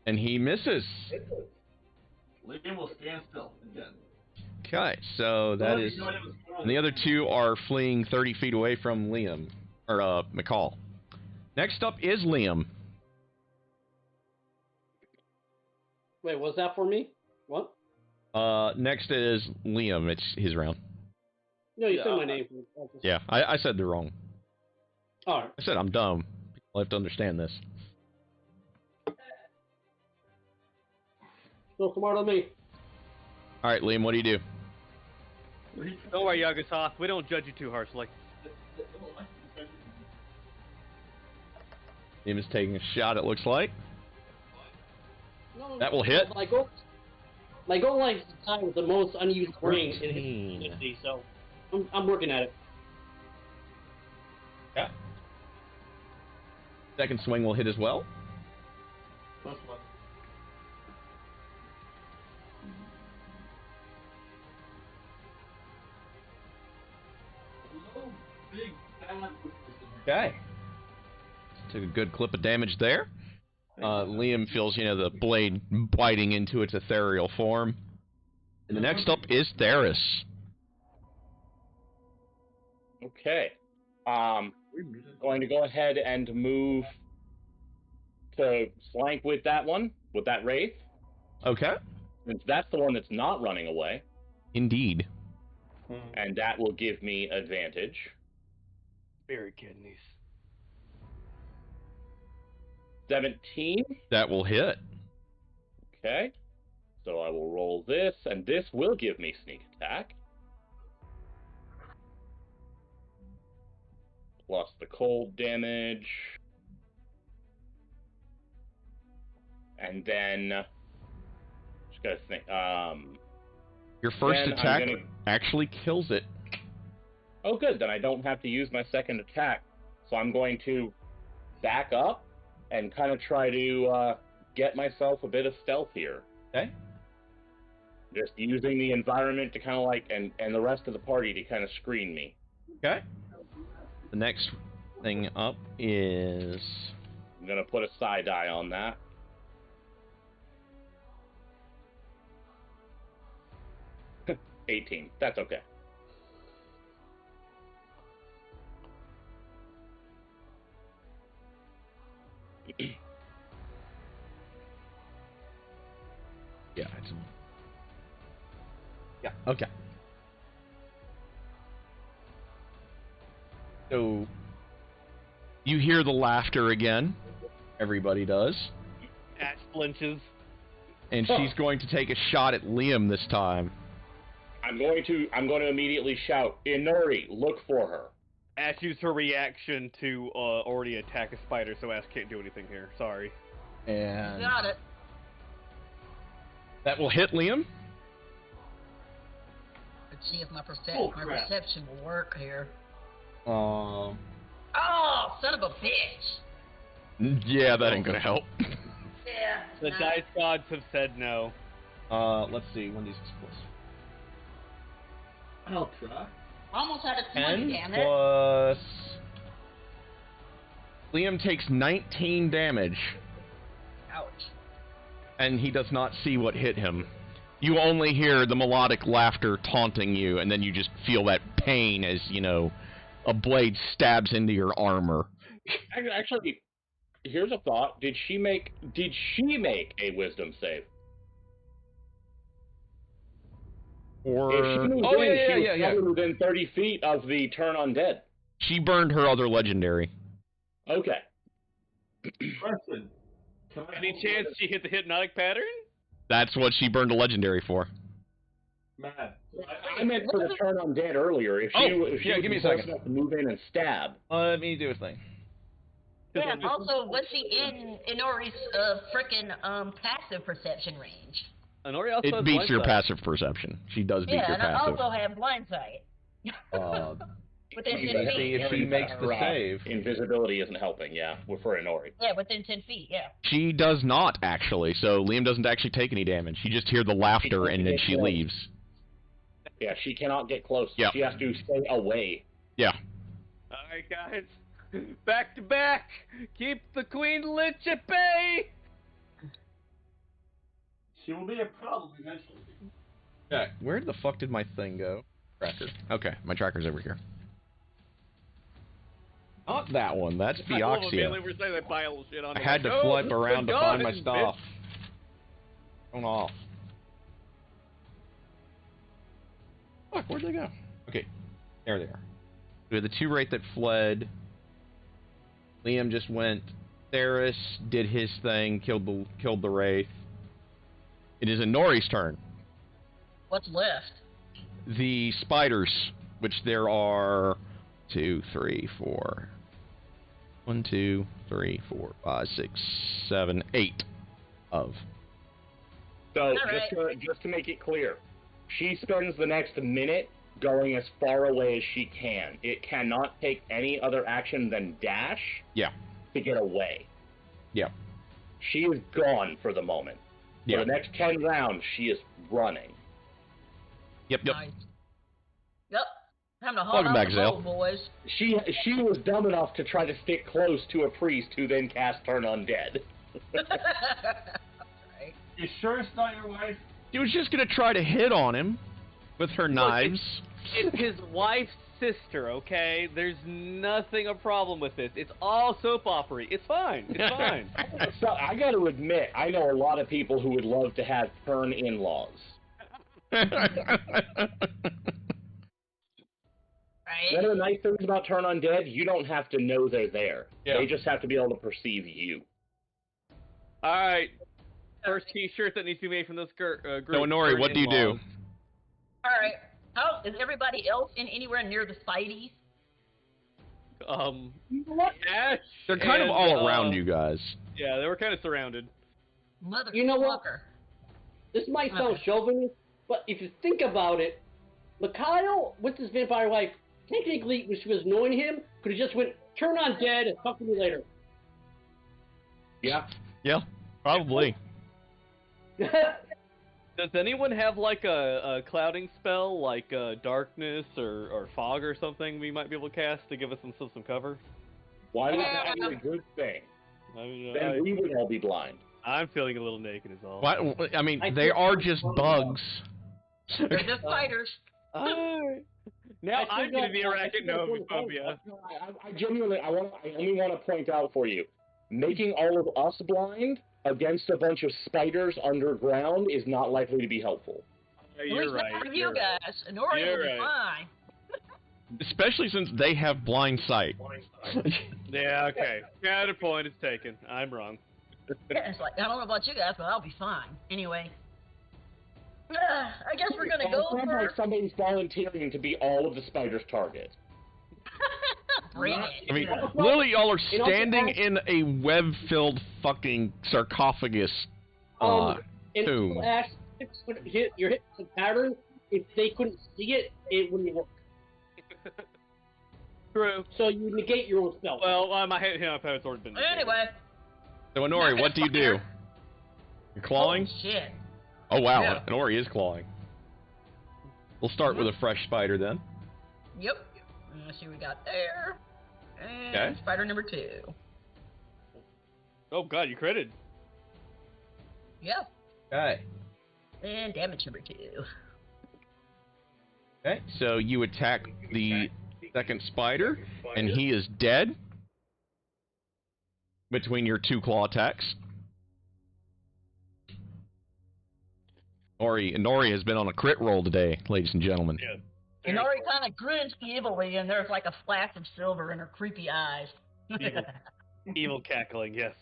And he misses. Liam will stand still again. Okay, so that is... And the other two are fleeing 30 feet away from Liam. Or, McCall. Next up is Liam. Wait, what's that for me? What? Next is Liam. It's his round. No, you said my name. Yeah, I said the wrong. Alright. I said I'm dumb. People have to understand this. Still smarter than me. Alright, Liam, what do you do? Don't worry, Yagasoth. We don't judge you too harshly. Liam is taking a shot, it looks like. No, That will hit. My goal line is to tie with the most unused ring in his community, so I'm working at it. Yeah. Second swing will hit as well. Plus one. Big bad. Okay. Took a good clip of damage there. Liam feels, the blade biting into its ethereal form. And the next up is Theris. Okay. Going to go ahead and move to flank with that one, with that wraith. Okay. Since that's the one that's not running away. Indeed. And that will give me advantage. Spirit kidneys. 17. That will hit. Okay. So I will roll this, and this will give me sneak attack. Plus the cold damage. And then... Just gotta think. Your first then I'm attack gonna- actually kills it. Oh, good. Then I don't have to use my second attack. So I'm going to back up and kind of try to get myself a bit of stealth here. Okay. Just using the environment to kind of like, and the rest of the party to kind of screen me. Okay. The next thing up is... I'm going to put a side eye on that. $18. That's okay. Yeah, it's... Yeah, okay. So, you hear the laughter again. Everybody does. Ash flinches. And she's going to take a shot at Liam this time. I'm going to immediately shout, Inuri, look for her. Ash used her reaction to already attack a spider, so Ash can't do anything here. Sorry. And Got it. that will hit Liam. Let's see if my Oh, my crap. perception will work here. Um, Oh, son of a bitch! yeah, that ain't gonna help. Yeah. The nah. dice gods have said no. Let's see, when these explosives. I'll try. Almost had a 20, 10 damn it. plus... Liam takes 19 damage, Ouch. and he does not see what hit him. You only hear the melodic laughter taunting you, and then you just feel that pain as, a blade stabs into your armor. Actually, here's a thought. Did she make a wisdom save? Or If she moved oh in, she yeah. was probably within 30 feet of the turn undead. She burned her other legendary. Okay. Question. Any chance she hit the hypnotic pattern? That's what she burned a legendary for. Matt. I meant for the turn undead earlier. If she, if she yeah, was give me a close second. enough to move in and stab. Let me do a thing. Yeah, and also, was she in Inori's frickin' passive perception range? Honori also It has beats blind your sight. passive perception. She does beat Yeah, your and I passive. also have blind sight. Within 10 see feet. if she makes the save. Invisibility isn't helping, yeah, for Inori. Yeah, within 10 feet, yeah. She does not, actually, so Liam doesn't actually take any damage. You just hear the laughter and then she leaves. Yeah, she cannot get close. Yep. She has to stay away. Yeah. Alright, guys. Back to back. Keep the Queen Lich at bay. She will be a problem eventually. Okay. Where the fuck did my thing go? Tracker. Okay, my tracker's over here. Not that one. That's Bioxia. We're saying that pile of shit on I had to flip around to find my stuff. Going off. Fuck, where'd they go? Okay, there they are. We had the two Wraith that fled. Liam just went. Theris did his thing, killed the Wraith. It is Inori's turn. What's left? The spiders, which there are 2, 3, 4. 1, 2, 3, 4, 5, 6, 7, 8 of. So, just to make it clear, she spends the next minute going as far away as she can. It cannot take any other action than dash to get away. Yeah. She is gone for the moment. For the next 10 rounds, she is running. Yep. Nice. Yep. Time to haul Welcome out back, the Zale. boat, boys. She was dumb enough to try to stick close to a priest who then cast Turn Undead. Right. You sure it's not your wife? She was just gonna try to hit on him with her knives. It's his wife's sister, okay? There's nothing a problem with this. It's all soap opera. It's fine. It's fine. So, I got to admit, I know a lot of people who would love to have turn in-laws. Right? One of the nice things about Turn Undead, you don't have to know they're there. Yeah. They just have to be able to perceive you. Alright. First t-shirt that needs to be made from this group. So, Inori, what do you do? Alright. How is everybody else anywhere near the Spideys? Ash They're kind of all around you guys. Yeah, they were kind of surrounded. Mother You know what? fucker. This might sound chauvinist, but if you think about it, Mikhail, with his vampire wife, technically, when she was annoying him, could have just went, turn on dead and talk to me later. Yeah. Yeah, probably. Does anyone have like a clouding spell, like darkness or fog or something we might be able to cast to give us some cover? Why would that be a good thing? Then we would all be blind. I'm feeling a little naked is all. What? I mean, they are just bugs. They're just spiders. Now I'm going to be arachnophobia. I genuinely, I only want to point out for you, making all of us blind against a bunch of spiders underground is not likely to be helpful. You're right. Not for you guys. Inori will be fine. Especially since they have blind sight. Yeah, okay. Got a point. It's taken. I'm wrong. Yeah, it's like, I don't know about you guys, but I'll be fine. Anyway. I guess we're gonna go It sounds for... like somebody's volunteering to be all of the spiders' target. Bring it. I mean, literally, y'all are standing in a web-filled fucking sarcophagus And tomb. Ash, you're hitting the pattern. If they couldn't see it, it wouldn't work. True. So you negate your own spell. Well, my head has already been. Anyway. So, Inori, what do you do? You're clawing? Oh, shit. Oh, wow. Yeah. Inori is clawing. We'll start with a fresh spider, then. Yep. Let's see what we got there. And Okay. spider number 2. Oh, God, you critted. Yep. Okay. And damage number 2. Okay, so you attack the second spider, and he is dead between your 2 claw attacks. Nori has been on a crit roll today, ladies and gentlemen. Yeah. And Nori kind of grins evilly, and there's like a flash of silver in her creepy eyes. Evil cackling, yes.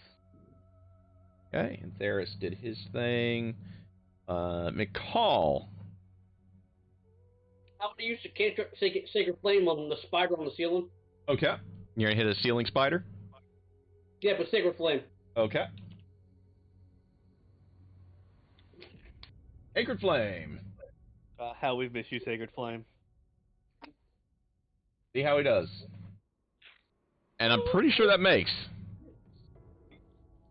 Okay, and Theris did his thing. McCall. How would you use the cantrip Sacred Flame on the spider on the ceiling? Okay. You're gonna hit a ceiling spider? Yeah, but Sacred Flame. Okay. Sacred Flame. How we've missed you, Sacred Flame. See how he does. And I'm pretty sure that makes.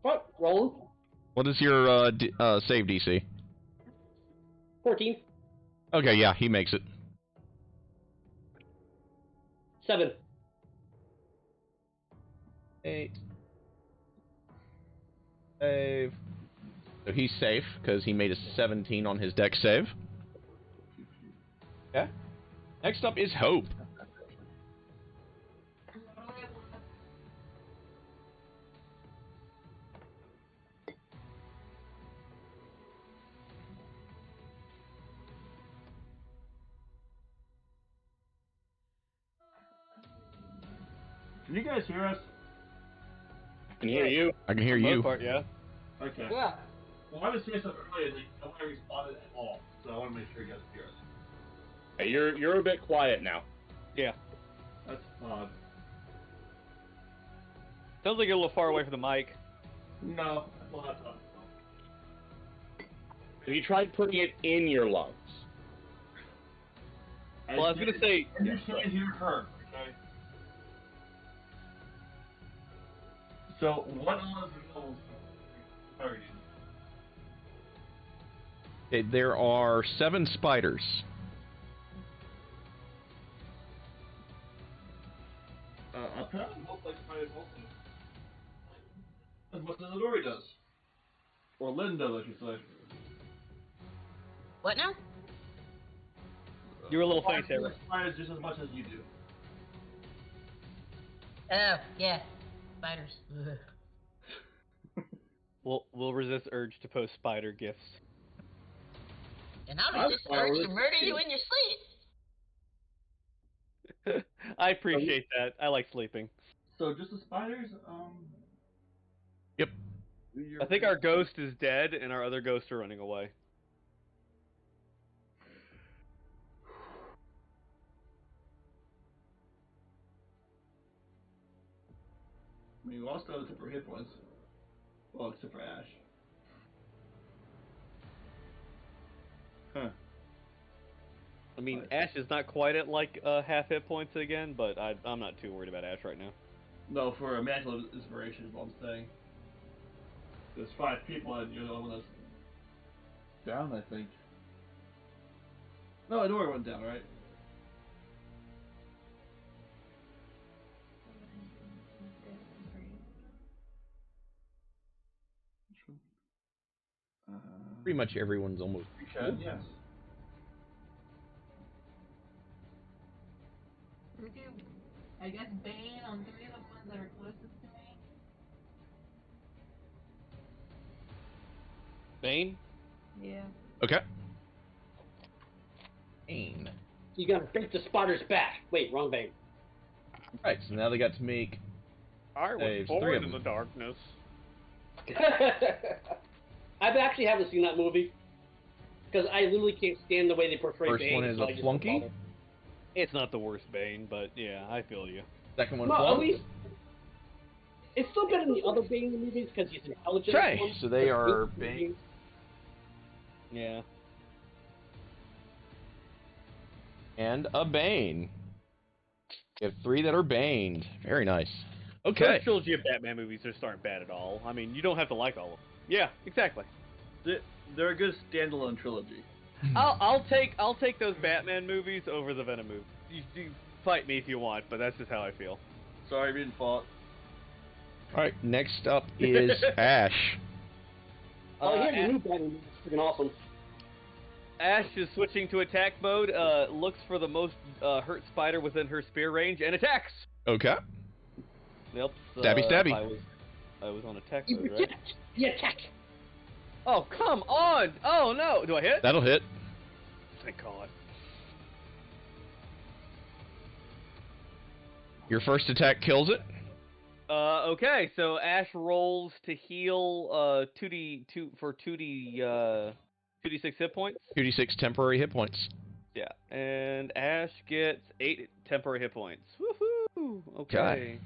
What? Rolling? What is your save DC? 14. Okay, yeah, he makes it. 7. 8. Save. So he's safe because he made a 17 on his dex save. Okay. Next up is Hope. Can you guys hear us? I can hear you. I can hear For the you. most part, yeah. Okay. Yeah. Well, I was saying something earlier that nobody responded at all, so I want to make sure you guys hear us. Hey, you're a bit quiet now. Yeah. That's odd. Sounds like you're a little far away from the mic. No, well, that's odd. Have you tried putting it in your lungs? Well, I was gonna say, And you can't hear her, okay? So, what was the rules? Sorry. Okay, there are 7 spiders. Apparently most like spiders also. As much as Nori does. Or Lynn does, I should say. What now? you were a little faint there. Spiders just as much as you do. Oh, yeah. Spiders. Ugh. We'll resist urge to post spider gifts. And I'll resist urge to murder you in your sleep. I appreciate that. I like sleeping. So just the spiders, Yep. I think our ghost is dead, and our other ghosts are running away. I mean, we lost those except for hit points. Well, except for Ash. Huh. I mean, Ash is not quite at like half hit points again, but I'm not too worried about Ash right now. No, for a magical inspiration is what I'm saying. There's 5 people and you're the only one that's down, I think. No, Nora went down, right? Pretty much everyone's almost. You can, yes. I guess Bane on 3 of the ones that are closest to me. Bane? Yeah. Okay. Bane. You gotta break the spider's back. Wait, wrong Bane. Right, so now they got to make. I was Saves, 3 born of in the them. darkness. I've actually haven't seen that movie because I literally can't stand the way they portray First Bane. one is so a I just flunky? don't bother. It's not the worst Bane, but yeah, I feel you. Second one, Well, at flunk. least it's still better than the other Bane movies because he's intelligent. Okay, one. so they But are this Bane. movie- Yeah. And a Bane. You have 3 that are Baned. Very nice. Okay. First trilogy of Batman movies just aren't bad at all. I mean, you don't have to like all of them. Yeah, exactly. They're a good standalone trilogy. I'll take those Batman movies over the Venom movies. You fight me if you want, but that's just how I feel. Sorry, we didn't fault. Alright, next up is Ash. Oh, yeah, the new Batman movie is freaking awesome. Ash is switching to attack mode, looks for the most hurt spider within her spear range, and attacks! Okay. Yep. Stabby, stabby. I was on attack You mode, right? protect, you attack. Oh, come on! Oh, no! Do I hit? That'll hit. Thank God. Your first attack kills it. Okay, so Ash rolls to heal 2d6 hit points. 2d6 temporary hit points. Yeah, and Ash gets 8 temporary hit points. Woohoo! Okay. Okay.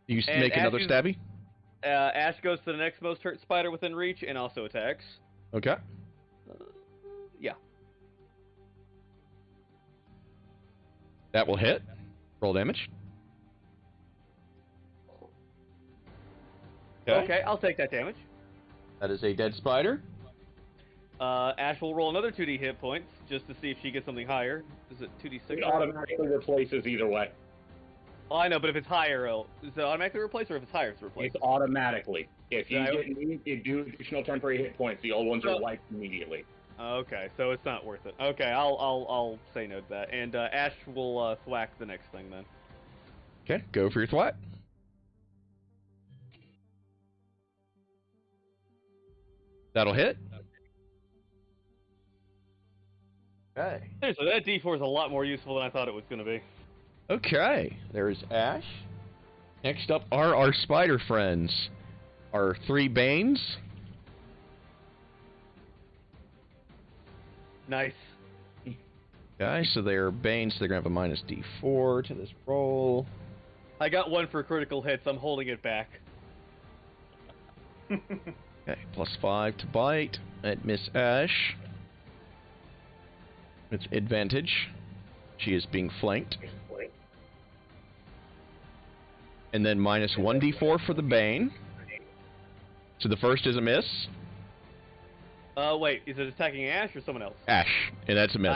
You And make another Ash stabby? Ash goes to the next most hurt spider within reach and also attacks. Okay. Yeah. That will hit. Roll damage. Okay, I'll take that damage. That is a dead spider. Ash will roll another 2d hit points just to see if she gets something higher. Is it 2d6? It automatically replaces either way. Oh, I know, but if it's higher, is it automatically replaced, or if it's higher, it's replaced? It's automatically. If you Yeah, get need, you do additional temporary hit points. The old ones are wiped immediately. Okay, so it's not worth it. Okay, I'll say no to that. And Ash will thwack the next thing then. Okay, go for your thwack. That'll hit. Okay. Seriously, that D4 is a lot more useful than I thought it was going to be. Okay, there's Ash. Next up are our spider friends. Our 3 Banes. Nice. Okay, so they're Banes, so they're going to have a minus D4 to this roll. I got 1 for critical hits. I'm holding it back. Okay, plus 5 to bite at Miss Ash. It's advantage. She is being flanked. And then minus 1d4 for the Bane. So the first is a miss. Wait, is it attacking Ash or someone else? Ash, and that's a miss.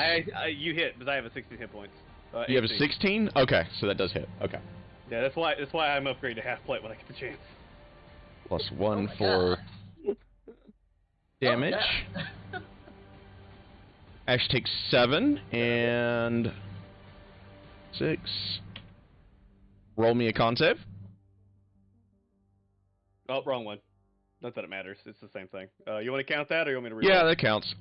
You hit, but I have a 16 hit points. You have a 18. 16? Okay, so that does hit. Okay. Yeah, that's why I'm upgrading to half plate when I get the chance. Plus 1 Oh for God. damage. Oh, Ash takes 7 and 6. Roll me a con save. Oh, wrong one. Not that it matters. It's the same thing. You want to count that, or you want me to read Yeah, that counts.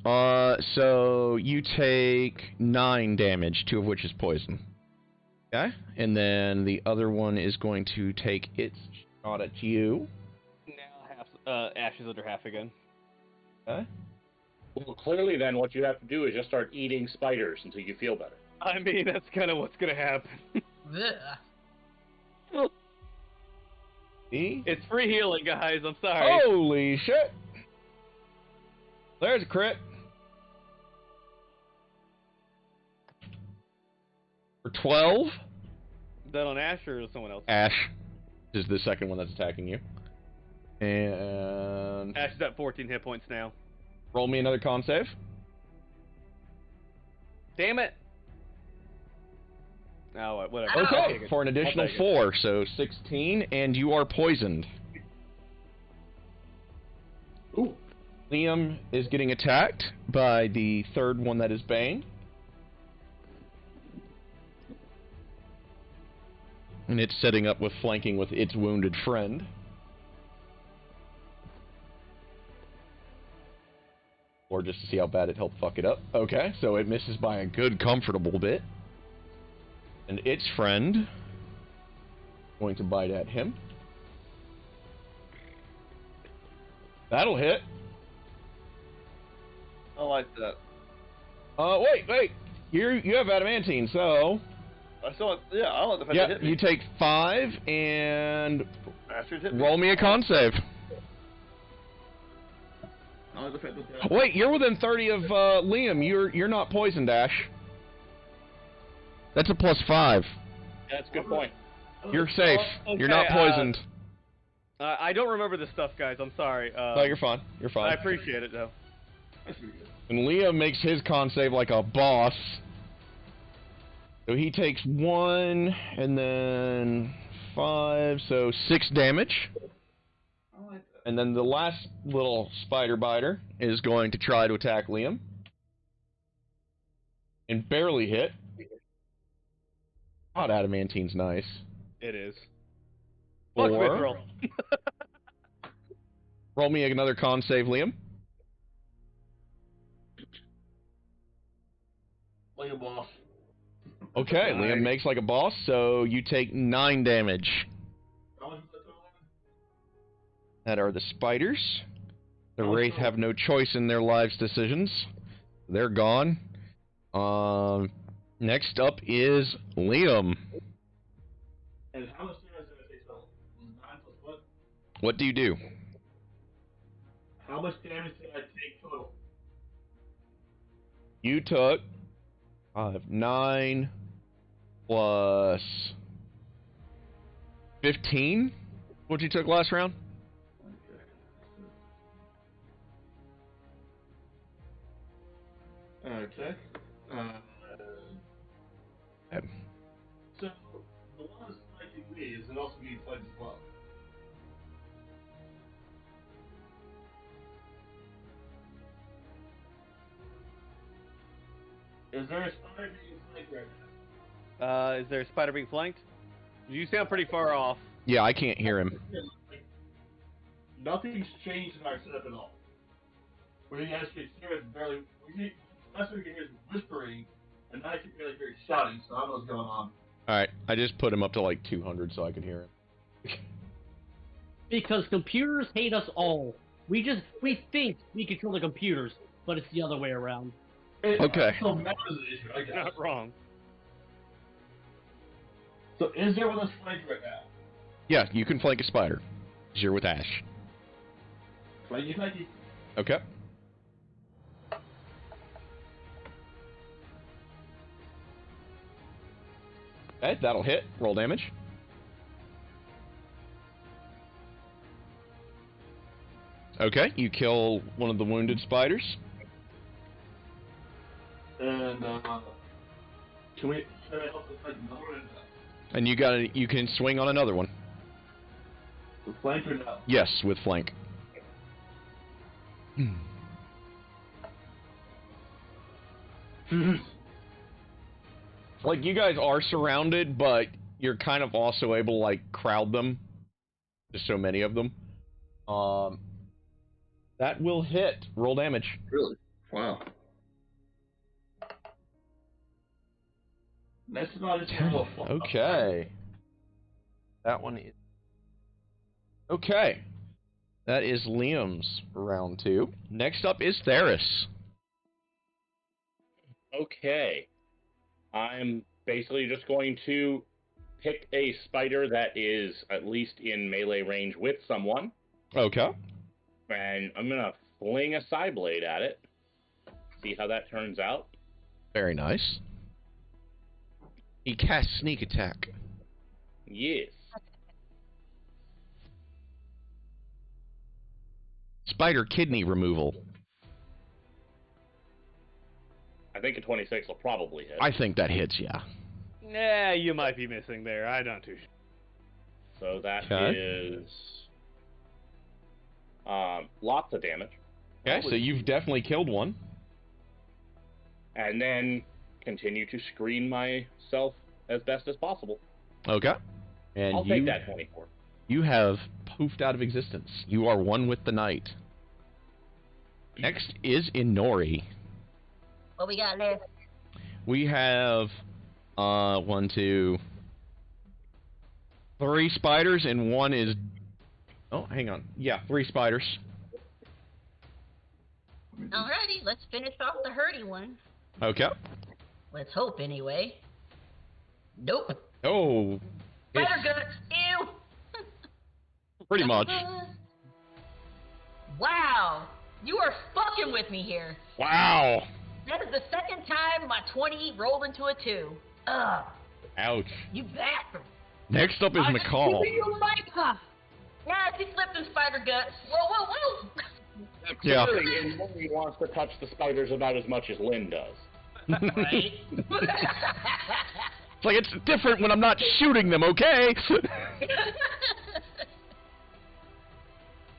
So you take 9 damage, 2 of which is poison. Okay, and then the other one is going to take its shot at you. Now Ash is under half again. Okay. Well, clearly then what you have to do is just start eating spiders until you feel better. I mean, that's kind of what's going to happen. Ugh. It's free healing, guys. I'm sorry. Holy shit! There's a crit. For 12. Is that on Ash or someone else? Ash is the second one that's attacking you. And Ash is at 14 hit points now. roll me another con save. Damn it! Oh, whatever. I'll Okay, take it. for an additional I'll take it. 4, so 16, and you are poisoned. Ooh. Liam is getting attacked by the third one that is Bane. And it's setting up with flanking with its wounded friend. Or just to see how bad it helped fuck it up. Okay, so it misses by a good comfortable bit. And its friend going to bite at him. That'll hit. I like that. Wait. You have adamantine, so I still want, yeah, I want the fact yeah, that hit me. you take 5 and Bastard hit me. roll me a con save. I like the fact that Wait, you're within 30 of Liam. You're not poisoned, Ash. That's a plus 5. That's a good point. You're safe. Okay, You're not poisoned. I don't remember this stuff, guys. I'm sorry. No, you're fine. You're fine. I appreciate it, though. And Liam makes his con save like a boss. So he takes 1 and then 5, so 6 damage. I like that. And then the last little spider biter is going to try to attack Liam. And barely hit. God, adamantine's nice. It is. Fuck Or- Mithril. Roll me another con save, Liam. Like a boss. Okay, Liam makes like a boss, so you take 9 damage. How much is that total? That are the spiders. The Wraith have no choice in their lives' decisions. They're gone. Next up is Liam. And how much damage did I take total? 9 plus what? What do you do? How much damage did I take total? You took 9 plus 15. What you took last round? Okay. So, the one that's fighting me is it also being fighted as well? Is there a spider being flanked right now? Is there a spider being flanked? You sound pretty far off. Yeah, I can't hear him. Nothing's changed in our setup at all. We can actually hear it barely. Last we can hear is whispering, and now I can barely hear it shouting, so I don't know what's going on. Alright, I just put him up to like 200 so I can hear him. Because computers hate us all. We think we control the computers, but it's the other way around. Okay. So matters an issue, I guess. Not wrong. So is there one that's flanked right now? Yeah, you can flank a spider. 'Cause you're with Ash. Flanky, flanky. Okay. Okay, that'll hit. Roll damage. Okay, you kill one of the wounded spiders. And can I help to fight another one? And you can swing on another one. With flank or no? Yes, with flank. Like, you guys are surrounded, but you're kind of also able to, like, crowd them. There's so many of them. That will hit. Roll damage. Really? Wow. Next one is Okay. That one is... Okay. That is Liam's round 2. Next up is Theris. Okay. I'm basically just going to pick a spider that is at least in melee range with someone. Okay. And I'm going to fling a Psyblade at it. See how that turns out. Very nice. He casts sneak attack. Yes. Spider kidney removal. I think a 26 will probably hit. I think that hits, yeah. Nah, you might be missing there. I don't too. So that Okay. is lots of damage. Okay, so you've definitely killed one. And then continue to screen myself as best as possible. Okay. And I'll take that 24. You have poofed out of existence. You are one with the night. Next is Inori. What we got left? We have 1, 2, 3 spiders, and one is... Oh, hang on. Yeah, 3 spiders. Alrighty, let's finish off the hurdy one. Okay. Let's hope, anyway. Nope. Oh. Spider it's guts. Ew. pretty much. Wow. You are fucking with me here. Wow. That is the second time my 20 rolled into a 2. Ugh. Ouch. You bastard. Next up is McCall. You like her. Yeah, she slipped in spider guts. Whoa, whoa, whoa. Yeah. Clearly, Inori wants to touch the spiders about as much as Lynn does. Right? It's like, it's different when I'm not shooting them, okay?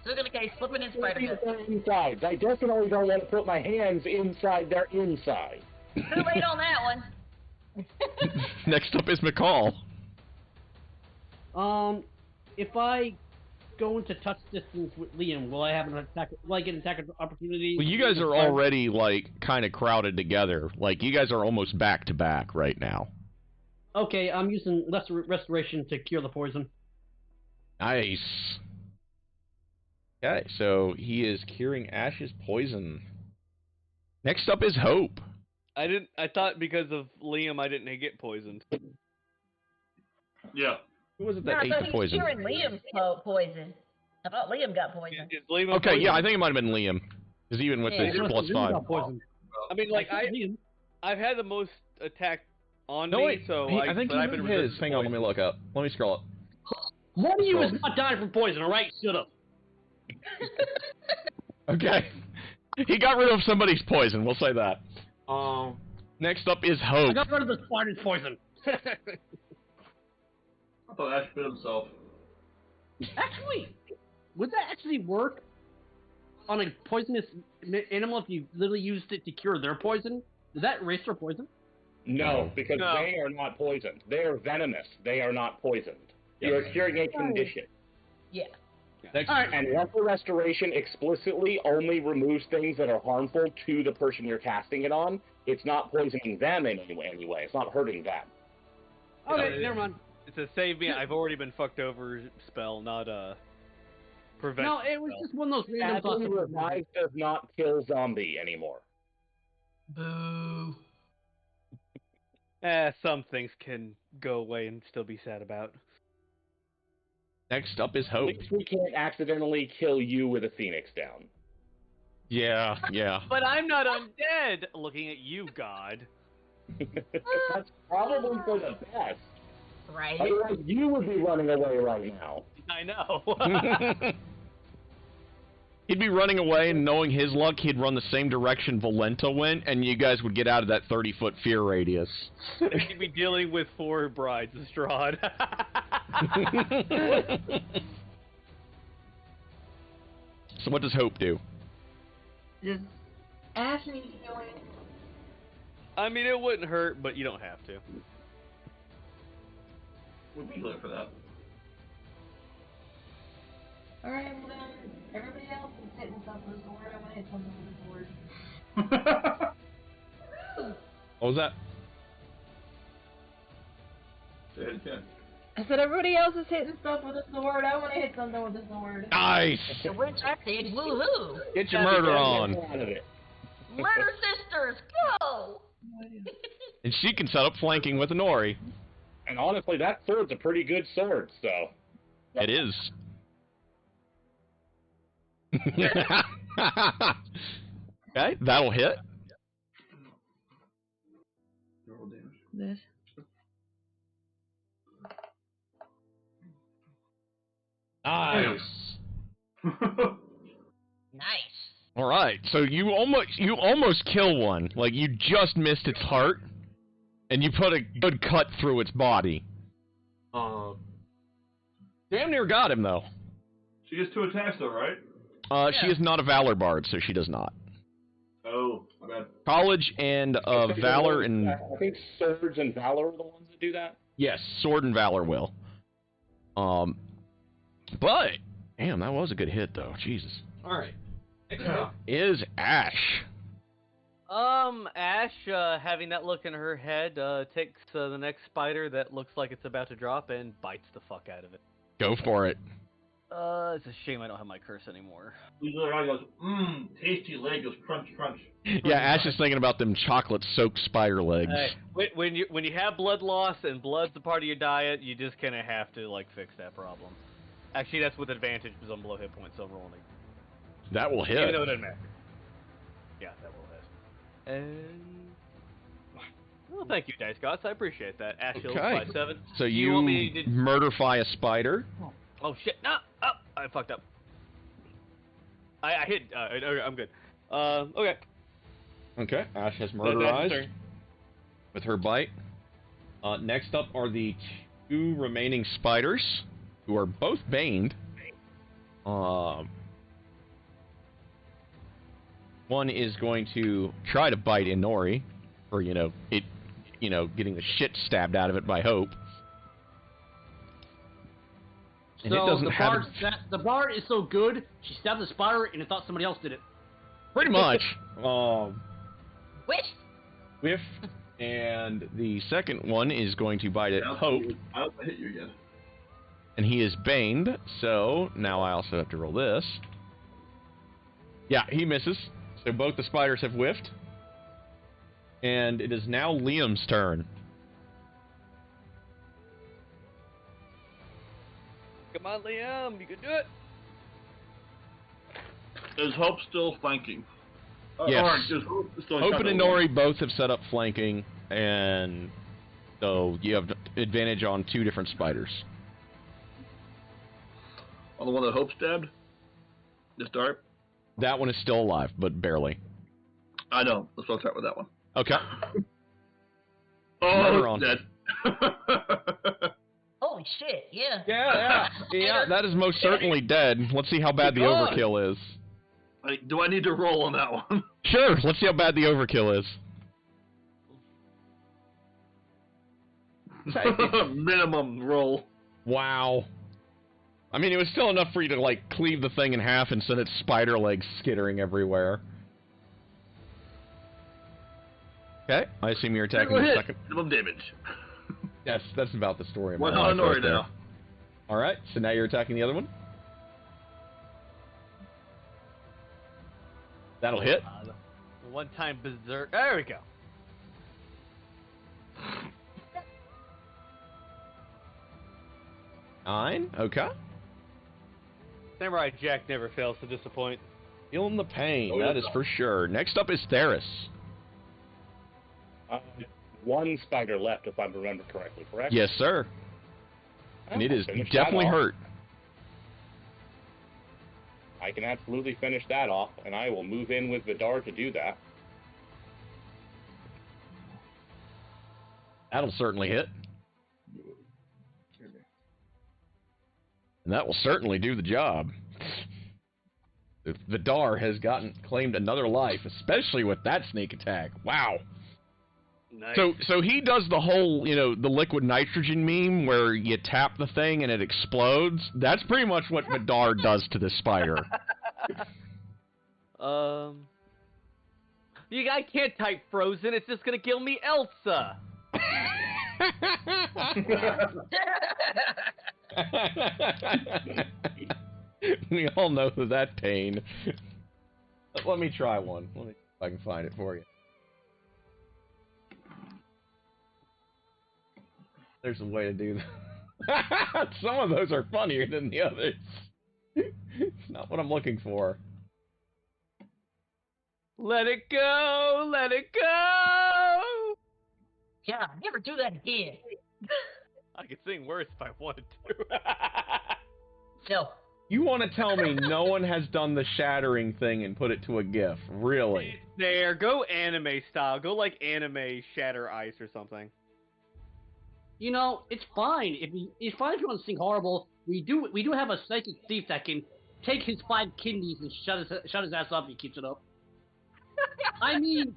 So in the case, slipping in spider guts. Insides. I definitely don't want to put my hands inside their inside. Too late on that one. Next up is McCall. If I go into touch distance with Liam, will I have an attack? Will I get an attack opportunity? Well, you guys are already, like, kind of crowded together. Like, you guys are almost back to back right now. Okay, I'm using restoration to cure the poison. Nice. Okay, so he is curing Ash's poison. Next up is Hope. I thought because of Liam I didn't get poisoned. Yeah. Who was it No, that I ate thought the he was poison? curing Liam's poison. I thought Liam got poisoned. Is Liam Okay, poisoned? yeah, I think it might have been Liam. Because even with Yeah. the +5. Poison. I mean, like I've had the most attack on No, me, wait. so I think but I've he been his. resistant Hang on, let me look up. Let me scroll up. One of you is not dying from poison, alright? Shut up. Okay. He got rid of somebody's poison, we'll say that. Next up is I Hope. got rid of the spider's poison. I thought Ash bit himself. Actually, would that actually work on a poisonous animal if you literally used it to cure their poison? Would that erase their poison? No, because No. they are not poisoned. They are venomous. They are not poisoned. You are curing a condition. Yeah. Next, And Lesser Restoration explicitly only removes things that are harmful to the person you're casting it on. It's not poisoning them in any way. It's not hurting them. Okay, never mind. It's a save me. I've already been fucked over spell, not a prevent. No, it was spell. just one of those random Sadly, thoughts. Revive does not kill zombie anymore. Boo. Some things can go away and still be sad about. next up is At Hope. least we can't accidentally kill you with a Phoenix down. Yeah, yeah. But I'm not undead. Looking at you, God. That's probably for the best. Right? Otherwise, you would be running away right now. I know. He'd be running away, and knowing his luck, he'd run the same direction Valenta went, and you guys would get out of that 30-foot fear radius. He'd be dealing with 4 brides, Strahd. So what does Hope do? Does Ash need healing? I mean, it wouldn't hurt, but you don't have to. We'd be glad for that. Alright, well then, everybody else is hitting stuff with a sword. I'm gonna hit something with a sword. What was that? I said everybody else is hitting stuff with a sword. I wanna hit something with a sword. Nice! The witch I said, woohoo! Get your murder on. Out of it. Murder sisters, go! And she can set up flanking with Nori. And honestly, that sword's a pretty good sword, so. It is. Okay, that'll hit. This. Nice. Nice. All right, so you almost kill one. Like, you just missed its heart, and you put a good cut through its body. Damn near got him, though. She gets 2 attacks though, right? She is not a Valor Bard, so she does not. Oh, my bad. College and Valor and... I think swords and valor are the ones that do that. Yes, Sword and Valor will. But, damn, that was a good hit, though. Jesus. All right. Is Ash. Ash, having that look in her head, takes the next spider that looks like it's about to drop and bites the fuck out of it. Go for it. It's a shame I don't have my curse anymore. His other guy goes, tasty leg goes crunch, crunch. Yeah, Ash is thinking about them chocolate-soaked spider legs. When you have blood loss and blood's a part of your diet, you just kind of have to like fix that problem. Actually, that's with advantage because I'm below hit points, so I'm rolling. That will hit. Even though it doesn't matter. Yeah, that will hit. And well, thank you, Dice Gods. I appreciate that. Ash heals Okay. by 7. So Do you want me to... murderfy a spider. Oh shit! No! Oh, I fucked up. I hit. I'm good. Okay. Okay, Ash has That's murderized turn. with her bite. Next up are the 2 remaining spiders, who are both baned. One is going to try to bite Inori, or getting the shit stabbed out of it by Hope. And it doesn't have the bard is so good, she stabbed the spider and it thought somebody else did it. pretty much. Which? Whiff. And the second one is going to bite at Hope. I hit you again. And he is baned, so now I also have to roll this. Yeah, he misses. So both the spiders have whiffed. And it is now Liam's turn. Come on, Liam, you can do it. Is Hope still flanking? Yes. Or is Hope still Hope kind and of Inori both have set up flanking, and so you have advantage on 2 different spiders. on the one that Hope stabbed? The dart? That one is still alive, but barely. I know. Let's go start with that one. Okay. Oh, it's dead. Holy shit, yeah. Yeah, that is most certainly dead. Let's see how bad the overkill is. Like, do I need to roll on that one? Sure, let's see how bad the overkill is. Minimum roll. Wow. I mean, it was still enough for you to, like, cleave the thing in half and send its spider legs skittering everywhere. Okay, I assume you're attacking the second. Minimum damage. Yes, that's about the story of my One life on Nori right there. now. Alright, so now you're attacking the other one? That'll hit. One-time berserk. There we go. Nine, okay. Samurai Jack never fails to disappoint. Feeling the pain, that is for sure. Next up is Theris. One spider left, if I remember correctly, correct? Yes, sir. And it is Finish that definitely off. hurt. I can absolutely finish that off, and I will move in with Vidar to do that. That'll certainly hit. And that will certainly do the job. Vidar has claimed another life, especially with that sneak attack. Wow. Nice. So he does the whole, the liquid nitrogen meme where you tap the thing and it explodes. That's pretty much what Vidar does to this spider. I can't type Frozen. It's just gonna kill me, Elsa. We all know that pain. Let me try one. Let me see if I can find it for you. There's a way to do that. Some of those are funnier than the others. It's not what I'm looking for. Let it go, let it go. Yeah, never do that again. I could sing worse if I wanted to. No. You want to tell me no one has done the shattering thing and put it to a GIF? Really? There, go anime style. Go like anime shatter ice or something. It's fine. It's fine if you want to sing horrible. We do have a psychic thief that can take his 5 kidneys and shut his ass up if he keeps it up. I mean.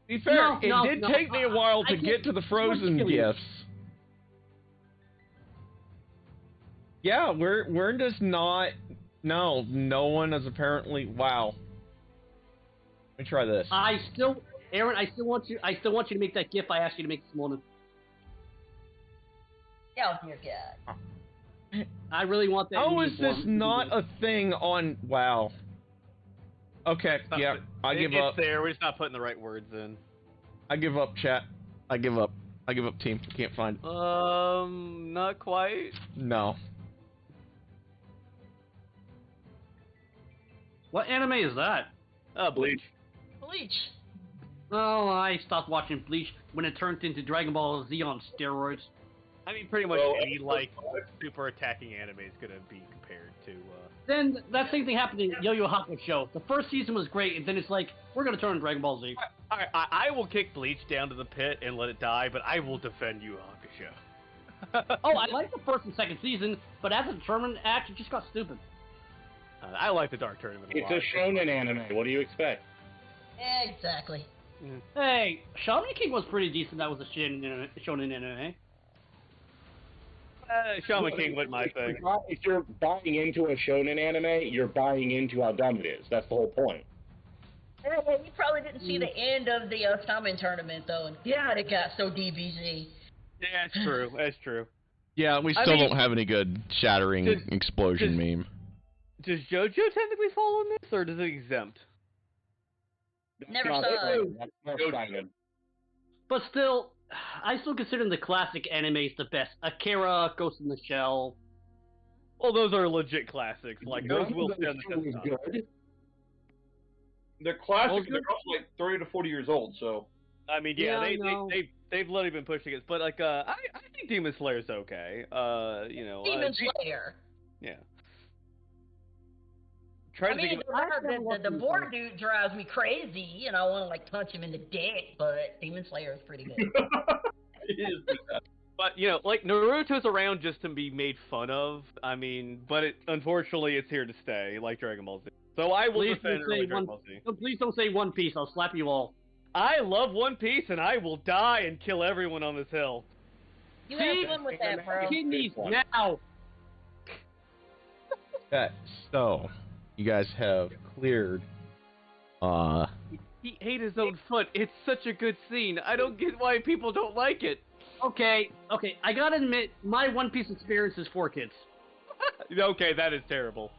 Be fair, No, it did take me a while to get to the Frozen gifts. Yeah, we're just not. No one has apparently. Wow. Let me try this. Aaron, I still want you to make that GIF I asked you to make this morning. Oh dear God. I really want that. How is this not a thing on? Wow. Okay, yeah, I give up. It's there. We're just not putting the right words in. I give up, chat. I give up. I give up, team. Can't find it. Not quite. No. What anime is that? Bleach. Bleach. Oh, I stopped watching Bleach when it turned into Dragon Ball Z on steroids. I mean, pretty much any super attacking anime is gonna be compared to. Then that same thing happened in Yo-Yo Hakusho. The first season was great, and then it's like we're gonna turn Dragon Ball Z. I will kick Bleach down to the pit and let it die, but I will defend Yu Hakusho. Oh, I like the first and second season, but as a tournament act, it just got stupid. I like the Dark Tournament a lot. It's a shonen anime. What do you expect? Exactly. Hey, Shaman King was pretty decent. That was a shonen anime. Shaman King went my thing. If you're buying into a shonen anime, you're buying into how dumb it is. That's the whole point. You probably didn't see the end of the Shaman tournament, though, and God, it got so DBZ. Yeah, that's true. That's true. Yeah, we still don't have any good shattering explosion meme. Does JoJo technically fall on this, or does it exempt? Never saw it. That's not But still, I still consider the classic animes the best. Akira, Ghost in the Shell. Well, those are legit classics. Like, those will stand the test of time. good. They're classic. They're also like 30 to 40 years old, so. I mean, they've literally been pushing it. But, like, I think Demon Slayer's okay. Demon Slayer. Yeah. The board dude drives me crazy, and I want to like punch him in the dick. But Demon Slayer is pretty good. It is But like Naruto's around just to be made fun of. I mean, but unfortunately it's here to stay, like Dragon Ball Z. So I will defend Dragon Ball Z. Please don't say One Piece. I'll slap you all. I love One Piece, and I will die and kill everyone on this hill. You have fun with that, bro. Kidneys now. Okay, so you guys have cleared. He ate his own foot. It's such a good scene. I don't get why people don't like it. Okay. I gotta admit, my One Piece experience is for kids. Okay, that is terrible.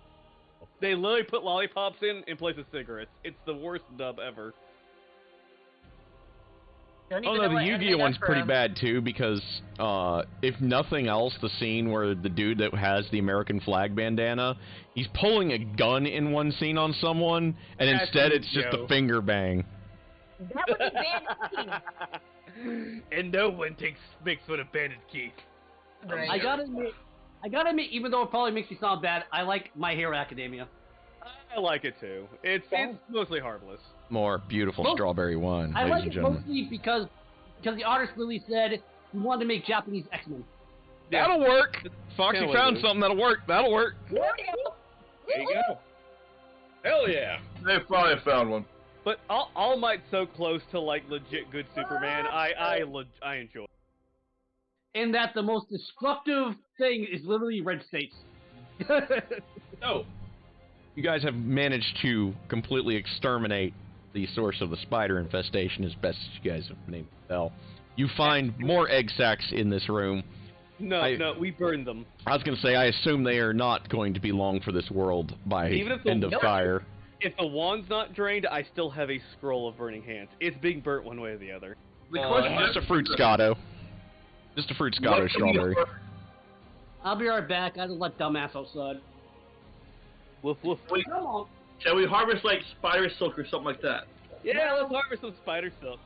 They literally put lollipops in place of cigarettes. It's the worst dub ever. Oh no, the Yu-Gi-Oh one's pretty bad too, because if nothing else, the scene where the dude that has the American flag bandana, he's pulling a gun in one scene on someone, and instead it's just a finger bang. That would be Bandit Keith. And no one makes fun of Bandit Keith. Right. I gotta admit, even though it probably makes me sound bad, I like My Hero Academia. I like it too. It's mostly harmless. More beautiful strawberry wine, I ladies like and it gentlemen. mostly because the artist really said he wanted to make Japanese X-Men. That'll work. Foxy Can't found wait, something that'll work. That'll work. There you go. Hell yeah. They probably found one. But All Might's so close to like legit good Superman. I enjoy it. And that the most destructive thing is literally red states. So, you guys have managed to completely exterminate the source of the spider infestation as best as you guys have been able to tell. You find more egg sacs in this room. No, we burned them. I was going to say, I assume they are not going to be long for this world by end of fire. If the wand's not drained, I still have a scroll of burning hands. It's being burnt one way or the other. The question Just a fruit Scotto. Just a fruit Scotto strawberry. I'll be right back. I just let dumbass outside. Woof woof. Wait, Come on. shall we harvest like spider silk or something like that? Yeah, let's harvest some spider silk.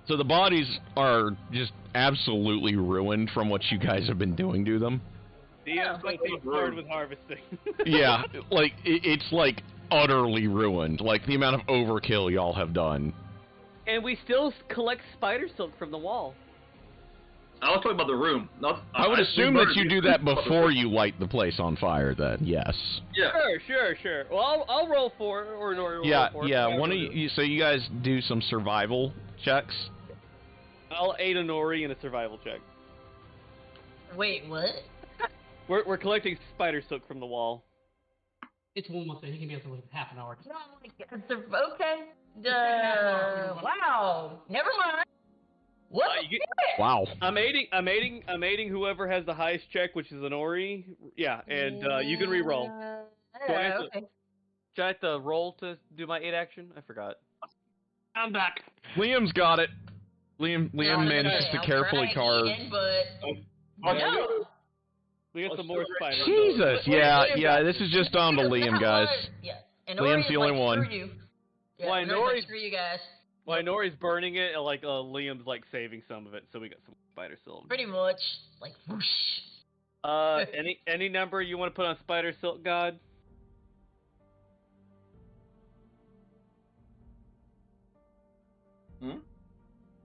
So the bodies are just absolutely ruined from what you guys have been doing to them. DM's going to be bored with harvesting. Yeah, like, it's like utterly ruined. Like, the amount of overkill y'all have done. And we still collect spider silk from the wall. I was talking about the room. I would assume that you do that before you light the place on fire, then, yes. Yeah. Sure. Well, I'll roll for it, or roll for it. Yeah, one of you, so you guys do some survival checks. I'll aid Honori in a survival check. Wait, what? We're collecting spider silk from the wall. It's 1 month. I think maybe it's half an hour. Okay. Wow. Never mind. What? Wow. I'm aiding whoever has the highest check, which is Honori. Yeah, and you can re-roll. Okay. Should I have to roll to do my 8 action? I forgot. I'm back. Liam's got it. Liam managed to carefully carve. No. We got some more spiders. Jesus, yeah, this is just down to Liam, guys. Yeah. And Liam's the only one. Screw you. Yeah, Why, Nori's screw you guys. Why Nori's burning it, and like Liam's like saving some of it, so we got some spider silk. Pretty much. Like whoosh. Any number you want to put on spider silk, God?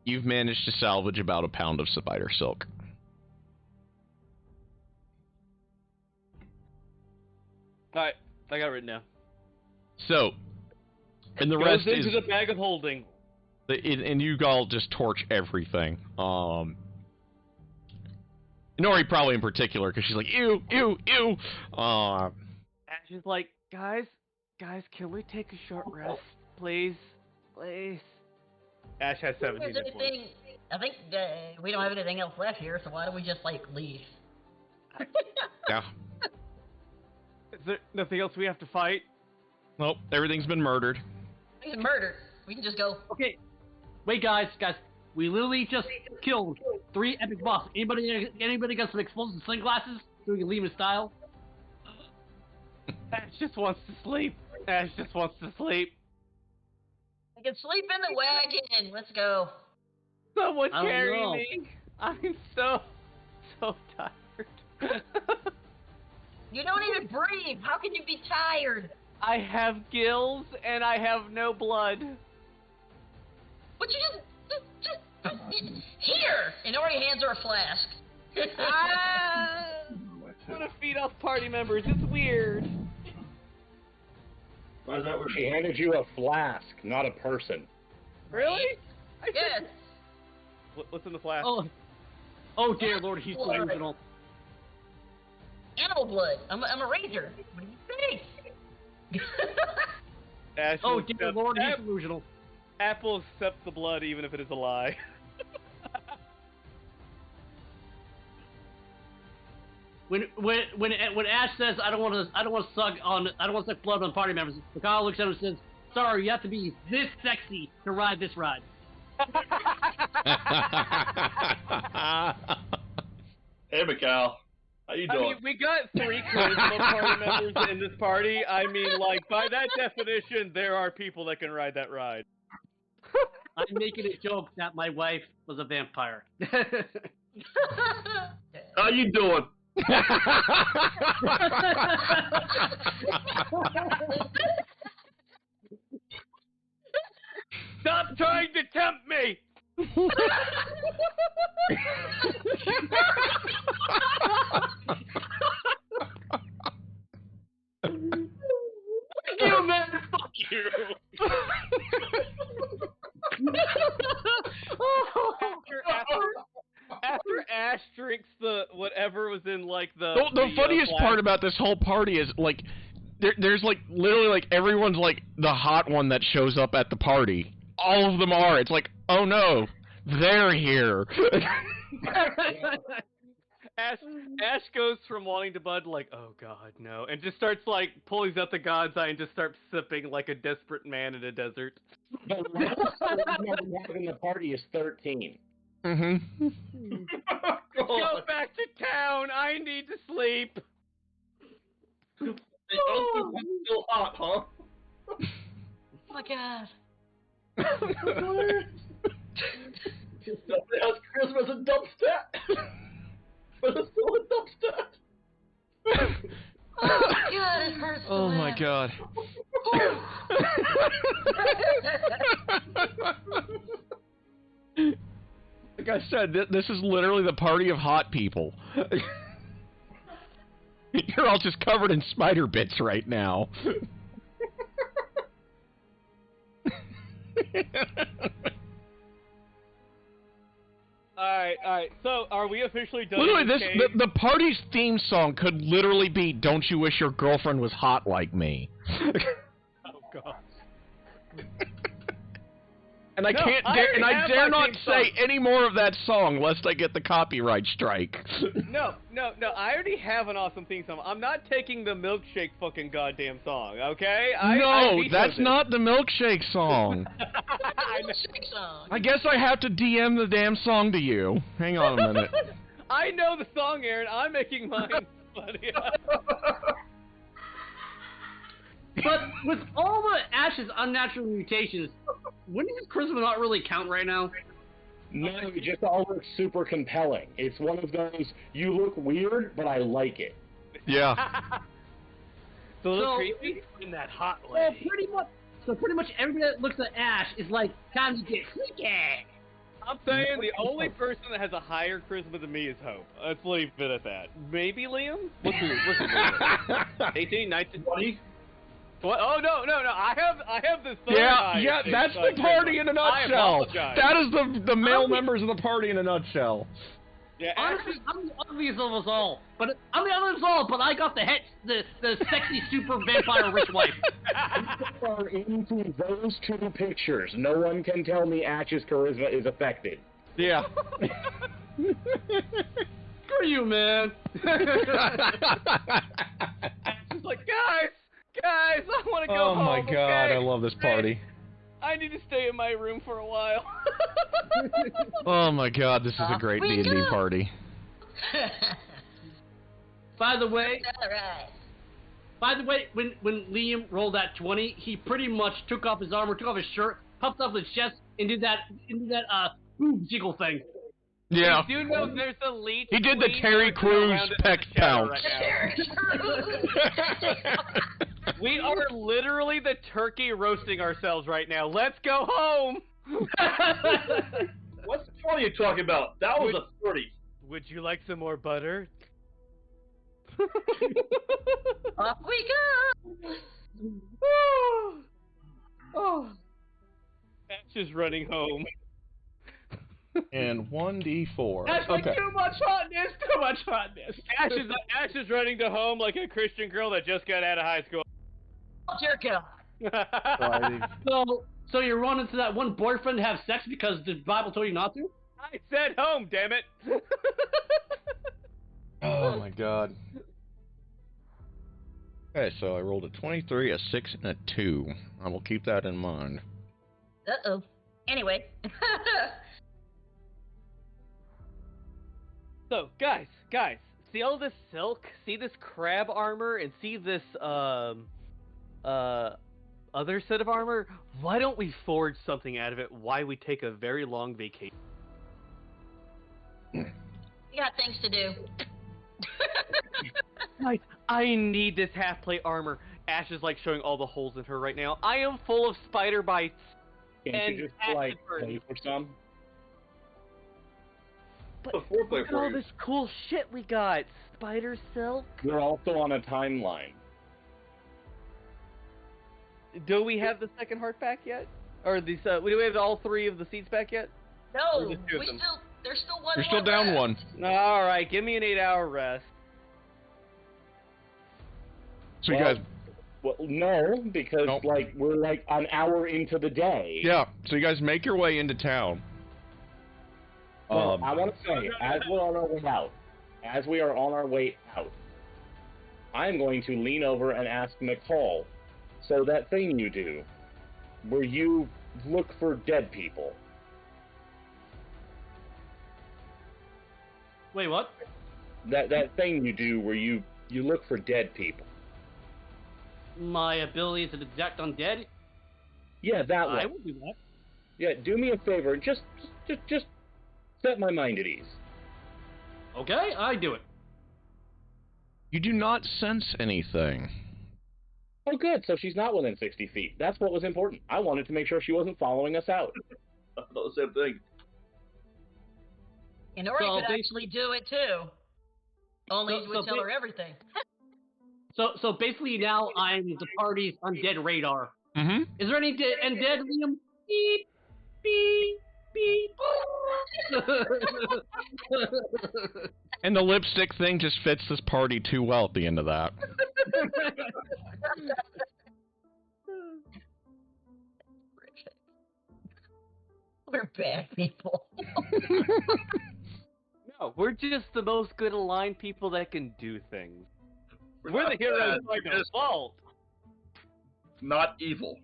You've managed to salvage about a pound of spider silk. Alright, I got it written down. So, and the Goes rest into is... the bag of holding. And you all just torch everything. Nori probably in particular, because she's like, ew, ew, ew. Ash is like, guys, can we take a short rest, please? Please. Ash has 17 hit points. I think we don't have anything else left here, so why don't we just, like, leave? Yeah. Is there nothing else we have to fight? Nope, everything's been murdered. He's murdered. We can just go. Okay. Wait, guys. We literally just killed 3 epic bosses. Anybody got some explosive sunglasses so we can leave in style? Ash just wants to sleep. Ash just wants to sleep. I can sleep in the wagon. Let's go. Someone I don't carry know. me. I'm so tired. You don't even breathe. How can you be tired? I have gills and I have no blood. But you just here. And already hands her a flask. I want to feed off party members. It's weird. Why is that where She handed you a flask, not a person. Really? Yes. What's in the flask? Oh dear Lord, he's delusional. Animal blood. I'm a ranger. What do you think? Ash Oh will dear accept- Lord, he's delusional. Apple accepts the blood even if it is a lie. When Ash says I don't want to suck blood on party members, Mikhail looks at him and says, "Sorry, you have to be this sexy to ride this ride." Hey, Mikal. How you I doing? mean, we got 3 charisma party members in this party. I mean, like, by that definition, there are people that can ride that ride. I'm making a joke that my wife was a vampire. How you doing? Stop trying to tempt me! You man, fuck you. After Ash drinks the whatever was in like the funniest flask, part about this whole party is like there's like literally like everyone's like the hot one that shows up at the party. All of them are. It's like, oh no, they're here. Ash goes from wanting to bud like, oh god, no, and just starts like pulling out the God's Eye and just starts sipping like a desperate man in a desert. The lowest number we have in the party is 13. Mm-hmm. Go back to town. I need to sleep. Oh, I'm still hot, huh? Oh my god. Somebody else Christmas a dump stat. But it's still a dump stat. Oh god, it hurts. Oh my god. Like I said, this is literally the party of hot people. You're all just covered in spider bits right now. Alright, so are we officially done? Literally, with this the party's theme song could literally be "Don't You Wish Your Girlfriend Was Hot Like Me." Oh god. And I No, can't I dare, already and I have dare my not theme say song. any more of that song lest I get the copyright strike. No, I already have an awesome theme song. I'm not taking the milkshake fucking goddamn song, okay? I No, vetoed that's it. not the milkshake song. I guess I have to DM the damn song to you. Hang on a minute. I know the song, Aaron. I'm making mine funny. But with all the Ash's unnatural mutations, wouldn't his charisma not really count right now? No, it just all looks super compelling. It's one of those, you look weird, but I like it. Yeah. So So- creepy in that hot Well, lady. pretty much everybody that looks at Ash is like, time to get freaky. I'm saying the only person that has a higher charisma than me is Hope. Let's leave it at that. Maybe Liam? What's your 18, 19, 20? What? Oh no! I have this. Third Yeah, that's the party in a I nutshell. apologize. That is the male members of the party in a nutshell. Yeah, Honestly, I'm the ugliest of us all. But I'm the ugliest of us all. But I got the sexy super vampire rich wife. You are into those two pictures. No one can tell me Ash's charisma is affected. Yeah. Screw you, man. She's like, guys, I want to go Oh home. my god, okay? I love this party. I need to stay in my room for a while. Oh my god, this is a great We D&D go. party. By the way, Alright. when Liam rolled that 20, he pretty much took off his armor, took off his shirt, puffed up his chest, and did that boob jiggle thing. Yeah. You do know there's a leech. He did the queen Terry walking Crews around in peck the shadow pounce. right now. We are literally the turkey roasting ourselves right now. Let's go home. What's the 20 you talking about? That was a 30. Would you like some more butter? Off we go! Oh. Ash is running home. And 1d4. Ash, like, Okay. too much hotness. Ash is running to home like a Christian girl that just got out of high school. Jerk off. So you're running to that one boyfriend to have sex because the Bible told you not to? I said home, damn it. Oh my god. Okay, so I rolled a 23, a 6, and a 2. I will keep that in mind. Uh-oh. Anyway. So, guys, see all this silk? See this crab armor? And see this, other set of armor? Why don't we forge something out of it? Why we take a very long vacation? We got things to do. I need this half-plate armor. Ash is, like, showing all the holes in her right now. I am full of spider bites. Can't And you just, acid like, burn. pay for some? But A foreplay look at for all you. this cool shit we got. Spider silk. You're also on a timeline. Do we have the second heart back yet? Or these? Do we have all three of the seeds back yet? No, Or just two of we them? still. There's still one. You're still more down left. one. All right, give me an 8-hour rest. So you Well, guys, Well, no, because Nope. like we're like an hour into the day. yeah. So you guys make your way into town. Well, I want to say, as we're on our way out, I am going to lean over and ask McCall, so that thing you do, where you look for dead people. Wait, what? That thing you do where you look for dead people. My ability to detect undead? Yeah, that I one. will do that. Yeah, do me a favor, just set my mind at ease. Okay, I do it. You do not sense anything. Oh, good. So she's not within 60 feet. That's what was important. I wanted to make sure she wasn't following us out. I thought the same thing. And Ori So could they- actually do it too. Only So- we would so tell they- her everything. So basically now I'm the party's undead radar. Mm-hmm. Is there any undead, Liam? Beep, beep, beep. And the lipstick thing just fits this party too well at the end of that. We're bad people. No, we're just the most good aligned people that can do things. We're the heroes by default. Not evil.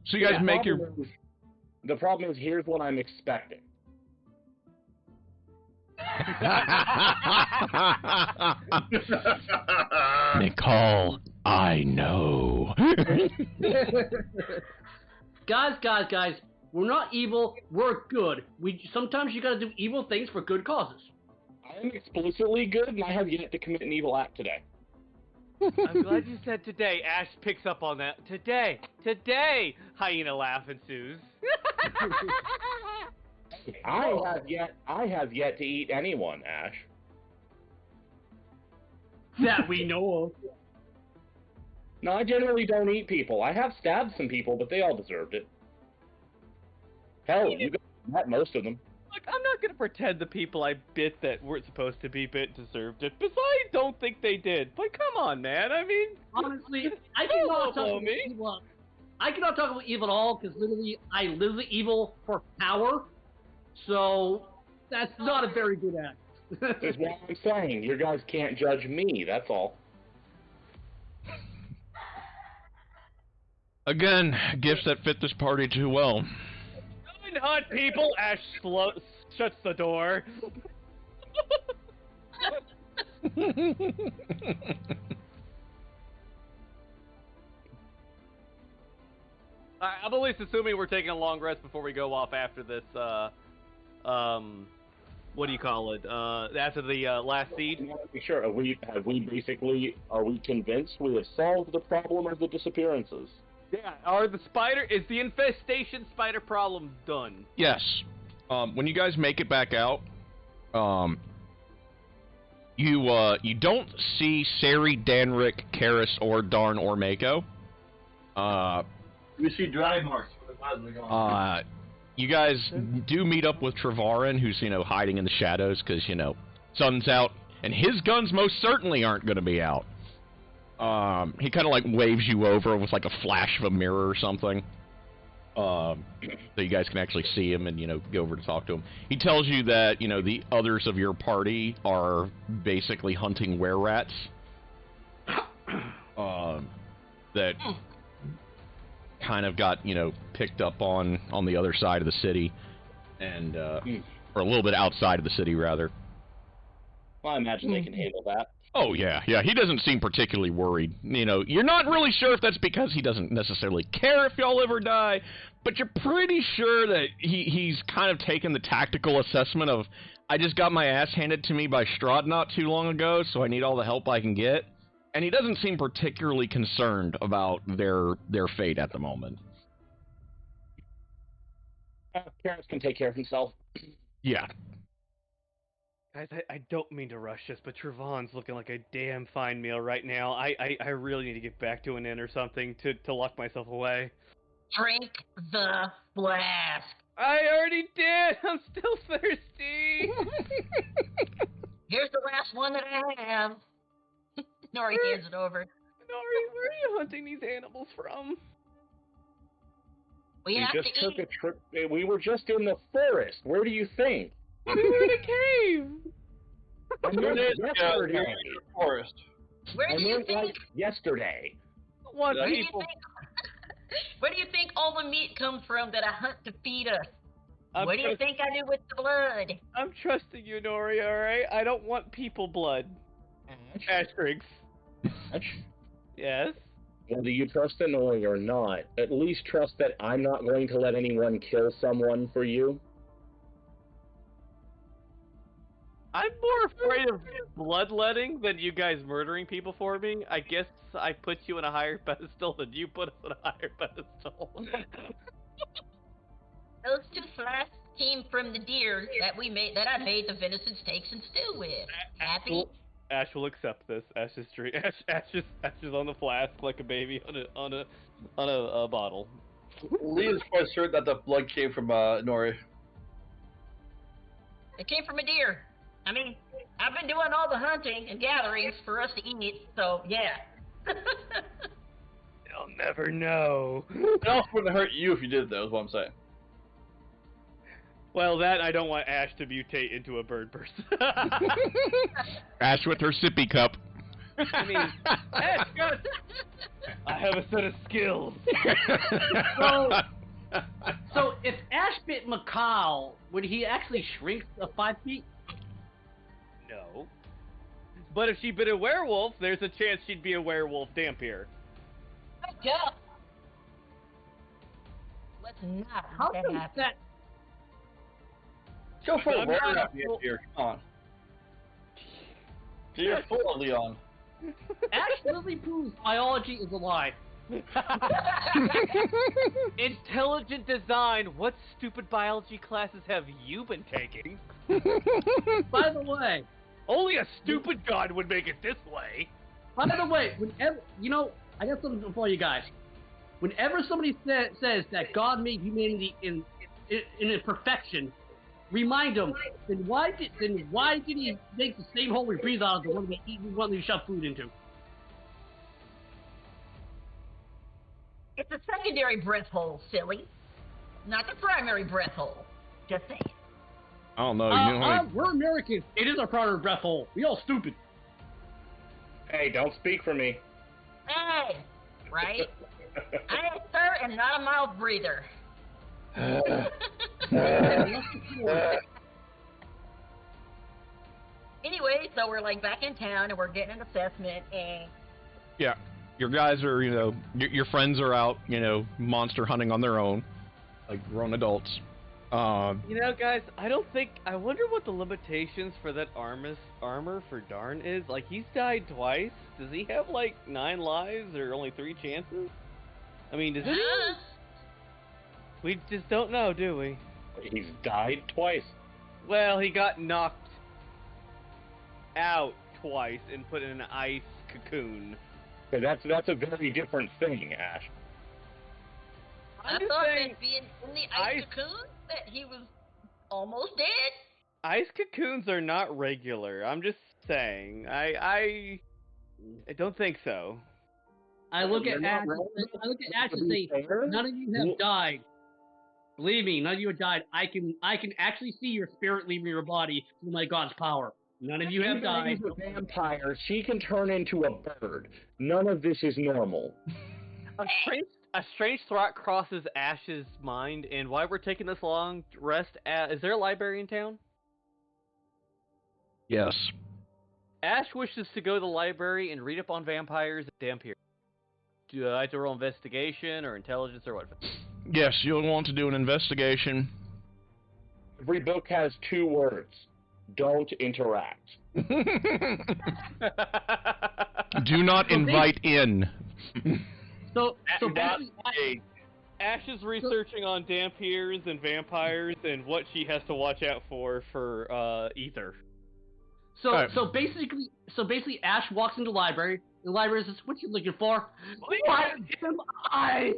So you guys make your. The problem is, here's what I'm expecting. Nicole, I know. Guys, we're not evil, we're good. Sometimes you gotta do evil things for good causes. I am explicitly good, and I have yet to commit an evil act today. I'm glad you said today. Ash picks up on that. Today! Hyena laugh ensues. I have yet to eat anyone, Ash. That we know of. No, I generally don't eat people. I have stabbed some people, but they all deserved it. Hell, you guys met most of them. Look, I'm not gonna pretend the people I bit that weren't supposed to be bit deserved it, because I don't think they did. But come on, man. I mean, honestly, I cannot talk about evil. I cannot talk about evil at all because literally, I live the evil for power. So that's not a very good act. That's what I'm saying. You guys can't judge me. That's all. Again, gifts that fit this party too well. Come hunt people. Ash shuts the door. I'm at least assuming we're taking a long rest before we go off after this, what do you call it, after the last seed? Sure, are we convinced we have solved the problem of the disappearances? Yeah, is the infestation spider problem done? Yes. When you guys make it back out, you don't see Sari, Danric, Karis, or Darn or Mako. We see dry marks. You guys do meet up with Trevarin, who's, hiding in the shadows because, sun's out, and his guns most certainly aren't going to be out. He kind of, waves you over with, a flash of a mirror or something. So you guys can actually see him and, go over to talk to him. He tells you that, the others of your party are basically hunting were-rats. That kind of got, picked up on the other side of the city, and or a little bit outside of the city, rather. Well, I imagine they can handle that. Oh, yeah, he doesn't seem particularly worried. You're not really sure if that's because he doesn't necessarily care if y'all live or die, but you're pretty sure that he's kind of taken the tactical assessment of, I just got my ass handed to me by Strahd not too long ago, so I need all the help I can get. And he doesn't seem particularly concerned about their fate at the moment. Karis can take care of himself. Yeah. Guys, I don't mean to rush this, but Trevaun's looking like a damn fine meal right now. I really need to get back to an inn or something to lock myself away. Drink the flask. I already did! I'm still thirsty! Here's the last one that I have. Nori hands it over. Nori, where are you hunting these animals from? We have just to took eat. a trip. We were just in the forest. Where do you think? We were in a cave! I meant yesterday. Forest. Where do you think? Yesterday. Where do you think? Where do you think all the meat comes from that I hunt to feed us? What do you think I do with the blood? I'm trusting you, Nori, alright? I don't want people blood. Ash drinks. Yes? Whether you trust Annoy or not, at least trust that I'm not going to let anyone kill someone for you. I'm more afraid of bloodletting than you guys murdering people for me. I guess I put you on a higher pedestal than you put us on a higher pedestal. Those two flasks came from the deer that I made the venison steaks and stew with. Happy? Ash will accept this. Ash is on the flask like a baby on a bottle. Lee is quite certain that the blood came from Nori. It came from a deer. I mean, I've been doing all the hunting and gatherings for us to eat, so yeah. They'll never know. It also wouldn't hurt you if you did, though, is what I'm saying. Well, that I don't want Ash to mutate into a bird person. Ash with her sippy cup. I mean, Ash, God, I have a set of skills. So if Ash bit Macau, would he actually shrink 5 feet? No. But if she bit a werewolf, there's a chance she'd be a werewolf Dampier. Yeah. Let's not How let that does happen. that? Go for I'm it, not here. Come on. You're full of Leon. Ash literally proves biology is a lie. Intelligent design. What stupid biology classes have you been taking? By the way, Only a stupid god would make it this way. by the way, whenever I got something for you guys. Whenever somebody says that God made humanity in perfection, remind him. Then why did he make the same hole we breathe out of the one we shove food into? It's a secondary breath hole, silly. Not the primary breath hole. Just saying. I don't know. You know we're Americans. It is our primary breath hole. We all stupid. Hey, don't speak for me. Hey, right? I, sir, am not a mouth breather. Anyway, so we're like back in town and we're getting an assessment and yeah, your guys are, your friends are out, monster hunting on their own, like grown adults. Guys, I wonder what the limitations for that armor for Darn is. Like, he's died twice. Does he have, 9 lives or only 3 chances? I mean, does he? We just don't know, do we? He's died twice. Well, he got knocked out twice and put in an ice cocoon. Okay, that's a very different thing, Ash. I thought that being in the ice cocoon, that he was almost dead. Ice cocoons are not regular. I'm just saying. I don't think so. I look at Ash and say, none of you have died. Believe me, none of you have died. I can actually see your spirit leaving your body through my God's power. None of you have died. She's a vampire. She can turn into a bird. None of this is normal. A strange thought crosses Ash's mind, and while we're taking this long rest, is there a library in town? Yes. Ash wishes to go to the library and read up on vampires and Dhampir. Do I have to roll investigation or intelligence or what? Yes, you'll want to do an investigation. Every book has 2 words. Don't interact. Do not invite in. So basically, Ash is researching on Dhampirs and vampires and what she has to watch out for Ether. So basically, Ash walks into the library. The library says, "What you looking for?" What am I?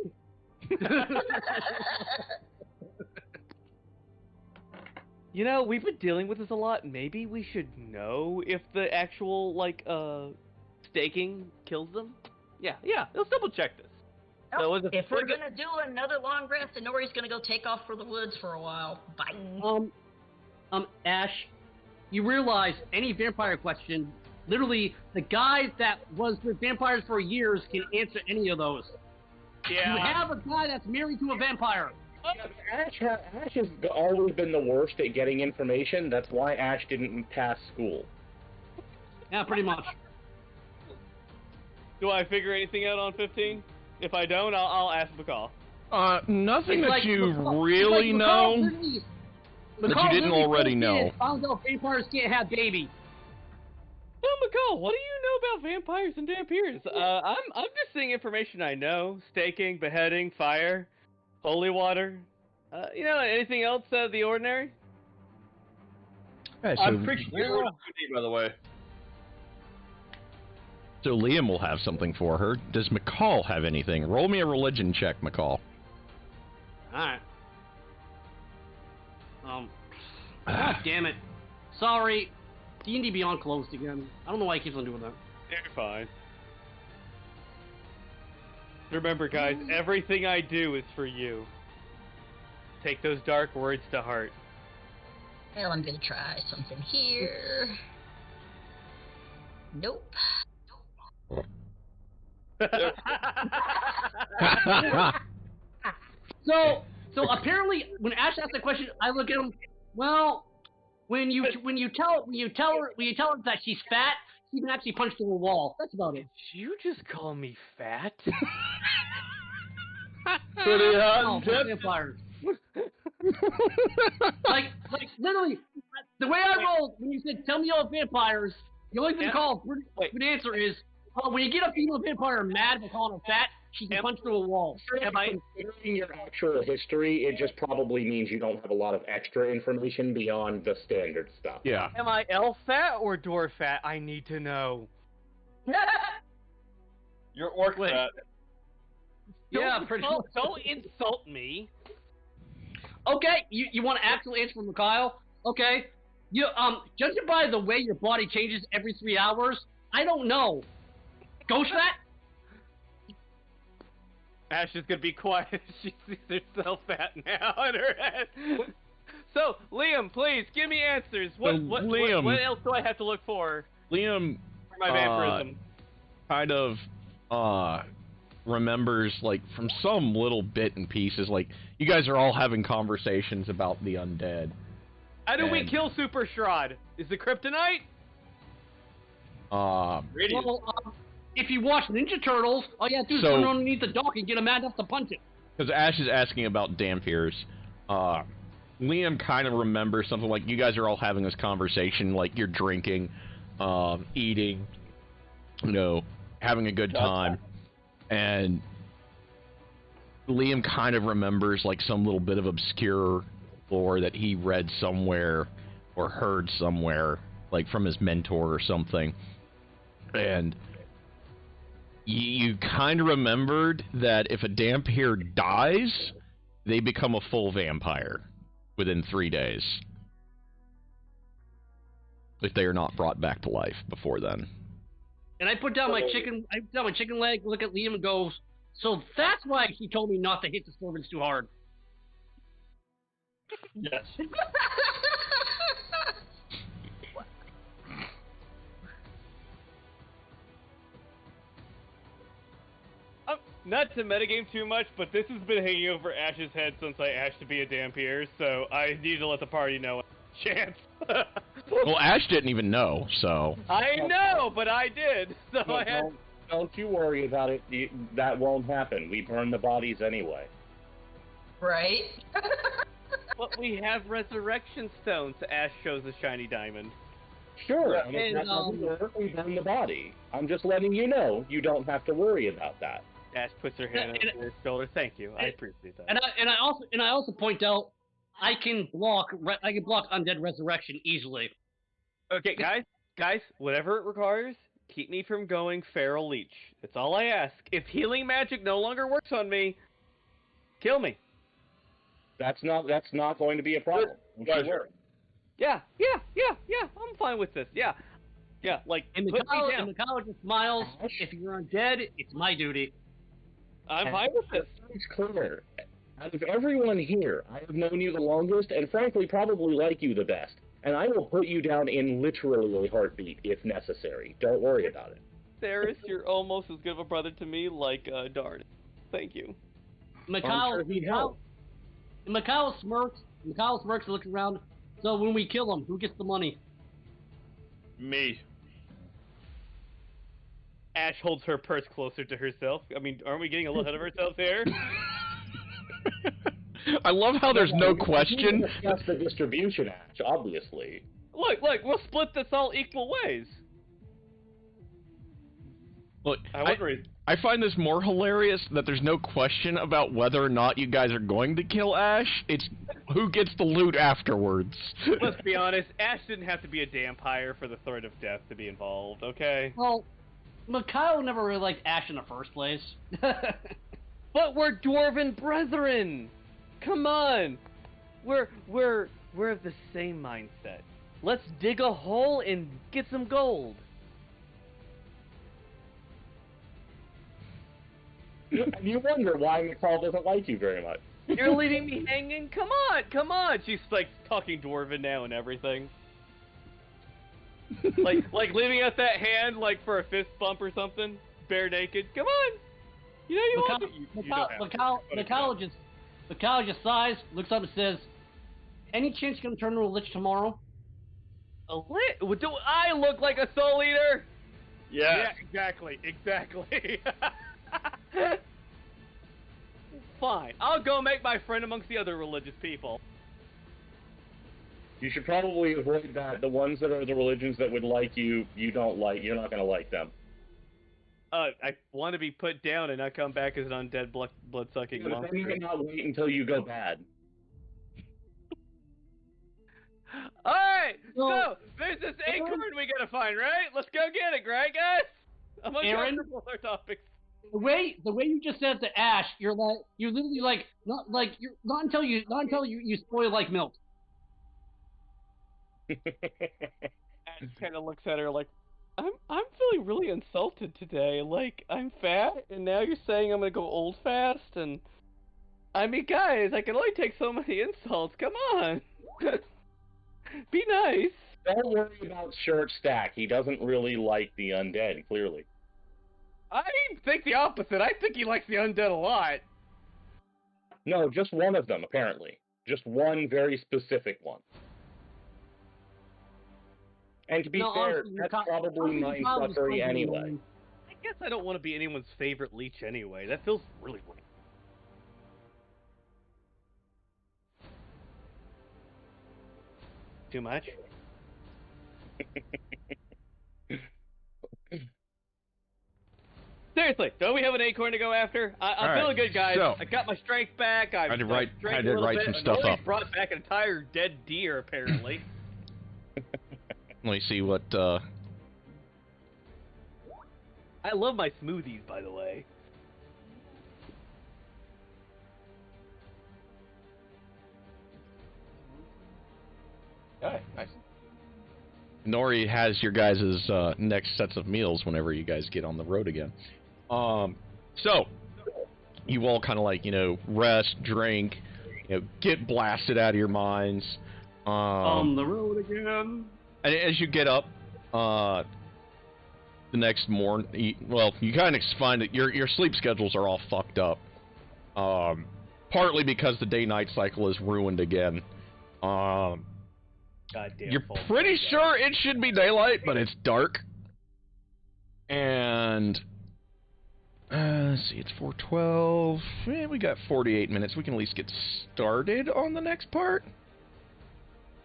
We've been dealing with this a lot. Maybe we should know if the actual staking kills them. Yeah. Let's double check this. So if we're gonna do another long rest, Inori's gonna go take off for the woods for a while. Bye. Ash, you realize any vampire question, literally the guy that was with vampires for years can answer any of those. Yeah. You have a guy that's married to a vampire. Yeah, Ash has always been the worst at getting information. That's why Ash didn't pass school. Yeah, pretty much. Do I figure anything out on 15? If I don't, I'll ask McCall. Nothing that you really know that you didn't already know. Found out vampires can't have babies. Oh, McCall, what do you know about vampires and Dhampirs? I'm just seeing information I know: staking, beheading, fire, holy water. Anything else out of the ordinary? Right, I'm pretty sure, by the way. So Liam will have something for her. Does McCall have anything? Roll me a religion check, McCall. Alright. God damn it. Sorry. D&D Beyond closed again. I don't know why he keeps on doing that. You're fine. Remember, guys, everything I do is for you. Take those dark words to heart. Well, I'm gonna try something here. Nope. So apparently, when Ash asked the question, I look at him. Well, when you tell her that she's fat, she can actually punch through a wall. That's about it. Did you just call me fat? Pretty hot. Vampires. like literally, the way I rolled when you said, "Tell me all vampires," the only thing called good answer is, when you get a female vampire mad for calling her fat, she can punch through a wall. Considering your actual history, it just probably means you don't have a lot of extra information beyond the standard stuff. Yeah. Am I elf fat or dwarf fat? I need to know. You're orc fat. Yeah, pretty much. Don't insult me. Okay, you want an actual answer from Mikhail? Okay, judging by the way your body changes every 3 hours, I don't know. Ghost rat? Ash is gonna be quiet. She sees herself fat now in her head. So, Liam, please give me answers. What else do I have to look for? Liam, For my vampirism. kind of remembers, like, from some little bit and pieces, like, you guys are all having conversations about the undead. How do we kill Super Shroud? Is it kryptonite? If you watch Ninja Turtles, all you have to do is run underneath the dock and get a mad enough to punch it. Because Ash is asking about Dampiers. Liam kind of remembers something like, you guys are all having this conversation, like, you're drinking, eating, having a good time. And Liam kind of remembers, like, some little bit of obscure lore that he read somewhere or heard somewhere, like, from his mentor or something. And you kind of remembered that if a Dampier dies, they become a full vampire within 3 days. If they are not brought back to life before then. And I put down my chicken leg, look at Liam and goes, so that's why he told me not to hit the servants too hard. Yes. Not to metagame too much, but this has been hanging over Ash's head since I asked to be a Dampier, so I need to let the party know. Chance. Well, Ash didn't even know, so. I know, but I did. So Don't you worry about it. That won't happen. We burn the bodies anyway. Right? But we have resurrection stones. Ash shows a shiny diamond. Sure, and if that doesn't work, we burn the body. I'm just letting you know, you don't have to worry about that. Ash puts her hand on her shoulder. Thank you. I appreciate that. And I also point out, I can block undead resurrection easily. Okay, guys, whatever it requires, keep me from going feral leech. That's all I ask. If healing magic no longer works on me, kill me. That's not going to be a problem. Sure. Yeah. I'm fine with this. Yeah, like And put me down. Mikhail just smiles. If you're undead, it's my duty. I'm fine with this. It's clear. Out of everyone here, I have known you the longest, and frankly, probably like you the best. And I will put you down in literally a heartbeat if necessary. Don't worry about it. Saris, you're almost as good of a brother to me like Darn. Thank you. Mikhail smirks. Mikhail smirks and looks around. So when we kill him, who gets the money? Me. Ash holds her purse closer to herself. I mean, aren't we getting a little ahead of ourselves here? I love how there's no question. That's the distribution, Ash, obviously. Look, we'll split this all equal ways. Look, I find this more hilarious that there's no question about whether or not you guys are going to kill Ash. It's who gets the loot afterwards. Let's be honest, Ash didn't have to be a Dampire for the threat of death to be involved, okay? Well, Mikhail never really liked Ash in the first place. But we're dwarven brethren! Come on! We're of the same mindset. Let's dig a hole and get some gold. And you wonder why Mikhail doesn't like you very much. You're leaving me hanging? Come on! She's like talking dwarven now and everything. like leaving out that hand like for a fist bump or something, bare naked. Come on! You know you want to. Mikhail just sighs, looks up and says, "Any chance you're gonna turn into a lich tomorrow?" A lich? Do I look like a soul eater? Yes. Yeah, exactly. Fine. I'll go make my friend amongst the other religious people. You should probably avoid that. The ones that are the religions that would like you, you don't like. You're not going to like them. I want to be put down and not come back as an undead blood-sucking monster. You cannot wait until you go bad. Alright, so there's this acorn we gotta find, right? Let's go get it, right, guys? I'm uncomfortable with our topics. The way you just said to Ash, you're literally like not until you spoil like milk. Ash kind of looks at her like, I'm feeling really insulted today. Like, I'm fat, and now you're saying I'm gonna go old fast, and I mean, guys, I can only take so many insults. Come on, be nice. Don't worry about Shirt Stack. He doesn't really like the undead, clearly. I think the opposite. I think he likes the undead a lot. No, just one of them, apparently. Just one very specific one. And to be fair, honestly, that's probably my introductory anyway. I guess I don't want to be anyone's favorite leech anyway. That feels really weird. Too much? Seriously, don't we have an acorn to go after? I'm feeling good, guys. So, I got my strength back. I did drank write some stuff up. Brought back an entire dead deer, apparently. Let me see what. I love my smoothies, by the way. Okay, nice. Nori has your guys' next sets of meals whenever you guys get on the road again. So, you all kind of like, rest, drink, get blasted out of your minds. On the road again. And as you get up, the next morning, you kind of find that your sleep schedules are all fucked up. Partly because the day-night cycle is ruined again. Goddamn. You're pretty sure it should be daylight, but it's dark. And let's see, it's 4:12. We got 48 minutes. We can at least get started on the next part.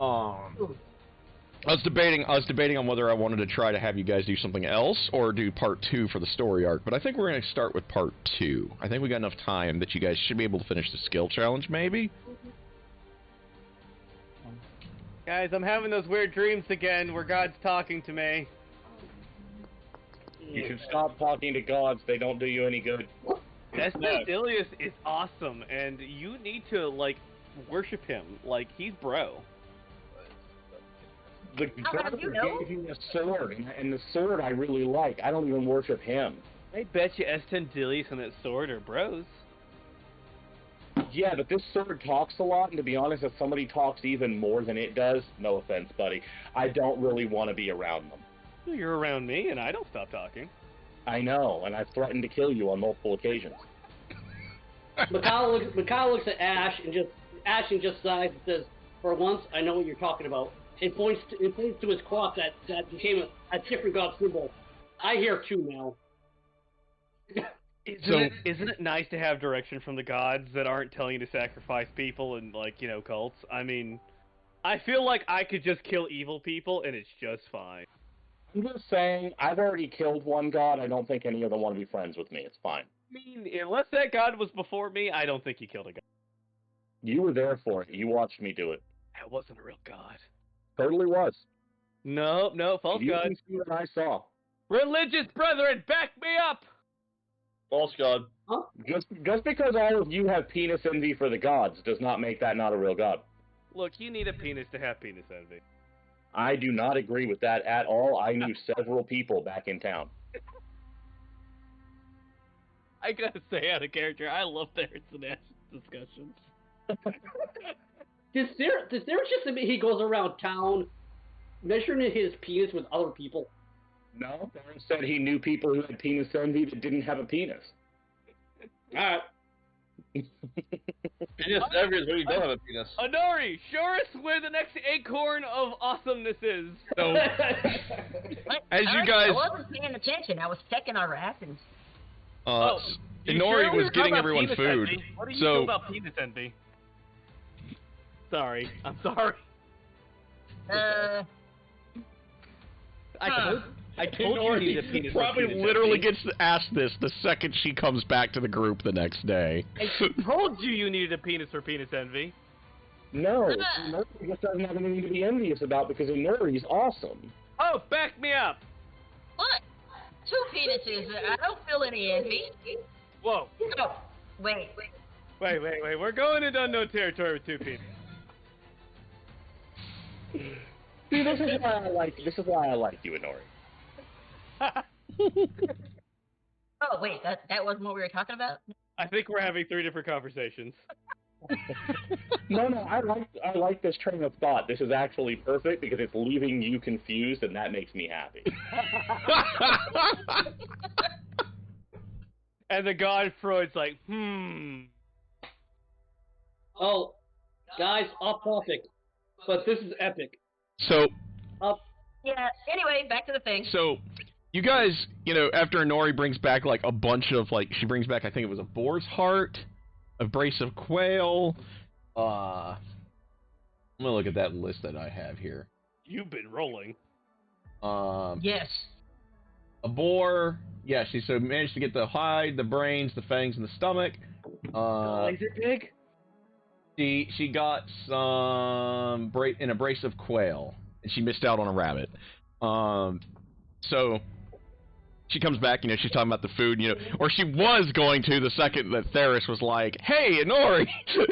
I was debating on whether I wanted to try to have you guys do something else or do part 2 for the story arc, but I think we're going to start with part 2. I think we got enough time that you guys should be able to finish the skill challenge, maybe. Guys, I'm having those weird dreams again where God's talking to me. You should stop talking to gods. They don't do you any good. Estendilius is awesome, and you need to, worship him. He's bro. The god gave you a sword, and the sword I really like. I don't even worship him. I bet you Estendilius and that sword are bros. Yeah, but this sword talks a lot, and to be honest, if somebody talks even more than it does, no offense, buddy, I don't really want to be around them. Well, you're around me, and I don't stop talking. I know, and I've threatened to kill you on multiple occasions. Mikhail looks at Ash and just sighs and says, "For once, I know what you're talking about." It points to his cloth that became a different god symbol. I hear too now. Isn't it nice to have direction from the gods that aren't telling you to sacrifice people and, cults? I mean, I feel like I could just kill evil people and it's just fine. I'm just saying, I've already killed one god. I don't think any of them want to be friends with me. It's fine. I mean, unless that god was before me, I don't think he killed a god. You were there for it. You watched me do it. That wasn't a real god. Totally was. No, false god. You can see what I saw. Religious brethren, back me up! False god. Huh? Just because all of you have penis envy for the gods does not make that not a real god. Look, you need a penis to have penis envy. I do not agree with that at all. I knew several people back in town. I gotta say, out of character, I love Terrence and Ash's discussions. Does Sarah just admit he goes around town measuring his penis with other people? No, Darren said he knew people who had penis envy that didn't have a penis. Alright. Penis envy is when you don't have a penis. Honori, show us where the next acorn of awesomeness is. So, as you guys... I wasn't paying attention. I was checking our rations. Nori was getting everyone food. What do you know about penis envy? Sorry. I'm sorry. I told you you needed a penis. Probably literally gets asked this the second she comes back to the group the next day. I told you needed a penis for penis envy. No, Inori just doesn't have anything to be envious about because Inori's awesome. Oh, back me up! What? 2 penises. I don't feel any envy. Whoa. No. Wait. Wait. We're going into unknown territory with 2 penises. See, this is why I like you, Inori. Oh wait, that wasn't what we were talking about. I think we're having 3 different conversations. No, I like this train of thought. This is actually perfect because it's leaving you confused, and that makes me happy. And the god Freud's like, Oh, guys, off topic, but this is epic. So, Yeah. Anyway, back to the thing. so you guys, after Inori brings back like a bunch of she brings back, I think it was a boar's heart, a brace of quail. I'm gonna look at that list that I have here. you've been rolling. Yes. A boar. Yeah, she managed to get the hide, the brains, the fangs, and the stomach. Laser pig? She got some in a brace of quail, and she missed out on a rabbit. So she comes back, she's talking about the food, or she was going to the second that Theris was like, "Hey, Inori." Oh,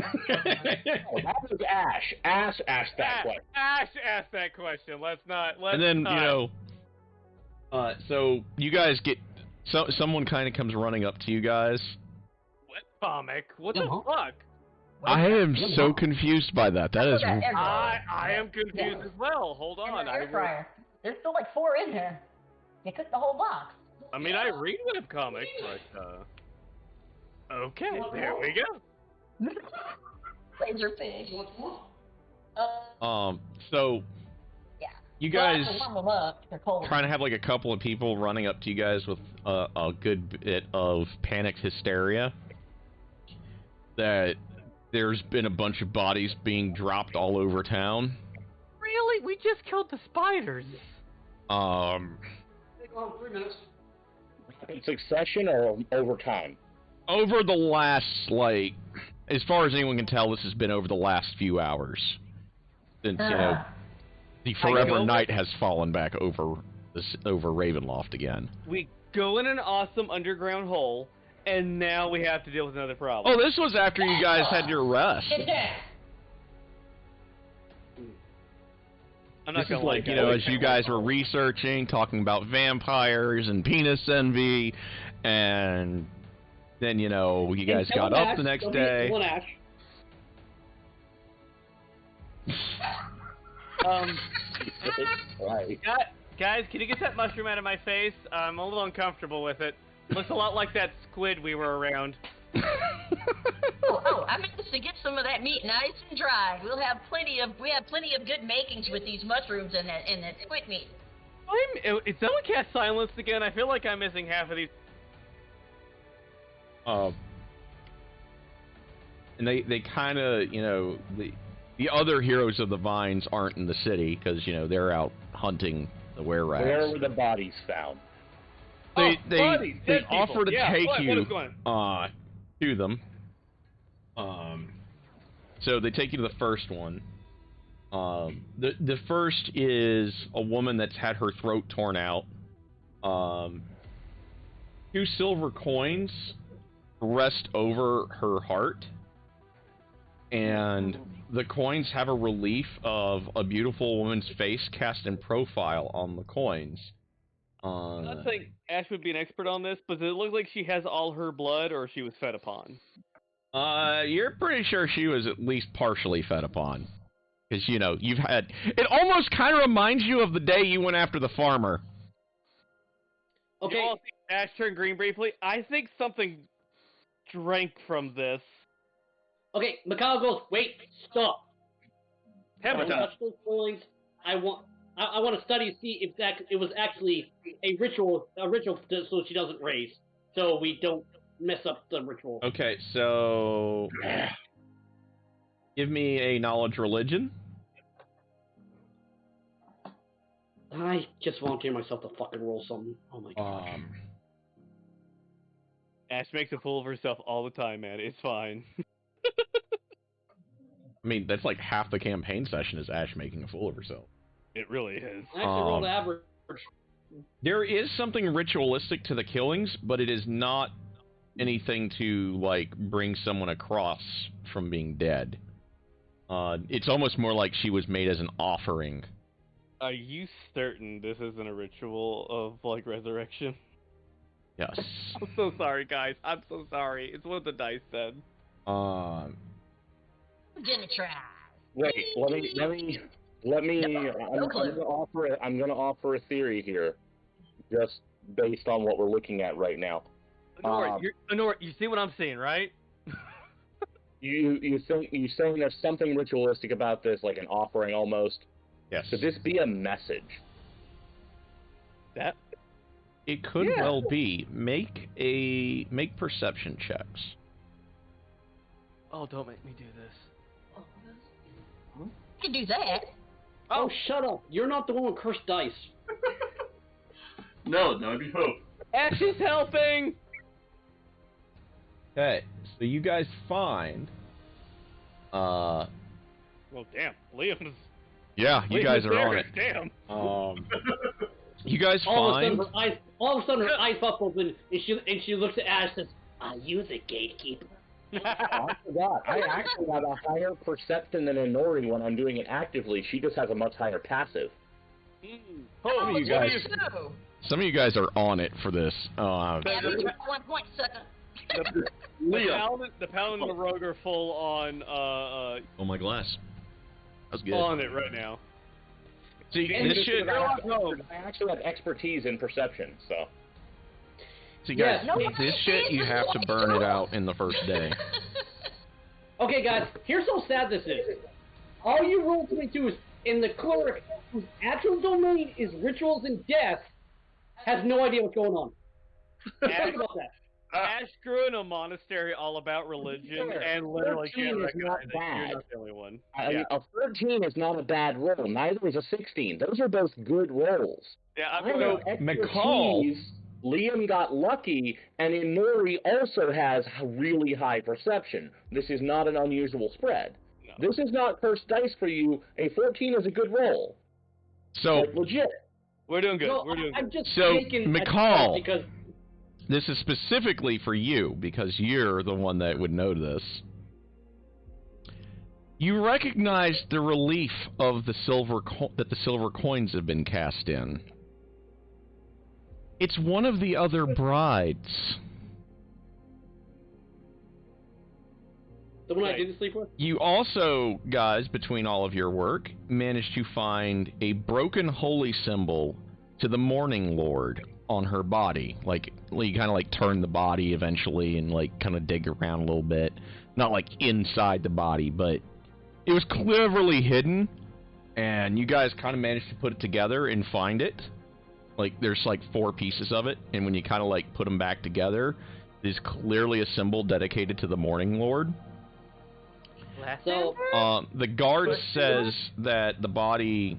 that was Ash. Ash asked that question. Ash asked that question. Let's And then not. so you guys get someone kind of comes running up to you guys. What comic? What the fuck? I am so confused by that. That is. I am confused as well. Hold on. Air fryer. There's still like 4 in there. You cooked the whole box. I mean, I read webcomics, but okay, there we go. Laser pig. So. Yeah. You guys warm them up. They're cold. trying to have like a couple of people running up to you guys with a good bit of panic hysteria. That there's been a bunch of bodies being dropped all over town. Really? We just killed the spiders. Take on 3 minutes. In succession or over time? Over the last, as far as anyone can tell, this has been over the last few hours. Since, the forever night has fallen back over Ravenloft again. We go in an awesome underground hole, and now we have to deal with another problem. Oh, this was after you guys had your rest. I'm not This gonna is as you guys were researching, talking about vampires and penis envy, and then, you guys got up the next day. Right. Guys, can you get that mushroom out of my face? I'm a little uncomfortable with it. Looks a lot like that squid we were around. I managed to get some of that meat nice and dry. We have plenty of good makings with these mushrooms and that squid meat. Is someone cast silence again? I feel like I'm missing half of these. And they kind of, the other heroes of the vines aren't in the city because, they're out hunting the were-rats. Where were the bodies found? They dead offer to people. take What you is going on? to them. So they take you to the first one. The first is a woman that's had her throat torn out. 2 silver coins rest over her heart, and the coins have a relief of a beautiful woman's face cast in profile on the coins. I'm not saying Ash would be an expert on this, but does it look like she has all her blood, or she was fed upon? You're pretty sure she was at least partially fed upon. Because, you've had... It almost kind of reminds you of the day you went after the farmer. Okay. You all see Ash turn green briefly? I think something drank from this. Okay, Mikhail goes, wait, stop. Haven't Don't touch those coins. I want to study to see if it was actually a ritual so she doesn't raise. So we don't mess up the ritual. Okay, so... Give me a knowledge religion. I just volunteer myself to fucking roll something. Oh my god. Ash makes a fool of herself all the time, man. It's fine. I mean, that's like half the campaign session is Ash making a fool of herself. It really is. I actually rolled average. There is something ritualistic to the killings, but it is not anything to, bring someone across from being dead. It's almost more like she was made as an offering Are you certain this isn't a ritual of, like, resurrection? Yes. I'm so sorry, guys. I'm so sorry. It's what the dice said. Give it a try. Wait, let me. I'm gonna offer a theory here, just based on what we're looking at right now. Honora, you see what I'm seeing, right? You saying there's something ritualistic about this, like an offering almost? Yes. Could this be a message? That? It could well be. Make perception checks. Oh, don't make me do this. You can do that. Oh, shut up! You're not the one with cursed dice. No, that'd be Hope. Ash is helping! Okay, so you guys find. Well, damn, Liam's. Yeah, you guys are on it. Damn. You guys All find. of a sudden, her eyes pop open, and she looks at Ash and says, "Are you the gatekeeper?" I forgot. I actually have a higher perception than Inori when I'm doing it actively. She just has a much higher passive. Some of you guys. Some of you guys are on it for this. Yeah, 1 point, sucker. The Paladin and the Rogue are full on, Oh my glass. That's good. on it right now. See, this should. I actually have expertise in perception, so. See, guys, Yes. this shit you have to burn it out in the first day. Okay, guys, here's how sad this is. All you roll to me do is, in the cleric, whose actual domain is rituals and death, has no idea what's going on. Think about that. Ash grew in a monastery all about religion and literally 13 can't is recognize not it. bad. You're not the only one. I mean, a 13 is not a bad roll. Neither is a 16. Those are both good rolls. Yeah, I I'm have gonna. McCall. expertise. Liam got lucky, and Inori also has really high perception. This is not an unusual spread. No. This is not cursed dice for you. A 14 is a good roll. So, Like, legit. We're doing good. No, We're doing I'm good. just So, taking McCall. because this is specifically for you because you're the one that would know this. You recognize the relief of the that the silver coins have been cast in. It's one of the other brides. the one I Right. didn't sleep with. You also, guys, between all of your work, managed to find a broken holy symbol to the Morning Lord on her body. Like, you kind of like turn the body eventually and like kind of dig around a little bit. Not like inside the body, but it was cleverly hidden, and you guys kind of managed to put it together and find it. Like, there's like 4 pieces of it, and when you kind of like put them back together, it is clearly a symbol dedicated to the Morning Lord. So The guard says that the body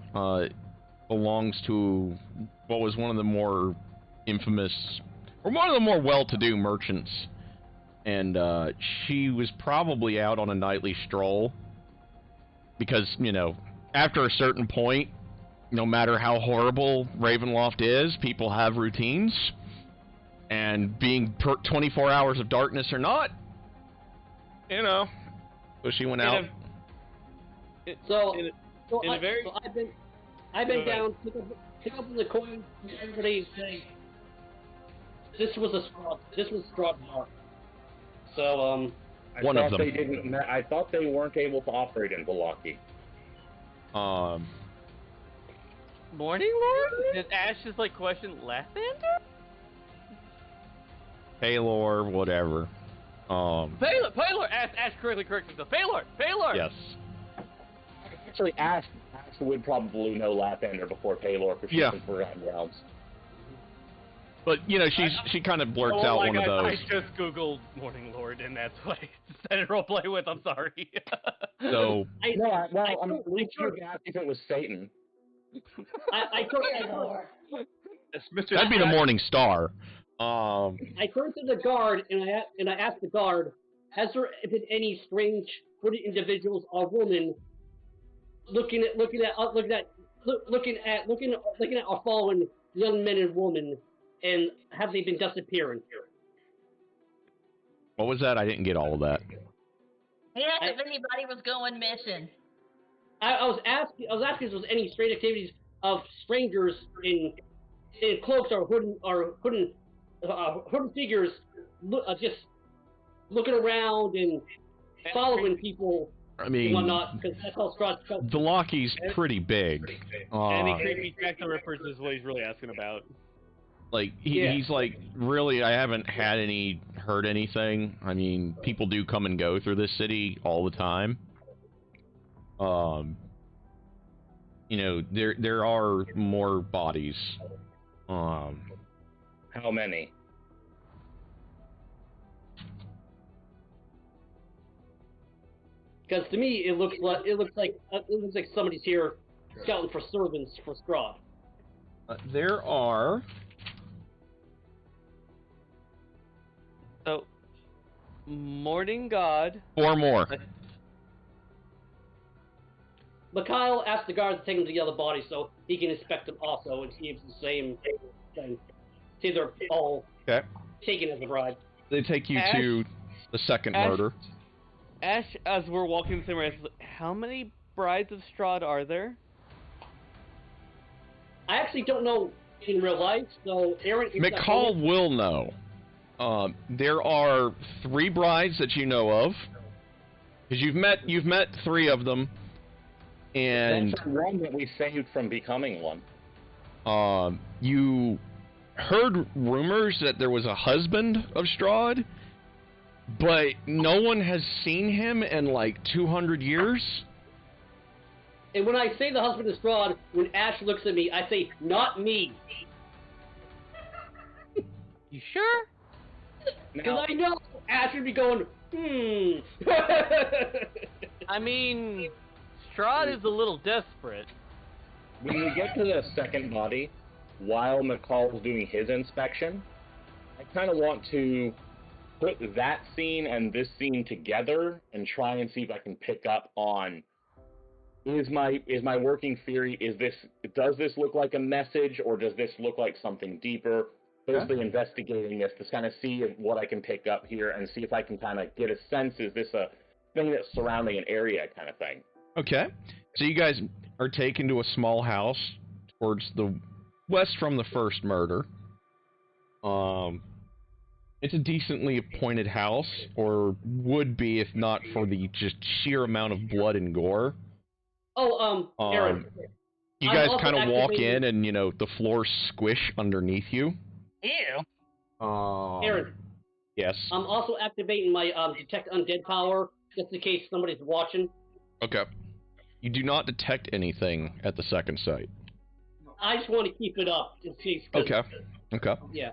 belongs to what was one of the more infamous, or one of the more well-to-do merchants, and she was probably out on a nightly stroll, because, you know, after a certain point, no matter how horrible Ravenloft is, people have routines, and being 24 hours of darkness or not, you know, so she went out. I've been down, pick up the coin. Everybody saying this was straw mark. So One of them. I thought they weren't able to operate in Velaki. Morning Lord? Does Ash just like question Lathander? Paylor, whatever. Paylor! Ash correctly corrected himself. Paylor! Yes. Actually, Ash would probably know Lathander before Paylor, because she's in Forgotten Realms. But, you know, she kind of blurts out one of those. I just googled Morning Lord, and that's what I decided to roleplay with. I'm sorry. So, I'm sure to ask if it was Satan. I that'd be the Morning Star. I turned to the guard and I asked the guard, has there been any strange hooded individuals or women looking at our fallen young men and women, and have they been disappearing? What was that? I didn't get all of that. He asked if anybody was going missing. I was asking if there was any strange activities of strangers in cloaks or hooded figures just looking around and following people I and mean, whatnot, because that's how Strahd felt. Delaki's pretty big. Any creepy Jack the Rippers is what he's really asking about. Like, Yeah. he's like, really, I haven't heard anything. I mean, people do come and go through this city all the time. You know, there are more bodies. How many? Because to me, it looks like somebody's here scouting for servants for Strahd. There are... So, Morning God. 4 more. Mikhail asked the guards to take him to the other bodies so he can inspect them also and see if it's the same thing. See if they're all taken as a bride. They take you Ash- to the second Ash- murder. Ash, as we're walking through, how many brides of Strahd are there? I actually don't know in real life, so Aaron... McCall will know. There are 3 brides that you know of, because you've met 3 of them, and That's the one that we saved from becoming one. you heard rumors that there was a husband of Strahd, but no one has seen him in like 200 years. And when I say the husband is Strahd, when Ash looks at me, I say, not me. You sure? Because I know Ash would be going, I mean, Strahd is a little desperate. When we get to the second body, while McCall's doing his inspection, I kind of want to put that scene and this scene together and try and see if I can pick up on, is my working theory, does this look like a message, or does this look like something deeper? Firstly, investigating this to kind of see what I can pick up here and see if I can kind of get a sense, is this a thing that's surrounding an area kind of thing? Okay. So you guys are taken to a small house towards the west from the first murder. It's a decently appointed house, or would be if not for the just sheer amount of blood and gore. Aaron. You I'm guys also kind of walk activating- in and, you know, the floors squish underneath you. Ew. Aaron, Yes. I'm also activating my detect undead power, just in case somebody's watching. Okay. You do not detect anything at the second site. I just want to keep it up in case. Okay. Okay. Yeah.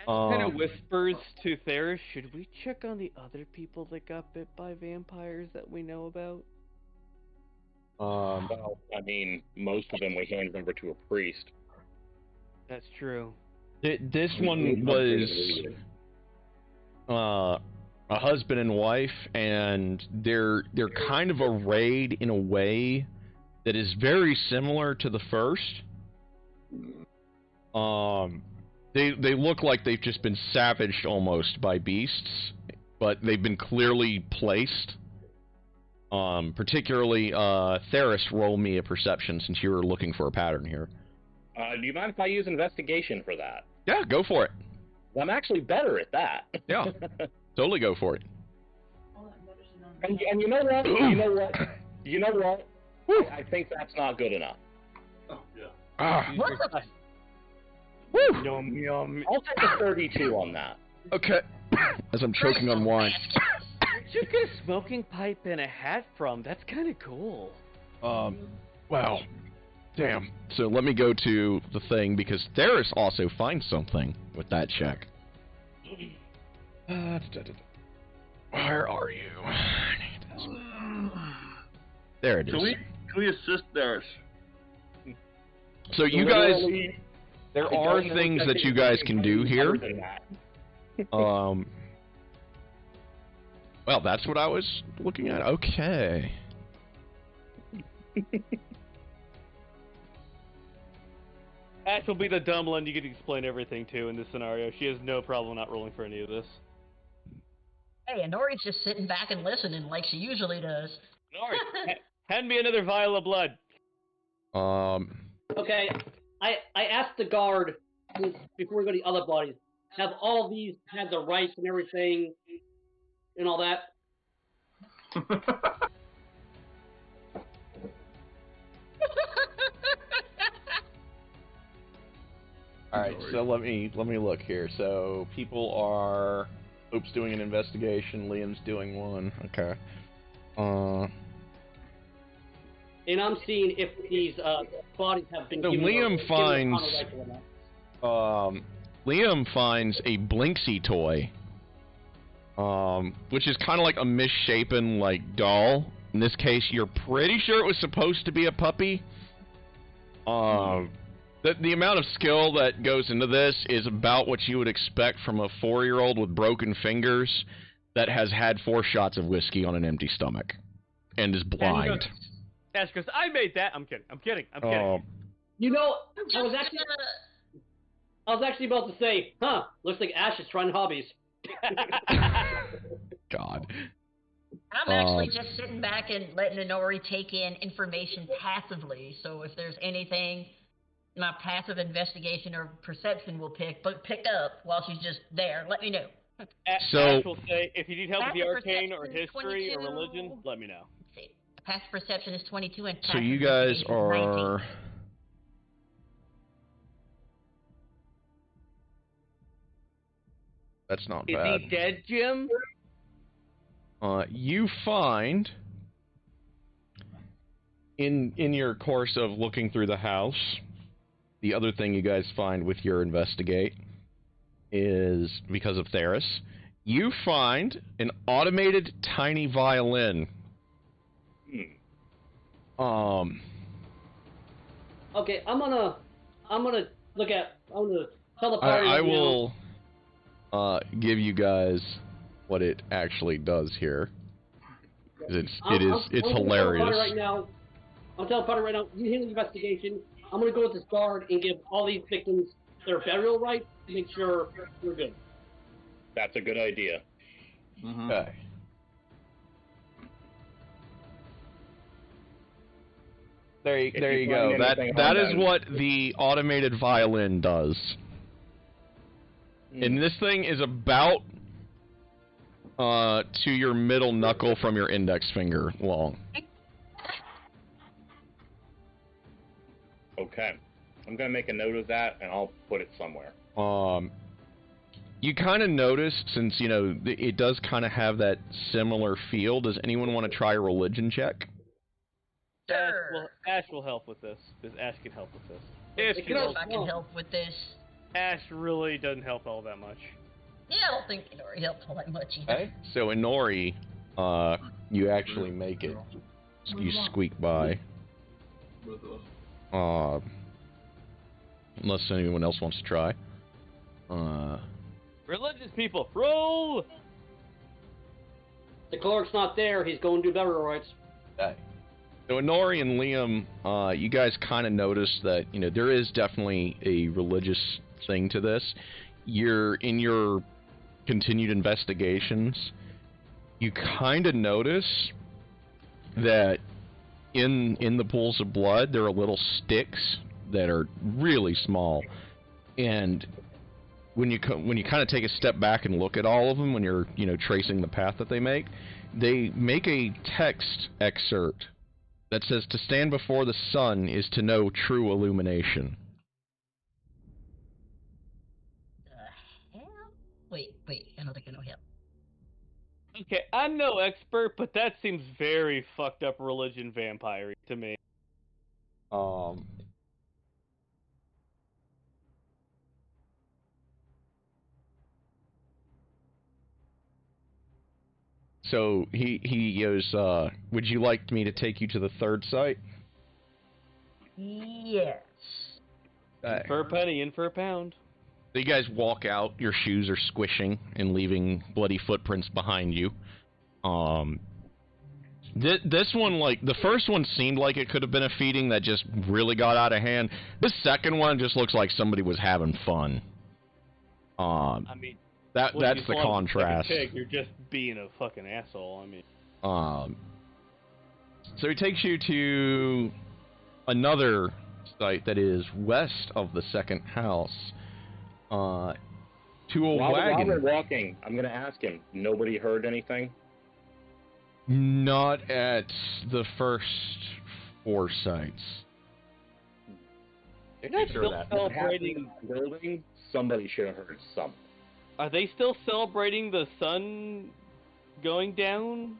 Kind of whispers to Theris, should we check on the other people that got bit by vampires that we know about? Well, I mean, most of them we handed over to a priest. That's true. This one was a husband and wife, and they're kind of arrayed in a way that is very similar to the first. They look like they've just been savaged almost by beasts, but they've been clearly placed. Particularly, Theris, roll me a perception since you were looking for a pattern here. Do you mind if I use investigation for that? Yeah, go for it. I'm actually better at that. Yeah, totally go for it. And you know what? You know what? I think that's not good enough. Oh, yeah. Ah, What the? woo! Yum, yum. I'll take a 32 on that. Okay. As I'm choking on wine. Where'd you get a smoking pipe and a hat from? That's kind of cool. Wow. Damn. So let me go to the thing, because Theris also finds something with that check. Where are you? I need this. There it is. Can we assist Darius? So you guys, Literally, there I are don't know things if that you guys can do here. better than that. Well, that's what I was looking at. Okay. Ash will be the dumb one you can explain everything to in this scenario. She has no problem not rolling for any of this. Hey, and Nori's just sitting back and listening like she usually does. Nori, hand me another vial of blood. Okay, I asked the guard before we go to the other bodies, have all these had the rights and everything and all that? All right, so let me look here. So people are Hope's doing an investigation, Liam's doing one. Okay. And I'm seeing if these bodies have been. So given Liam given finds the right or not. Liam finds a Blinksy toy, which is kind of like a misshapen like doll. In this case, you're pretty sure it was supposed to be a puppy. The amount of skill that goes into this is about what you would expect from a 4-year-old with broken fingers that has had 4 shots of whiskey on an empty stomach and is blind. Ash goes, I made that. I'm kidding. You know, I was actually about to say, looks like Ash is trying hobbies. God. I'm actually just sitting back and letting Inori take in information passively, so if there's anything my passive investigation or perception will pick up while she's just there, let me know. So, Ash will say, if you need help with the arcane or perception is history or 22. religion, let me know. Let's see. Passive perception is 22 and so passive you guys investigation is 19. are... That's not bad. Is he dead, Jim? You find in your course of looking through the house, the other thing you guys find with your investigate is, because of Theris, you find an automated tiny violin. Okay, I'm gonna tell the party. I will give you guys what it actually does here. It's hilarious. Right now, I'm telling the party right now, you handle the investigation. I'm gonna go with this guard and give all these victims their burial rights to make sure we're good. That's a good idea. Mm-hmm. Okay. There you go. That is what the automated violin does. And this thing is about to your middle knuckle from your index finger long. Okay. I'm going to make a note of that, and I'll put it somewhere. You kind of notice, since, you know, it does kind of have that similar feel, does anyone want to try a religion check? Ash will help with this. Because Ash can help with this. If I can help with this. Ash really doesn't help all that much. Yeah, I don't think Inori helped all that much either. Okay. So Inori, you actually make it. You squeak by. Unless anyone else wants to try. Religious people, roll! The clerk's not there. He's going to do burial rights. Okay. So Inori and Liam, you guys kind of notice that, you know, there is definitely a religious thing to this. In your continued investigations, you kind of notice that in the pools of blood, there are little sticks that are really small. And when you kind of take a step back and look at all of them, when you're, you know, tracing the path that they make a text excerpt that says, "To stand before the sun is to know true illumination." The hell? Wait, I don't think I know him. Okay, I'm no expert, but that seems very fucked up religion vampire to me. So he goes, would you like me to take you to the third site? Yes. Okay. For a penny, in for a pound. So you guys walk out, your shoes are squishing and leaving bloody footprints behind you. This one, like, the first one seemed like it could have been a feeding that just really got out of hand. This second one just looks like somebody was having fun. I mean, that's the contrast. Like a pig, you're just being a fucking asshole. I mean, so he takes you to another site that is west of the second house, to a While wagon. we're walking, I'm going to ask him, nobody heard anything? Not at the first 4 sites. They're not Sure still that. celebrating. Building, somebody should have heard something. Are they still celebrating the sun going down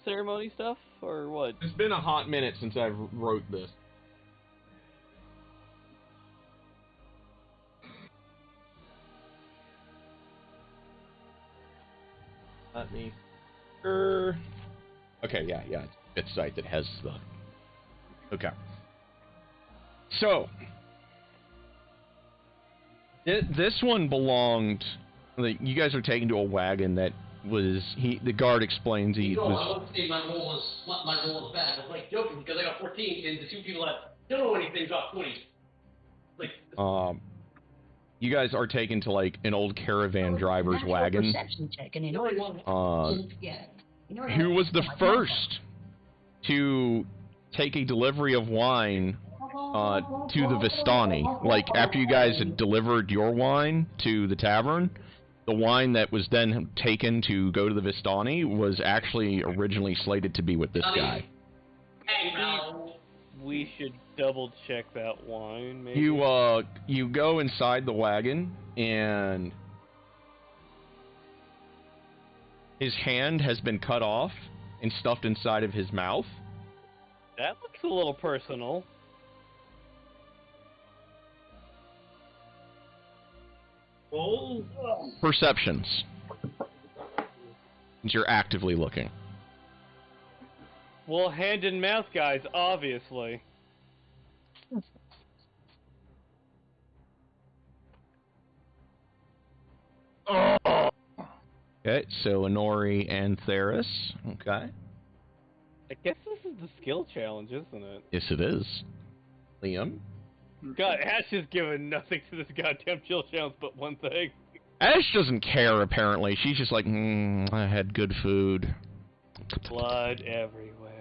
ceremony stuff, or what? It's been a hot minute since I wrote this. Let me. Okay, yeah, it's a site that has the. Okay. So, this one belonged. You guys are taken to a wagon that was. The guard explains he I was. won't say my roll is bad. I was like joking because I got 14 and the 2 people that don't know anything got 20. Like. You guys are taken to like an old caravan driver's Natural wagon. Perception check, and you know Who was the first to take a delivery of wine to the Vistani? Like, after you guys had delivered your wine to the tavern, the wine that was then taken to go to the Vistani was actually originally slated to be with this guy. We should double check that wine, maybe. You go inside the wagon, and his hand has been cut off and stuffed inside of his mouth. That looks a little personal. Oh. Perceptions. Since you're actively looking. Well, hand and mouth guys, obviously. Oh. Okay, so Inori and Theris. Okay. I guess this is the skill challenge, isn't it? Yes, it is. Liam? God, Ash is giving nothing to this goddamn chill challenge but one thing. Ash doesn't care, apparently. She's just like, I had good food. Blood everywhere.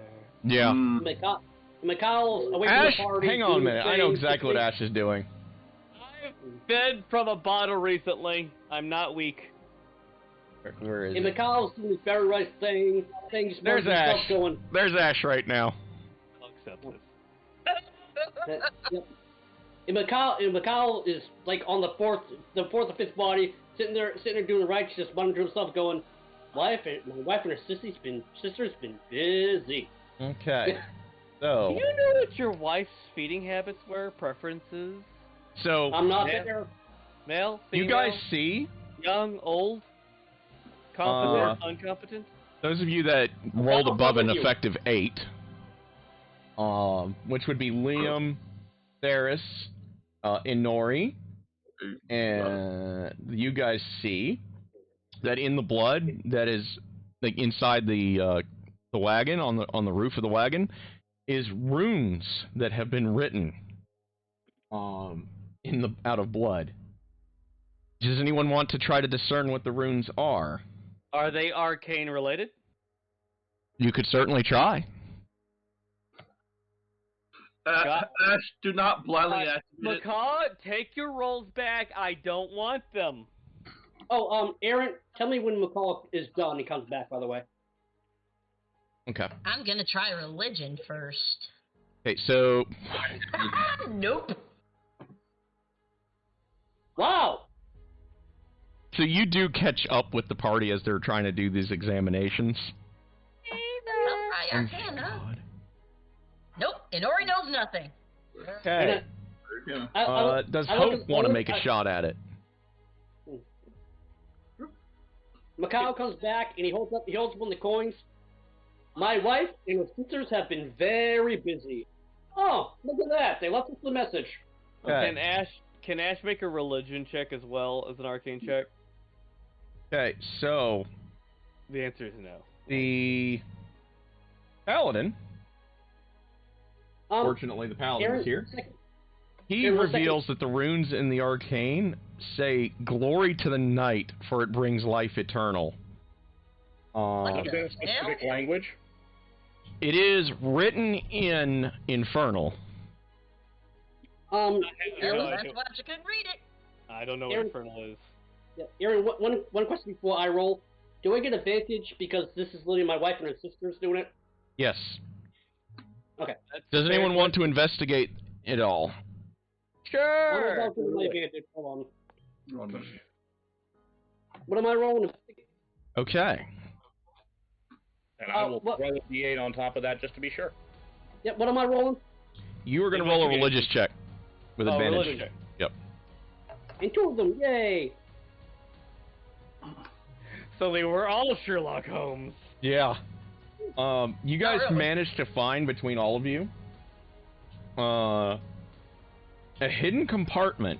Yeah. Mikhail's away from Ash, the party. hang on a doing minute. I know things, exactly what Ash is doing. I've fed from a bottle recently. I'm not weak. Where is And it? Mikhail's doing the very right thing. There's Ash. Going. There's Ash right now. I'll accept this. Yep. And Mikhail is like on the fourth or fifth body, sitting there doing the right, just wondering to himself, going, my wife and her sister's been busy. Okay. So. Do you know what your wife's feeding habits were, preferences? So. I'm not Yeah. there. Male, female, You guys see? young, old, competent, incompetent? Those of you that rolled I'll above go an with you. effective 8, which would be Liam, Theris, Inori, and you guys see that in the blood that is like inside the wagon on the roof of the wagon is runes that have been written out of blood. Does anyone want to try to discern what the runes are? Are they arcane related? You could certainly try. Ash, do not blindly activate it. Macaw, take your rolls back. I don't want them. Oh, Aaron, tell me when McCall is done. He comes back, by the way. Okay. I'm gonna try religion first. Okay, so Nope. Wow. So you do catch up with the party as they're trying to do these examinations. Try Arcana. Nope. Inori knows nothing. Okay. Yeah. Does Hope want to make a shot at it? Mikhail comes back and he holds up one of the coins. My wife and her sisters have been very busy. Oh, look at that! They left us a message. Okay. Can Ash make a religion check as well as an arcane check? Okay, so The answer is no. the paladin. Fortunately, the paladin Aaron, is here. He Aaron, one reveals that the runes in the arcane say "Glory to the night, for it brings life eternal." Like Is there a specific language? It is written in Infernal. Well, Aaron, that's why you couldn't read it. I don't know what Aaron- Infernal is. yeah, Aaron, one question before I roll. Do I get advantage because this is literally my wife and her sister's doing it? Yes. Okay. Does anyone want to investigate it all? Sure. I'll give my advantage. Hold on. Oh, no. What am I rolling? Okay. And I will what- throw a D8 on top of that just to be sure. Yeah, what am I rolling? You are going to roll a religious check with advantage. Religion check. Yep. And 2 of them, yay! So they were all Sherlock Holmes. Yeah. You guys really. managed to find between all of you a hidden compartment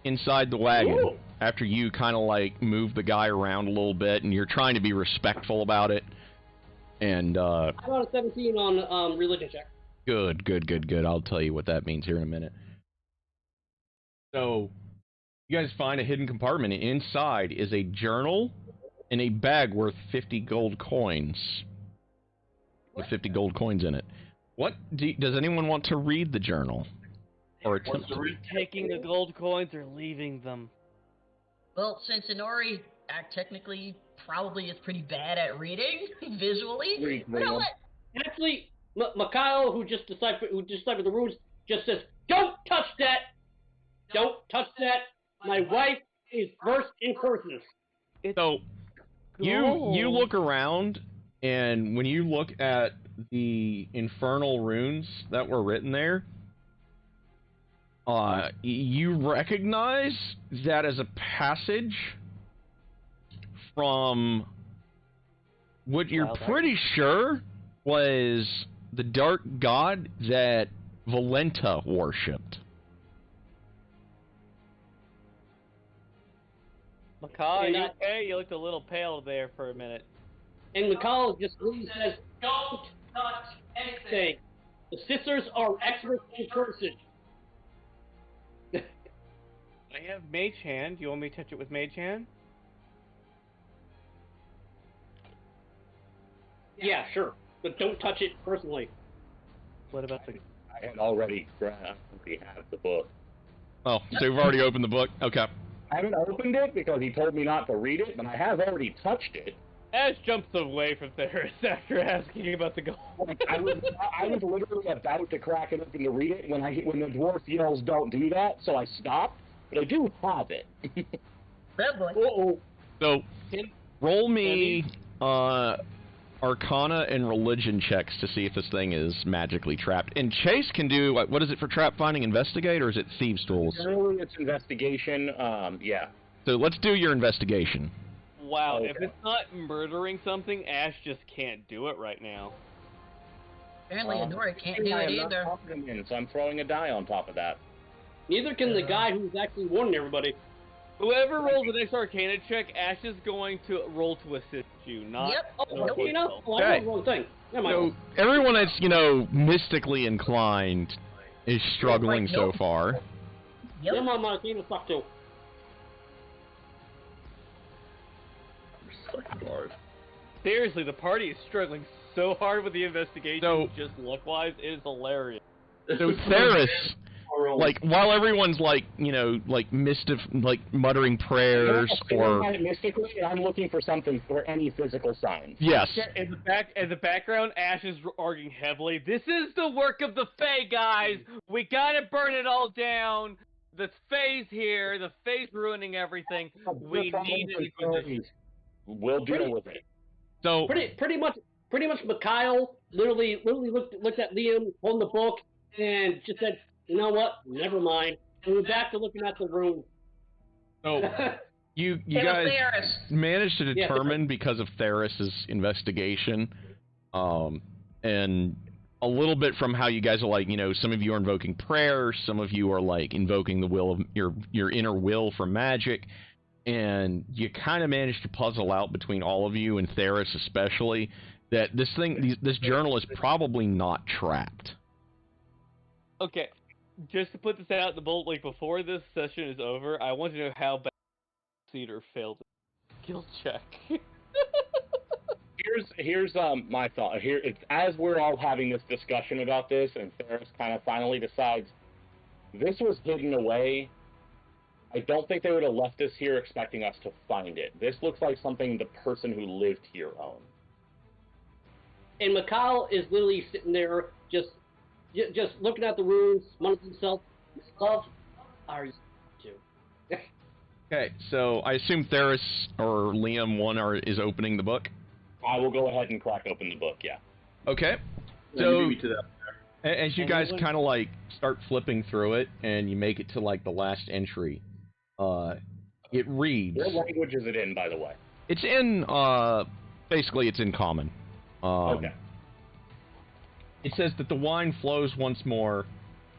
inside the wagon. Ooh. After you kind of like move the guy around a little bit, and you're trying to be respectful about it. And I got a 17 on religion check. good. I'll tell you what that means here in a minute. So, you guys find a hidden compartment, and inside is a journal and a bag worth 50 gold coins. With 50 gold coins in it. Does anyone want to read the journal? Or attempt to read? Taking the gold coins or leaving them? Well, since Inori technically probably is pretty bad at reading visually, you know what? Actually, Mikhail, who just deciphered the rules, just says, "Don't touch that! Don't touch that! My wife is versed in curses." So, you look around, and when you look at the infernal runes that were written there, you recognize that as a passage from what you're pretty sure was the dark god that Valenta worshipped. Makai, And you I- okay? You looked a little pale there for a minute. And Mikhail just really says, "Don't touch anything. The sisters are experts in curses." I have Mage Hand. Do you want me to touch it with Mage Hand? Yeah, sure, but don't touch it personally. What about the... I had already have the book. Oh, so you've already opened the book? Okay. I haven't opened it because he told me not to read it, but I have already touched it. Ash jumps away from Theris after asking about the gold. Like, I was literally about to crack it open to read it when the dwarf yells, "Don't do that!" So I stopped, but I do have it. Bad boy. Uh-oh. So, roll me Arcana and Religion checks to see if this thing is magically trapped. And Chase can do, what is it for trap finding? Investigate, or is it Thieves' Tools? Generally, it's investigation. Yeah. So let's do your investigation. Wow, Okay. if it's not murdering something, Ash just can't do it right now. Apparently, Inori can't do I it am not either. confident in, so I'm throwing a die on top of that. Neither can the guy who's actually warning everybody. Whoever rolls the next Arcana check, Ash is going to roll to assist you, not... Yep. Oh, Nope. you know? Oh, I Okay. rolled the wrong thing. Never mind. So, everyone that's, mystically inclined is struggling Like, so nope. far. Yep. Yeah, my Arcana suck too. Seriously, the party is struggling so hard with the investigation, So- just luck-wise, it is hilarious. So, Theris, while everyone's, muttering prayers, or... Mystically, I'm looking for something for any physical signs. Yes. In the background, Ash is arguing heavily. This is the work of the Fae, guys. We gotta burn it all down. The Fae's here. The Fae's ruining everything. We need an Inquisition. We'll deal with it. So, Pretty much Mikhail literally looked at Liam on the book and just said, "You know what? Never mind." And we're back to looking at the room. so you Hail guys Theris. managed to Yeah. determine because of Theris's investigation, and a little bit from how you guys are some of you are invoking prayer, some of you are invoking the will of your inner will for magic, and you kind of managed to puzzle out between all of you and Theris especially that this journal is probably not trapped. Okay, just to put this out in the bold, before this session is over, I want to know how bad Cedar failed his skill check. Here's my thought. It's as we're all having this discussion about this, and Ferris kind of finally decides this was hidden away, I don't think they would have left us here expecting us to find it. This looks like something the person who lived here owned. And Mikhail is literally sitting there, just looking at the runes, muttering to himself, "Love, are you too?" Okay, so I assume Theris or Liam is opening the book. I will go ahead and crack open the book. Yeah. Okay. Yeah, So you beat me to that. as you guys kind of like start flipping through it, and you make it to like the last entry, it reads. What language is it in, by the way? It's in basically it's in common. Okay. It says that the wine flows once more.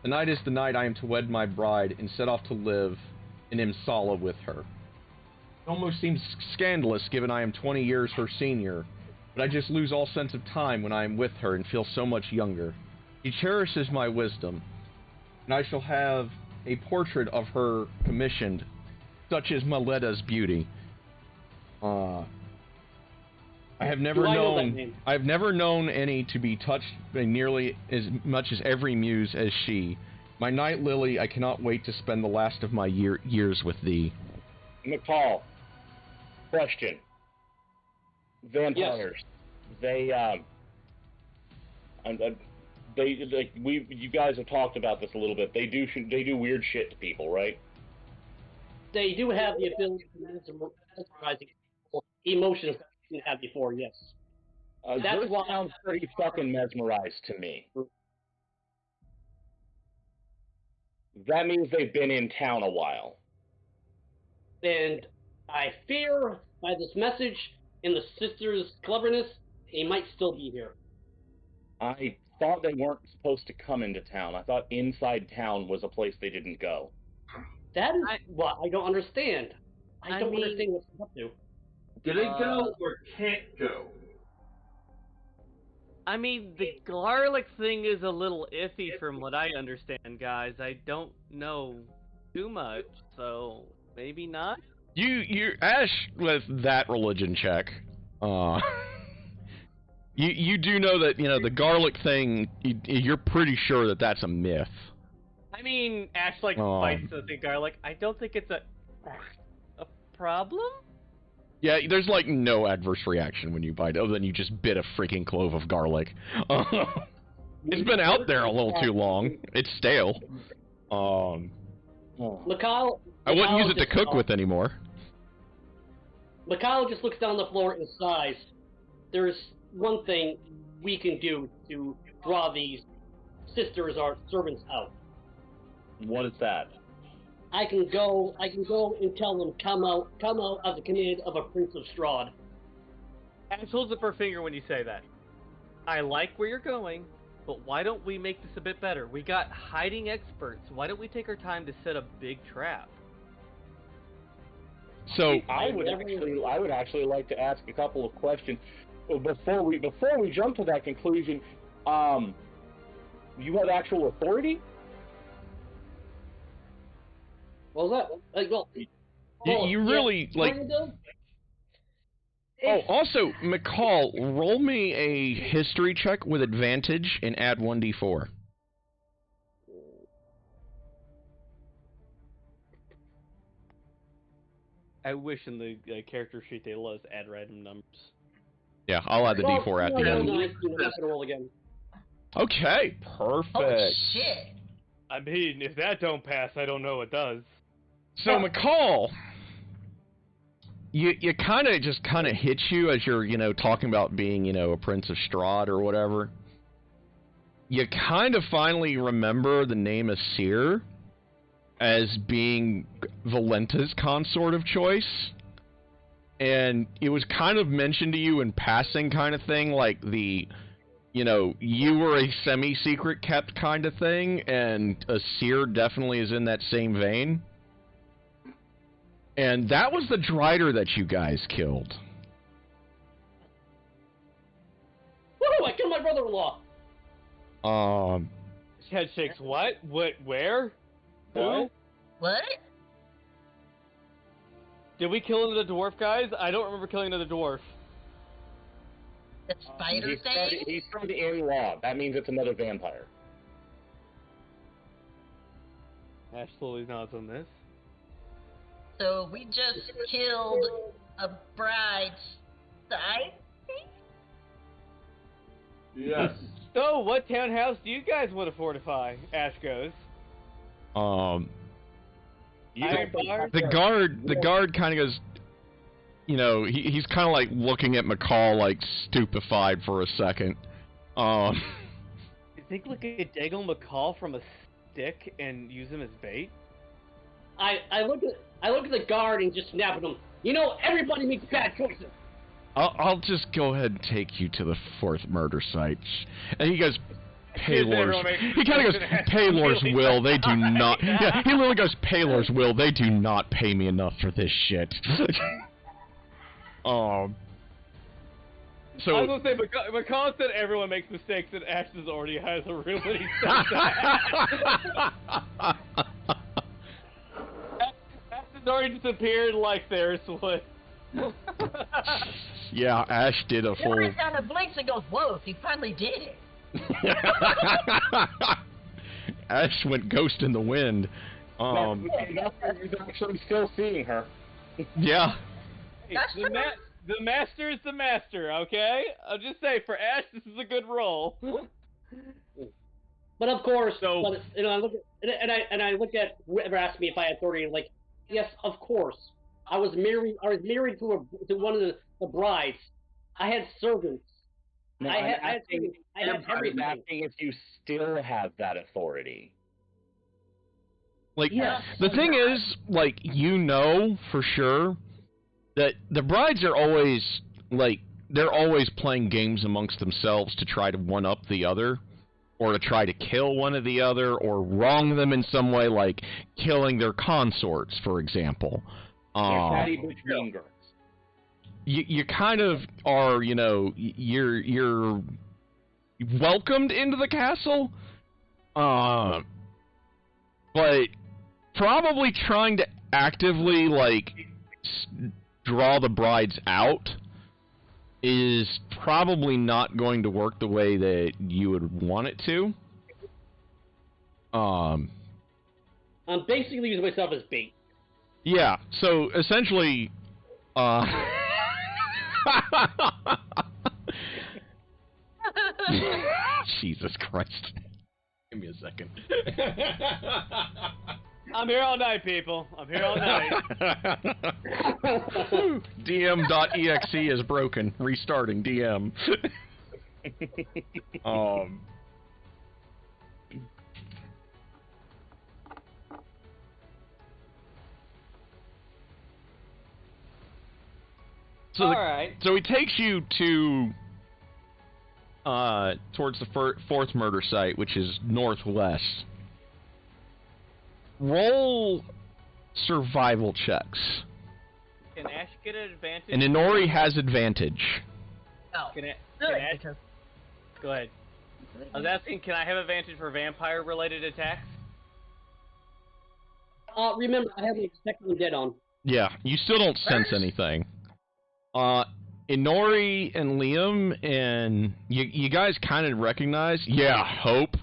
The night is the night I am to wed my bride and set off to live in Imsala with her. It almost seems scandalous given I am 20 years her senior, but I just lose all sense of time when I am with her and feel so much younger. She cherishes my wisdom, and I shall have a portrait of her commissioned, such as Maletta's beauty. I have never known any to be touched by nearly as much as every muse as she. My night lily, I cannot wait to spend the last of my years with thee. McCall, question. Vampires. Yes. You guys have talked about this a little bit. They do weird shit to people, right? They do have the ability to mesmerize emotions that they didn't have before, yes. That sounds pretty fucking mesmerized to me. That means they've been in town a while. And I fear, by this message and the sisters' cleverness, they might still be here. I thought they weren't supposed to come into town. I thought inside town was a place they didn't go. That is what I don't understand. I don't understand what they're up to. Did it go or can't go? I mean, the garlic thing is a little iffy from what I understand, guys. I don't know too much, so maybe not. You Ash, with that religion check, you do know that, the garlic thing, you're pretty sure that that's a myth. I mean, Ash bites the thing garlic. I don't think it's a problem? Yeah, there's no adverse reaction when you bite, other than you just bit a freaking clove of garlic. It's been out there a little too long. It's stale. Mikhail, I wouldn't use it to cook with anymore. Mikhail just looks down the floor and sighs. There's one thing we can do to draw these sisters, our servants, out. What is that? I can go and tell them, come out of the command of a Prince of Strahd. Ash holds up her finger when you say that. I like where you're going, but why don't we make this a bit better? We got hiding experts. Why don't we take our time to set a big trap? So I would actually like to ask a couple of questions before we jump to that conclusion. You have actual authority? What was that? You really Oh, also, McCall, roll me a history check with advantage and add 1d4. I wish in the character sheet they let us add random numbers. Yeah, I'll add the d4 at the end. Nice, I'm not gonna roll again. Okay, perfect. Oh, shit. I mean, if that don't pass, I don't know what does. So, McCall, you kind of hits you as you're, talking about being, a Prince of Strahd or whatever. You kind of finally remember the name Aesir as being Valenta's consort of choice. And it was kind of mentioned to you in passing kind of thing, like you were a semi-secret kept kind of thing, and Aesir definitely is in that same vein. And that was the Drider that you guys killed. Woo! I killed my brother-in-law! Head shakes, what? What? Where? Who? What? Did we kill another dwarf, guys? I don't remember killing another dwarf. The spider thing? He's from the in law. That means it's another vampire. Ash slowly nods on this. So we just killed a bride's side? Yes. So, what townhouse do you guys want to fortify? Ash goes. Um, Iron Bar? the guard kind of goes, you know, he's kind of like looking at McCall like stupefied for a second. You think we could dangle McCall from a stick and use him as bait? I look at the guard and just snap at him. You know, everybody makes bad choices. I'll just go ahead and take you to the 4th murder site. And he goes, Paylor's. He kind of goes, Paylor's will. They do not. Yeah, he literally goes, Paylor's will. They do not pay me enough for this shit. So I was gonna say, McCall said everyone makes mistakes, and Ash already has a room when he says that. Ash has already disappeared like there's one. Yeah, Ash did a full. Every time it blinks, it goes, whoa, he finally did it. Ash went ghost in the wind. He's actually still seeing her. Yeah. Hey, the master is the master, okay? I'll just say, for Ash, this is a good roll. But of course, So- but, you know, I look at whoever asked me if I had authority, and like, yes, of course. I was married to one of the brides. I had servants. No, I had everything. asking if you still have that authority. Like, Yes. the thing is, like, you know for sure that the brides are always, like, they're always playing games amongst themselves to try to one-up the other, or to try to kill one of the other, or wrong them in some way, like killing their consorts, for example. Patty between girls. You kind of are, you know, you're welcomed into the castle, but probably trying to actively, like, draw the brides out is probably not going to work the way that you would want it to. I'm basically using myself as bait. Yeah, so essentially, Jesus Christ. Give me a second. I'm here all night, people. I'm here all night. DM.exe is broken. Restarting DM. So he takes you to towards the 4th murder site, which is northwest. Roll survival checks. Can Ash get an advantage? And Inori has advantage. Oh, Can good, Ash... because... Go ahead. I was asking, can I have advantage for vampire-related attacks? Remember, I have a Detect Undead on. Yeah, you still don't sense anything. Inori and Liam, and you guys kind of recognize, Hope.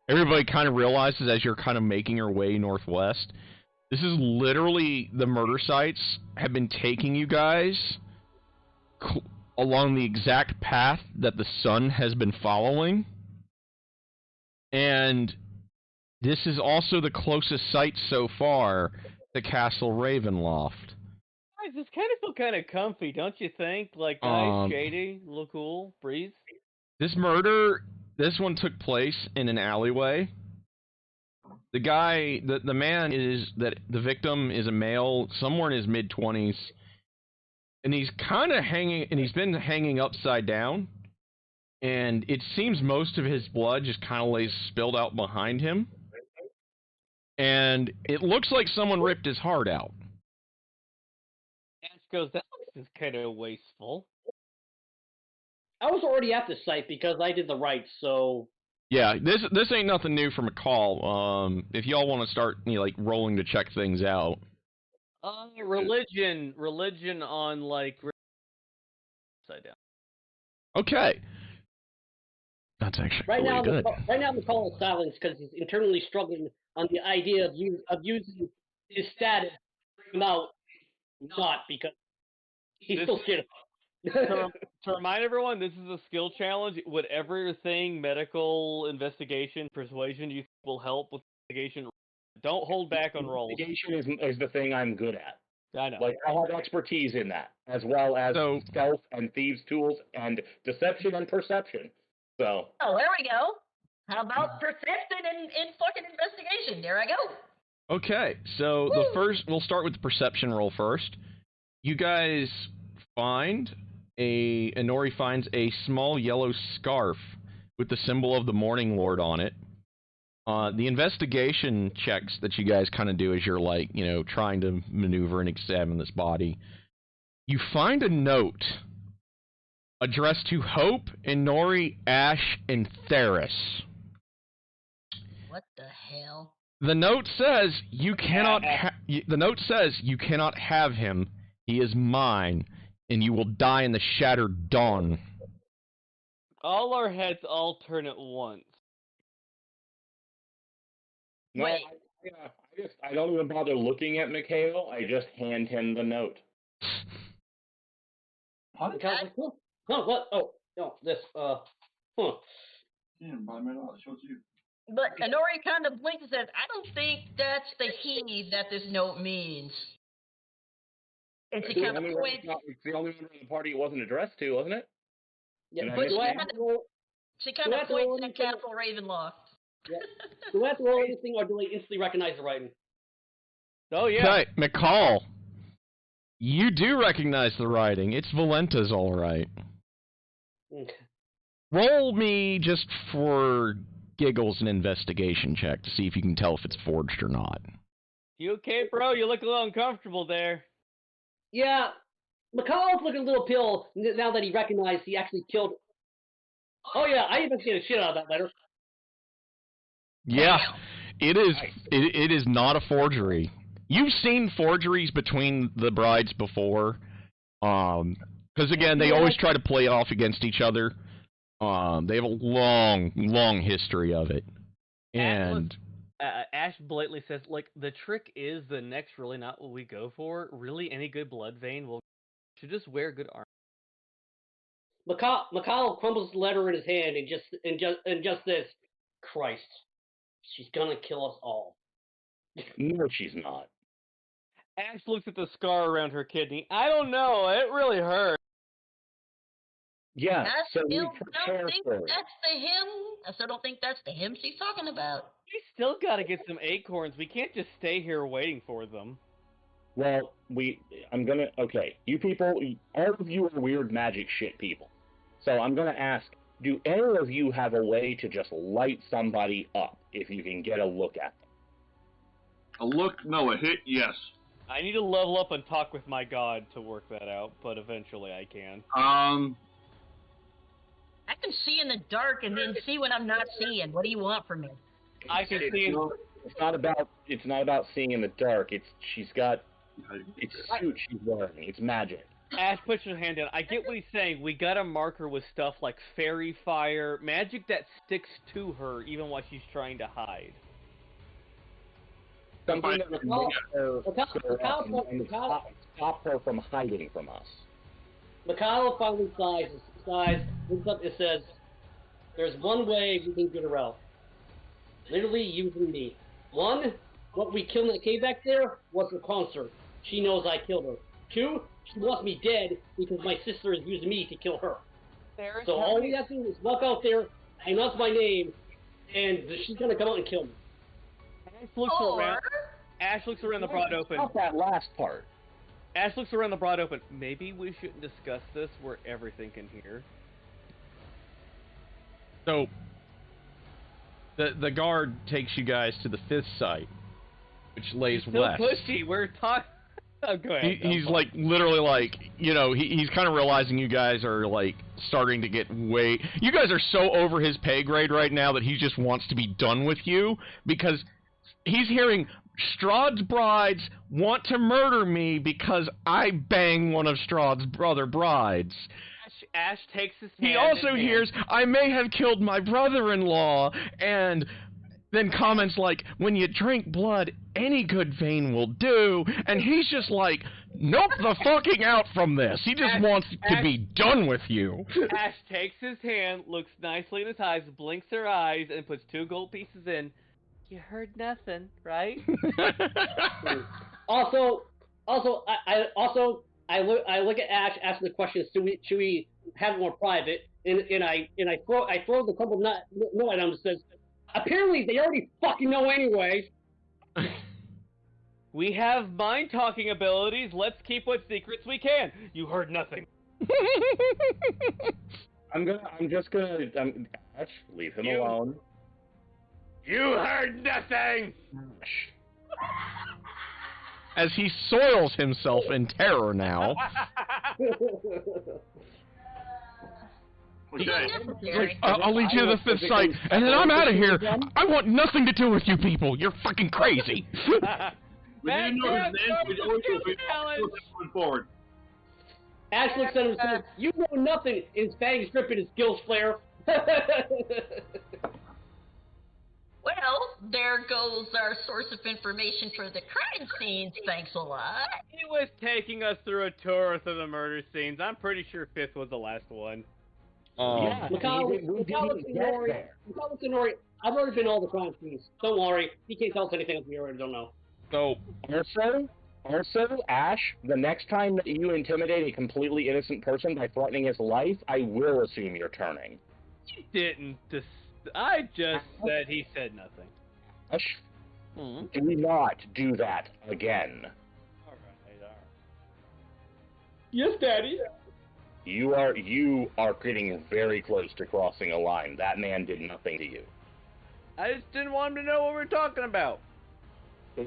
Everybody kind of realizes as you're kind of making your way northwest, this is literally the murder sites have been taking you guys along the exact path that the sun has been following. And this is also the closest site so far to Castle Ravenloft. Guys, this kind of feel kind of comfy, don't you think? Like, nice, shady, a little cool, breeze. This one took place in an alleyway. The guy, the man the victim is a male, somewhere in his mid-20s, and he's kind of he's been hanging upside down, and it seems most of his blood just kind of lays spilled out behind him, and it looks like someone ripped his heart out. Ash goes, that looks kind of wasteful. I was already at the site because I did the rites, so... Yeah, this ain't nothing new from McCall. If y'all want to start, like, rolling to check things out. Religion on, like... Upside down. Okay. That's actually Right really now, good. right now, McCall is silenced because he's internally struggling on the idea of using his status to bring him out, not because he's still scared. To remind everyone, this is a skill challenge. Whatever thing, medical, investigation, persuasion, you think will help with investigation, don't hold back on rolls. Investigation is the thing I'm good at. I know. Like, I have expertise in that, as well as stealth and thieves' tools and deception and perception. So. Oh, there we go. How about perception and fucking investigation? There I go. Okay, so we'll start with the perception roll first. You guys find Inori finds a small yellow scarf with the symbol of the Morning Lord on it. The investigation checks that you guys kind of do as you're like, trying to maneuver and examine this body. You find a note addressed to Hope, Inori, Ash, and Theris. What the hell? The note says you cannot. The note says you cannot have him. He is mine, and you will die in the shattered dawn. All our heads all turn at once. No, Wait. I don't even bother looking at Mikhail. I just hand him the note. What? Oh, no, this, huh. But Inori kind of blinks and says, I don't think that's the he that this note means. And she kind of points. It's the only member of the party it wasn't addressed to, wasn't it? Yeah, but she kind of points at Castle Ravenloft. Yeah. Do I have to roll anything, or do I instantly recognize the writing? Oh, yeah. Okay, McCall. You do recognize the writing. It's Valenta's all right. Okay. Roll me just for giggles an investigation check to see if you can tell if it's forged or not. You okay, bro? You look a little uncomfortable there. Yeah, McCall's looking a little pale now that he recognized he actually killed. Oh yeah, I investigated shit out of that letter. Yeah, it is. It is not a forgery. You've seen forgeries between the brides before, because again, they always try to play off against each other. They have a long history of it, and Ash blatantly says, like, the trick is the neck's really not what we go for. Really, any good blood vein will should just wear good armor. McCall crumbles the letter in his hand and just says, Christ, she's gonna kill us all. No, she's not. Ash looks at the scar around her kidney. I don't know. It really hurts. Yeah, I so still we don't prepare think for it. that's the him. I still don't think that's the him she's talking about. We still gotta get some acorns. We can't just stay here waiting for them. Well, okay, you people, all of you are weird magic shit people. So I'm gonna ask, do any of you have a way to just light somebody up if you can get a look at them? A look? No, a hit? Yes. I need to level up and talk with my god to work that out, but eventually I can. I can see in the dark and then see when I'm not seeing. What do you want from me? I can see. It's not about seeing in the dark. It's a suit she's wearing. It's magic. Ash puts her hand down. I get what he's saying. We gotta mark her with stuff like fairy fire, magic that sticks to her even while she's trying to hide. Something that would make her stop her from hiding from us. McCall finally sighs, looks up and says, there's one way we can get her out. Literally using me. One, what we killed in the cave back there was a concert. She knows I killed her. Two, she wants me dead because my sister has used me to kill her. So all we have to do is walk out there, announce my name, and she's gonna come out and kill me. Ash looks around the broad open. Not that last part. Ash looks around the broad open. Maybe we shouldn't discuss this where everything can hear. So, the guard takes you guys to the fifth site, which lays west. So pushy. We're talking. Oh, go ahead. He's like literally like, he's kind of realizing you guys are like starting to get you guys are so over his pay grade right now that he just wants to be done with you because he's hearing Strahd's brides want to murder me because I bang one of Strahd's brother brides. Ash takes his hand. He also in hand. hears, I may have killed my brother-in-law, and then comments like, when you drink blood, any good vein will do, and he's just like, nope the fucking out from this. He just wants to be done with you. Ash takes his hand, looks nicely in his eyes, blinks her eyes, and puts 2 gold pieces in. You heard nothing, right? Also, I look at Ash asking the question, should we have it more private? And I throw the couple note at him that says, apparently they already fucking know anyway. We have mind-talking abilities. Let's keep what secrets we can. You heard nothing. Ash, leave him alone. You heard nothing! As he soils himself in terror now. Okay. I'll lead you to the 5th site, and then I'm out of here. I want nothing to do with you people. You're fucking crazy. We didn't know his name, so we always going forward. Ash looks at him and says, you know nothing, and his fangs dripping, his gills flare. Well, there goes our source of information for the crime scenes. Thanks a lot. He was taking us through a tour through the murder scenes. I'm pretty sure 5th was the last one. Yeah, Nori, I've already been all the crime scenes. Don't worry, he can't tell us anything else we already don't know. So, Also, Ash, the next time that you intimidate a completely innocent person by threatening his life, I will assume you're turning. He didn't. I just said he said nothing. Ash, do not do that again. All right. Yes, Daddy. You are getting very close to crossing a line. That man did nothing to you. I just didn't want him to know what we're talking about.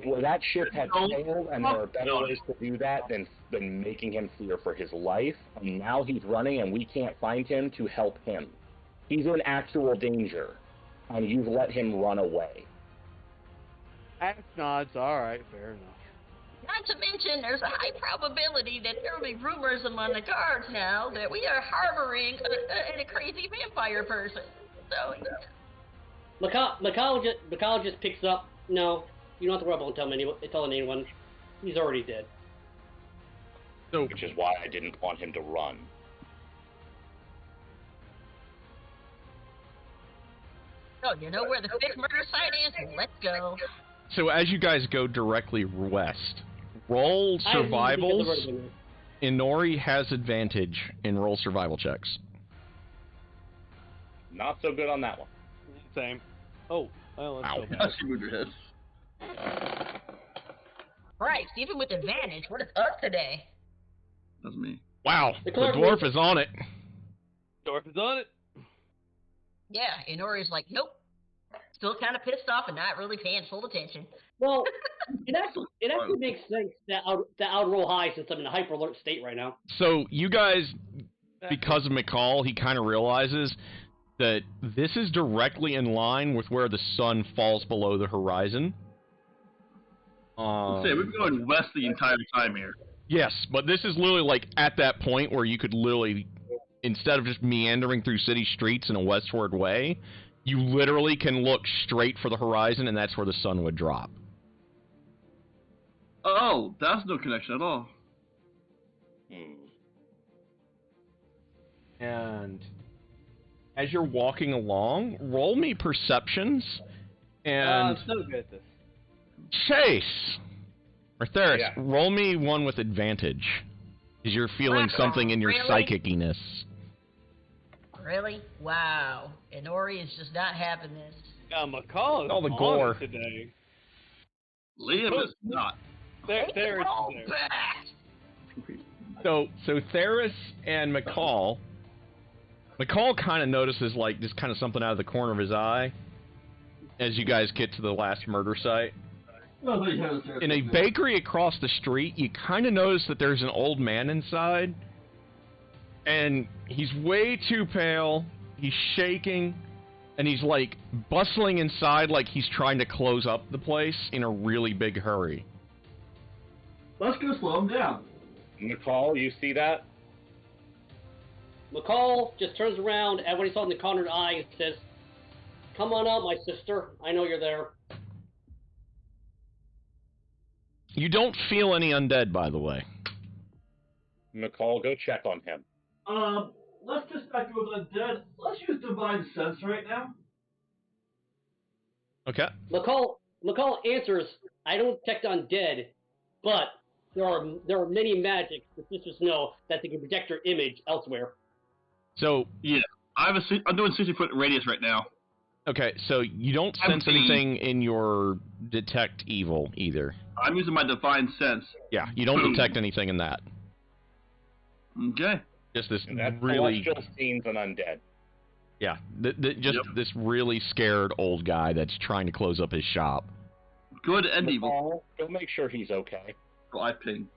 Well, that ship had failed, and there are better ways to do that than making him fear for his life. And now he's running, and we can't find him to help him. He's in actual danger, and you've let him run away. Ash nods. All right, fair enough. Not to mention, there's a high probability that there will be rumors among the guards now that we are harboring a crazy vampire person. So, Mikhail just picks up. No, you don't have to worry about telling anyone. He's already dead. So, which is why I didn't want him to run. oh, you know where the 5th murder site is? Let's go. So as you guys go directly west, roll survivals. Inori has advantage in roll survival checks. Not so good on that one. Same. Oh, well, let's go back. She moved her head. Christ, even with advantage, what is up today? That's me. Wow, the dwarf is on it. Dwarf is on it. Yeah, Inori's like, nope. Still kind of pissed off and not really paying full attention. Well, it actually makes sense that I'll roll high since I'm in a hyper alert state right now. So you guys, because of McCall, he kind of realizes that this is directly in line with where the sun falls below the horizon. We've been going west the entire time here. Yes, but this is literally like at that point where you could literally, instead of just meandering through city streets in a westward way, you literally can look straight for the horizon, and that's where the sun would drop. Oh, that's no connection at all. And as you're walking along, roll me perceptions, and so good at this. Chase! Or Theris, roll me one with advantage, because you're feeling something in your Really? psychiciness. Really? Wow. Inori is just not having this. McCall is all the on gore it today. Liam is not. There's there. So Theris and McCall kind of notices like just kind of something out of the corner of his eye as you guys get to the last murder site. In a bakery across the street, you kind of notice that there's an old man inside, and he's way too pale, he's shaking, and he's like bustling inside like he's trying to close up the place in a really big hurry. Let's go slow him down. Nicole, you see that? McCall just turns around and when he saw in the cornered eye and says, "Come on out, my sister. I know you're there." You don't feel any undead, by the way. McCall, go check on him. Let's just not go with undead. Let's use divine sense right now. Okay. McCall answers, "I don't detect undead, but there are many magics the sisters know that they can project your image elsewhere." So yeah, I'm doing 60-foot radius right now. Okay, so you don't sense anything in your detect evil either. I'm using my divine sense. Yeah, you don't detect anything in that. Okay. Just this And that's really celestial scenes and undead. Yeah, this really scared old guy that's trying to close up his shop. Good and evil. McCall, go make sure he's okay. So I ping.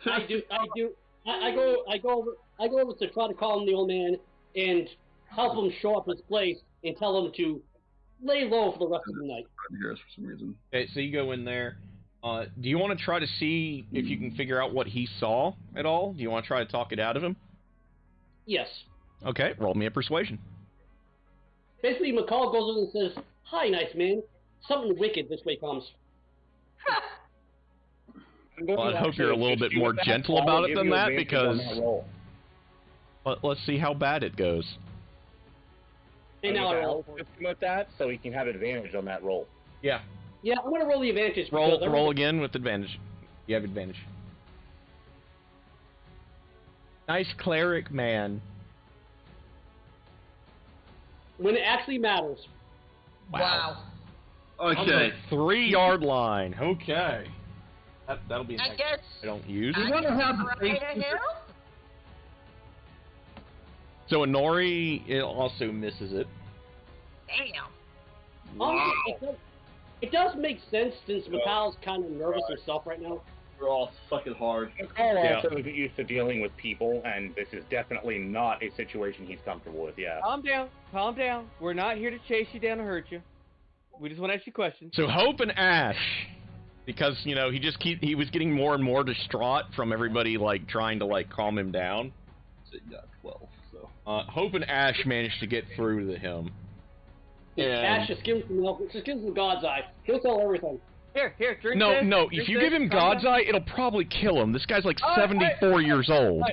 I go over to try to calm the old man and help him show up his place and tell him to lay low for the rest of the night. Here for some reason. Okay, so you go in there. Do you want to try to see if you can figure out what he saw at all? Do you want to try to talk it out of him? Yes. Okay, roll me a persuasion. Basically, McCall goes over and says, "Hi, nice man. Something wicked this way comes." Well, I hope you're a little bit more gentle about it than that, because let's see how bad it goes. And now I roll. With that, so he can have advantage on that roll. Yeah. Yeah, I'm gonna roll the advantage. Roll again with advantage. You have advantage. Nice cleric, man. When it actually matters. Wow. Okay. 3-yard line. Okay. That'll be. I guess. I don't use. You want to have the Right ahead? So Inori also misses it. Damn. Honestly, it does make sense since McCall's kind of nervous himself right now. We're all fucking hard. McCall also isn't used to dealing with people, and this is definitely not a situation he's comfortable with, yeah. Calm down. Calm down. We're not here to chase you down and hurt you. We just want to ask you questions. So Hope and Ash, because he was getting more and more distraught from everybody trying to calm him down. So you got 12. So. Hope and Ash managed to get through to him. Ash just gives him milk. Just gives him God's eye. He'll tell everything. Here, drink No, this. no. Drink If you this. give him Calm God's down. eye, it'll probably kill him. This guy's 74 years old.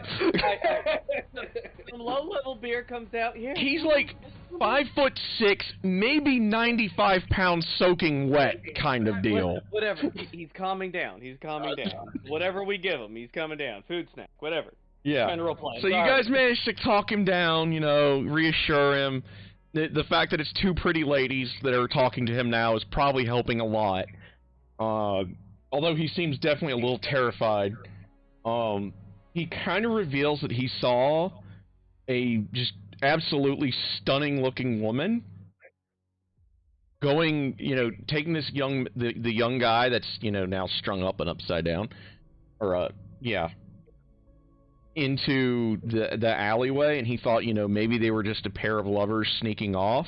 Some low-level beer comes out here. He's 5'6", maybe 95 pounds, soaking wet, kind of deal. Whatever. He's calming down. Whatever we give him, he's coming down. Food snack, whatever. Yeah. Trying to roleplay. So you guys managed to talk him down, reassure him. The fact that it's two pretty ladies that are talking to him now is probably helping a lot. Although he seems definitely a little terrified. He kind of reveals that he saw a just absolutely stunning looking woman going, taking this the young guy that's, now strung up and upside down, or into the alleyway, and he thought, maybe they were just a pair of lovers sneaking off,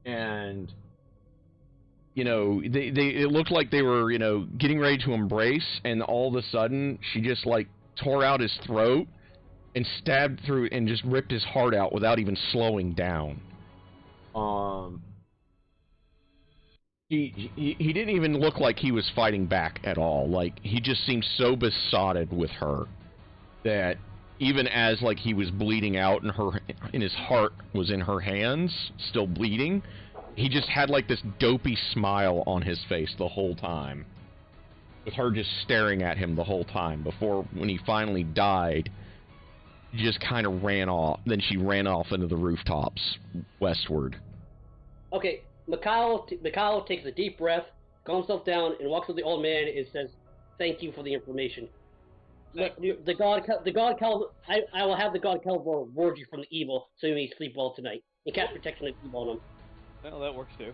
and it looked like they were getting ready to embrace, and all of a sudden she just tore out his throat and stabbed through and just ripped his heart out without even slowing down. He didn't even look like he was fighting back at all. He just seemed so besotted with her that even as he was bleeding out and his heart was in her hands, still bleeding, he just had this dopey smile on his face the whole time, with her just staring at him the whole time. Before, when he finally died, he just kind of ran off. Then she ran off into the rooftops westward. Okay, Mikhail takes a deep breath, calms himself down, and walks up to the old man and says, "Thank you for the information. I will have the god Kelvor ward you from the evil, so you may sleep well tonight, and cast protection of evil on him." Well, that works too.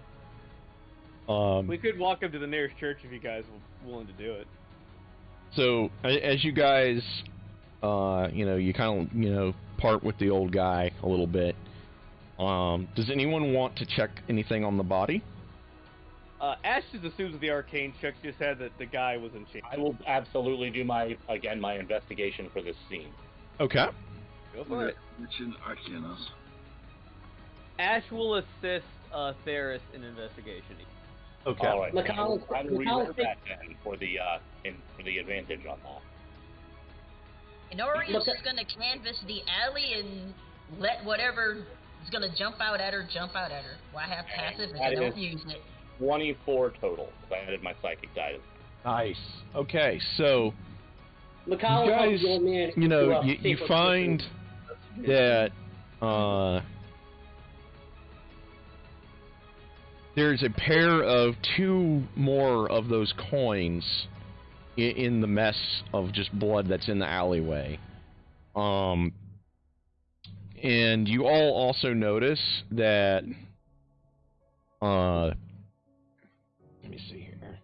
We could walk him to the nearest church if you guys were willing to do it. So, as you guys, you kind of, part with the old guy a little bit. Does anyone want to check anything on the body? Ash just assumes that the arcane check just said that the guy was in chains. I will absolutely do my investigation for this scene. Okay. Go for it. Mention Arcanos. Ash will assist Theris in investigation. Okay. All right. Mikhail- I will Mikhail- reroll that then for the advantage on that. Inori is just gonna canvas the alley and let whatever is gonna jump out at her. Well, I have passive if I don't use it. 24 total. I added my psychic die. Nice. Okay, so Mikhail you guys, helps the old man you know, to, you safer find that there's a pair of 2 more of those coins in the mess of just blood that's in the alleyway. And you all also notice that let me see here.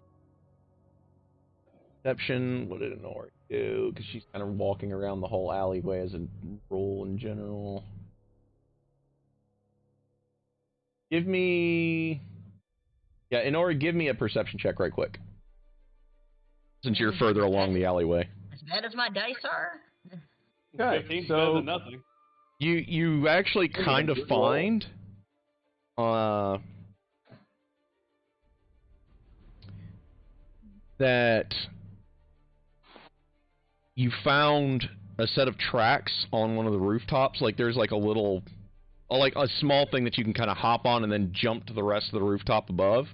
Perception, what did Inori do? Because she's kind of walking around the whole alleyway as a rule in general. Give me... Yeah, Inori, give me a perception check right quick. Since you're further along the alleyway. As bad as my dice are. Okay, 15 so better than nothing. you actually kind of find that you found a set of tracks on one of the rooftops. Like there's like a little, like a small thing that you can kind of hop on and then jump to the rest of the rooftop above.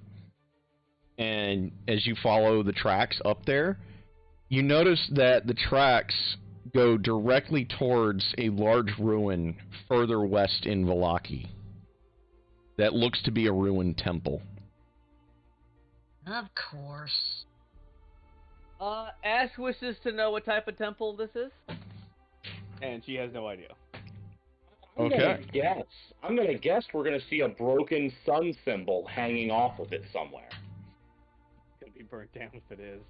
And as you follow the tracks up there, you notice that the tracks go directly towards a large ruin further west in Vallaki that looks to be a ruined temple. Of course. Ash wishes to know what type of temple this is, and she has no idea. Okay. I'm gonna guess we're gonna see a broken sun symbol hanging off of it somewhere. It's gonna be burnt down if it is.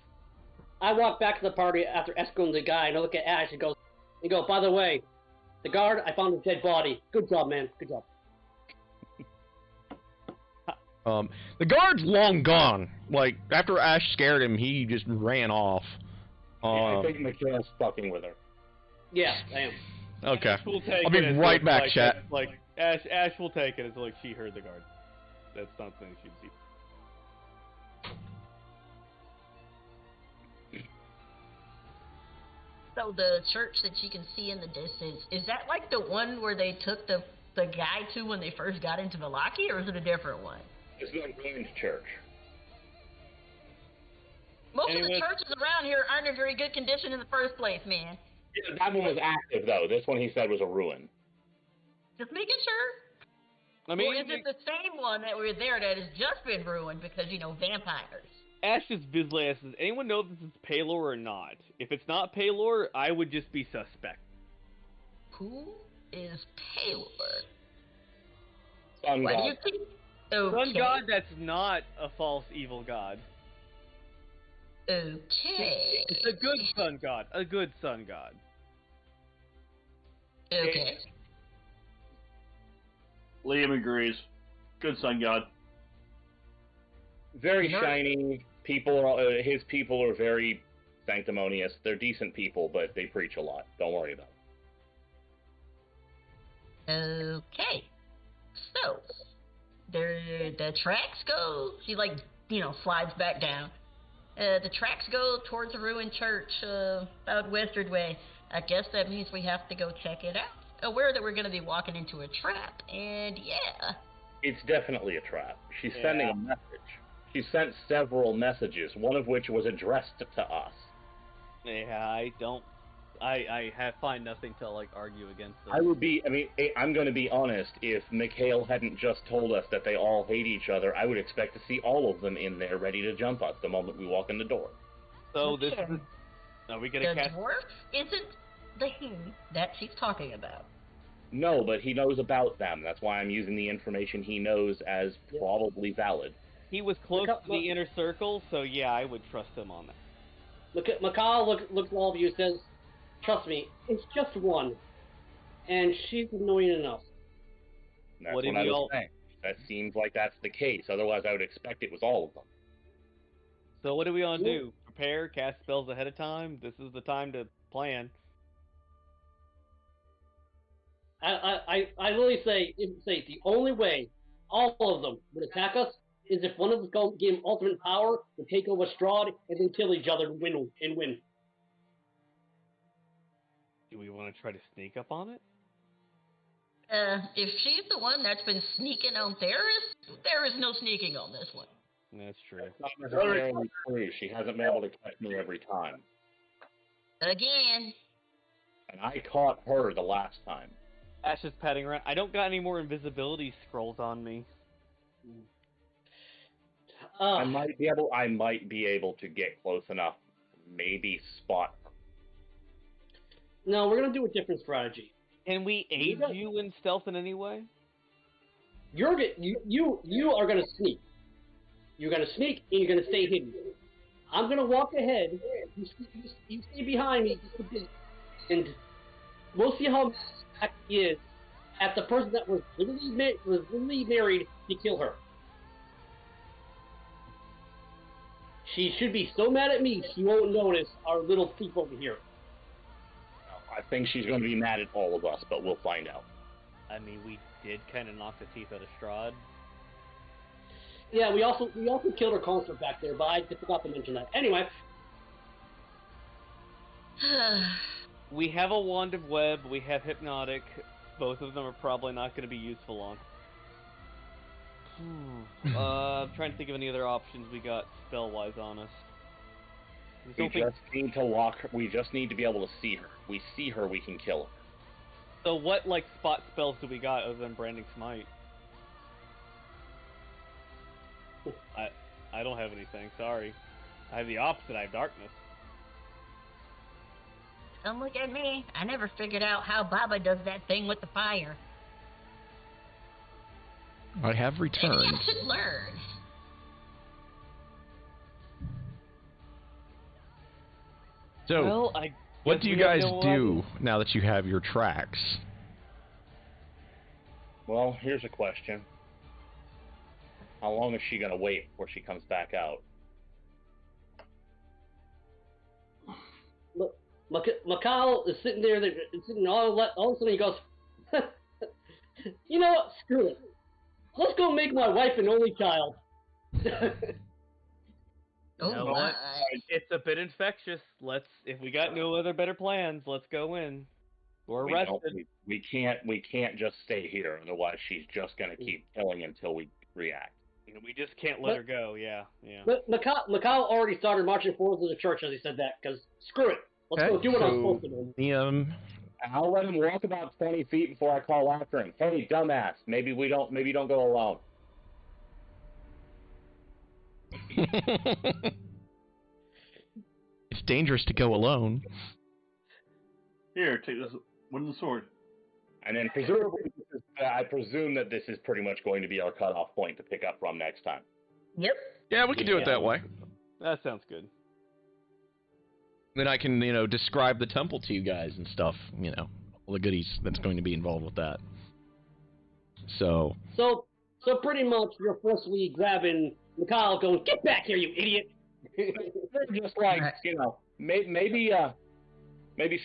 I walk back to the party after escorting the guy, and I look at Ash and go, by the way, the guard, I found a dead body. Good job, man. Good job. The guard's long gone. Like, after Ash scared him, he just ran off. I think Mikhail's fucking with her. Yeah, I am. Okay. Ash will take I'll be it as right back, like, chat. Like, Ash will take it as like she heard the guard. That's not something she'd see. So the church that you can see in the distance, is that like the one where they took the guy to when they first got into Vallaki, or is it a different one? It's a ruined church. Most of the churches around here aren't in very good condition in the first place, man. Yeah, that one was active, though. This one he said was a ruin. Just making sure. I mean, Or is it the same one that was there that has just been ruined because, you know, vampires? Ash just visually asks, does anyone know if this is Paylor or not? If it's not Paylor, I would just be suspect. Who is Paylor? Sun What God. do you think? Okay. Sun god that's not a false evil god. Okay. It's a good sun god. A good sun god. Okay. Liam agrees. Good sun god. Very shiny. His people are very sanctimonious. They're decent people, but they preach a lot. Don't worry about it. Okay. So, the tracks go, she slides back down. The tracks go towards a ruined church, out westward way. I guess that means we have to go check it out. Aware that we're going to be walking into a trap, and yeah. It's definitely a trap. She's sending a message. She sent several messages, one of which was addressed to us. Yeah, I find nothing to argue against this. I'm going to be honest, if Mikhail hadn't just told us that they all hate each other, I would expect to see all of them in there ready to jump us the moment we walk in the door. So this is... Are we going to cast... The dwarf isn't the he that she's talking about. No, but he knows about them. That's why I'm using the information he knows as probably valid. He was close to the inner circle, so yeah, I would trust him on that. Look at Mikhail, looks at all of you and says, trust me, it's just one. And she's annoying enough. That's what I was saying. That seems like that's the case. Otherwise, I would expect it was all of them. So what do we want to do? Prepare, cast spells ahead of time? This is the time to plan. I literally say the only way all of them would attack us is if one of us gave him ultimate power to take over Strahd and then kill each other and win. Do we want to try to sneak up on it? If she's the one that's been sneaking on Theris, there is no sneaking on this one. That's true. That's not necessarily true. She hasn't been able to catch me every time. Again. And I caught her the last time. Ash is patting around. I don't got any more invisibility scrolls on me. I might be able to get close enough, maybe spot her. No, we're gonna do a different strategy. Can we aid you in stealth in any way? You are gonna sneak. You're gonna sneak and you're gonna stay hidden. I'm gonna walk ahead. You stay behind me just a bit, and we'll see how he is at the person that was literally married to kill her. She should be so mad at me she won't notice our little thief over here. I think she's going to be mad at all of us, but we'll find out. I mean, we did kind of knock the teeth out of Strahd. Yeah, we also killed her consort back there, but I forgot to mention that. Anyway. We have a Wand of Web, we have Hypnotic. Both of them are probably not going to be useful on. I'm trying to think of any other options we got spell-wise on us. We just need to walk her. We just need to be able to see her. We see her, we can kill her. So what, like, spot spells do we got other than Branding Smite? I don't have anything, sorry. I have the opposite, I have Darkness. Don't look at me. I never figured out how Baba does that thing with the fire. I have returned. Maybe I should learn. So, well, what do you guys do now that you have your tracks? Well, here's a question. How long is she going to wait before she comes back out? Look, Mikhail is sitting there, sitting all of a sudden he goes, you know what, screw it. Let's go make my wife an only child. Oh, you know what? It's a bit infectious. If we got no other better plans, let's go in. We're arrested. We can't just stay here, otherwise she's just gonna keep killing until we react. We just can't let her go. Yeah. But Mikhail already started marching forward to the church as he said that, because screw it. Let's go do what I'm supposed to do. I'll let him walk about 20 feet before I call after him. Hey, dumbass, maybe don't go alone. It's dangerous to go alone. Here, take this wooden sword. And then presumably, I presume that this is pretty much going to be our cutoff point to pick up from next time. Yep. Yeah, we can do it that way. That sounds good. Then I can, describe the temple to you guys and stuff, all the goodies that's going to be involved with that. So pretty much you're forcefully grabbing Mikhail going, get back here, you idiot! Just like, maybe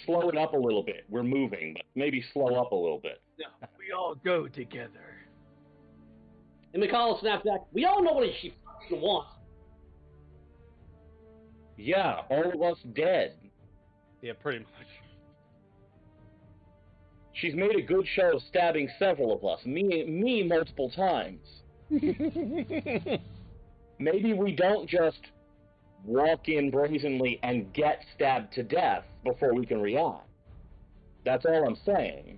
slow it up a little bit. We're moving, but maybe slow up a little bit. No, we all go together. And Mikhail snaps back, we all know what she fucking wants. Yeah, all of us dead. Yeah, pretty much. She's made a good show of stabbing several of us. Me multiple times. Maybe we don't just walk in brazenly and get stabbed to death before we can react. That's all I'm saying.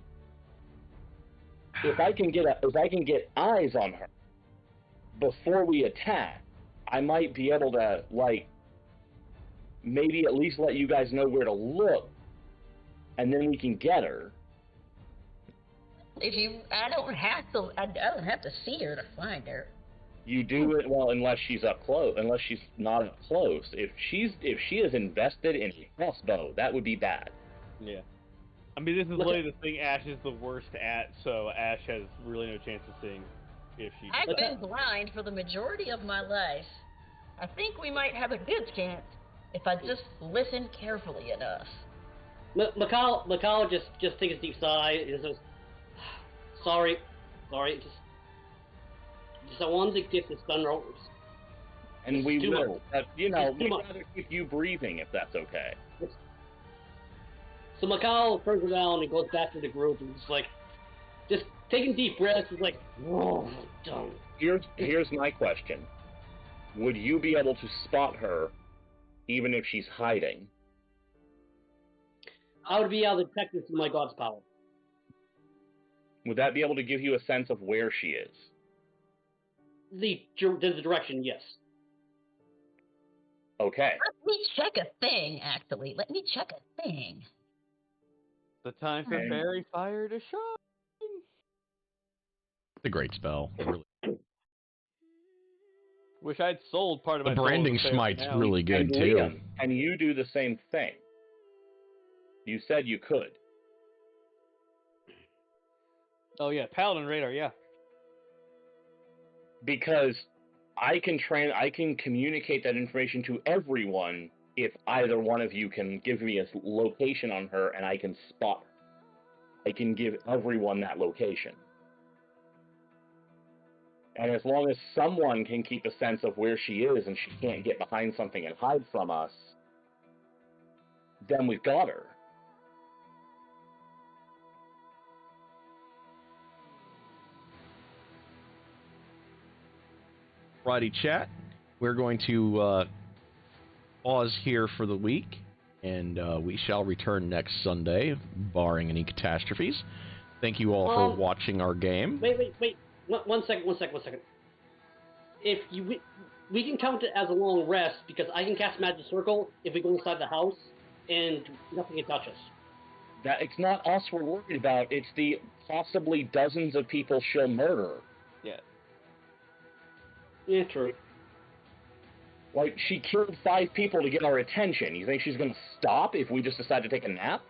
If I can get eyes on her before we attack, I might be able to, maybe at least let you guys know where to look, and then we can get her. I don't have to see her to find her. You do it unless she's up close. Unless she's not up close. If she is invested in a crossbow, that would be bad. Yeah. I mean, this is literally the thing Ash is the worst at, so Ash has really no chance of seeing if she. I've been blind for the majority of my life. I think we might have a good chance if I just listen carefully enough. Mikhail just takes a deep sigh and says, Sorry. Just I wanted to get this done over. And we too will. We'd much. rather keep you breathing if that's okay. So Macau turns around and goes back to the group and just taking deep breaths. He's like, "Whoa, done." Here's my question: would you be able to spot her, even if she's hiding? I would be able to detect this with my god's power. Would that be able to give you a sense of where she is? The direction, yes. Okay. Let me check a thing, actually. Let me check a thing. The time for fairy fire to shine. It's a great spell. Really. Wish I'd sold part of The my soul branding to Fairy smite's now. really good And too. Liam, can you do the same thing? You said you could. Oh yeah, Paladin Radar, yeah. Because I can communicate that information to everyone if either one of you can give me a location on her and I can spot her. I can give everyone that location. And as long as someone can keep a sense of where she is and she can't get behind something and hide from us, then we've got her. Righty, chat. We're going to pause here for the week, and we shall return next Sunday, barring any catastrophes. Thank you all for watching our game. Wait. One second. If we can count it as a long rest because I can cast Magic Circle if we go inside the house and nothing can touch us. That it's not us we're worried about. It's the possibly dozens of people she'll murder. Yeah. Yeah, true. Like, she killed 5 people to get our attention. You think she's going to stop if we just decide to take a nap?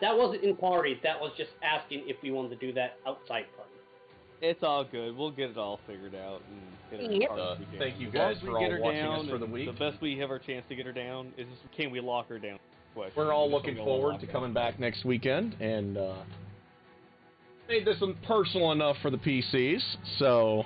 That wasn't in party. That was just asking if we wanted to do that outside party. It's all good. We'll get it all figured out. And get it Yep. Thank you As long guys as we for get all her watching down, us for the and week. The best we have our chance to get her down is just, can we lock her down? Question. We're all We just looking don't go forward lock to her. coming back next weekend, and made this one personal enough for the PCs, so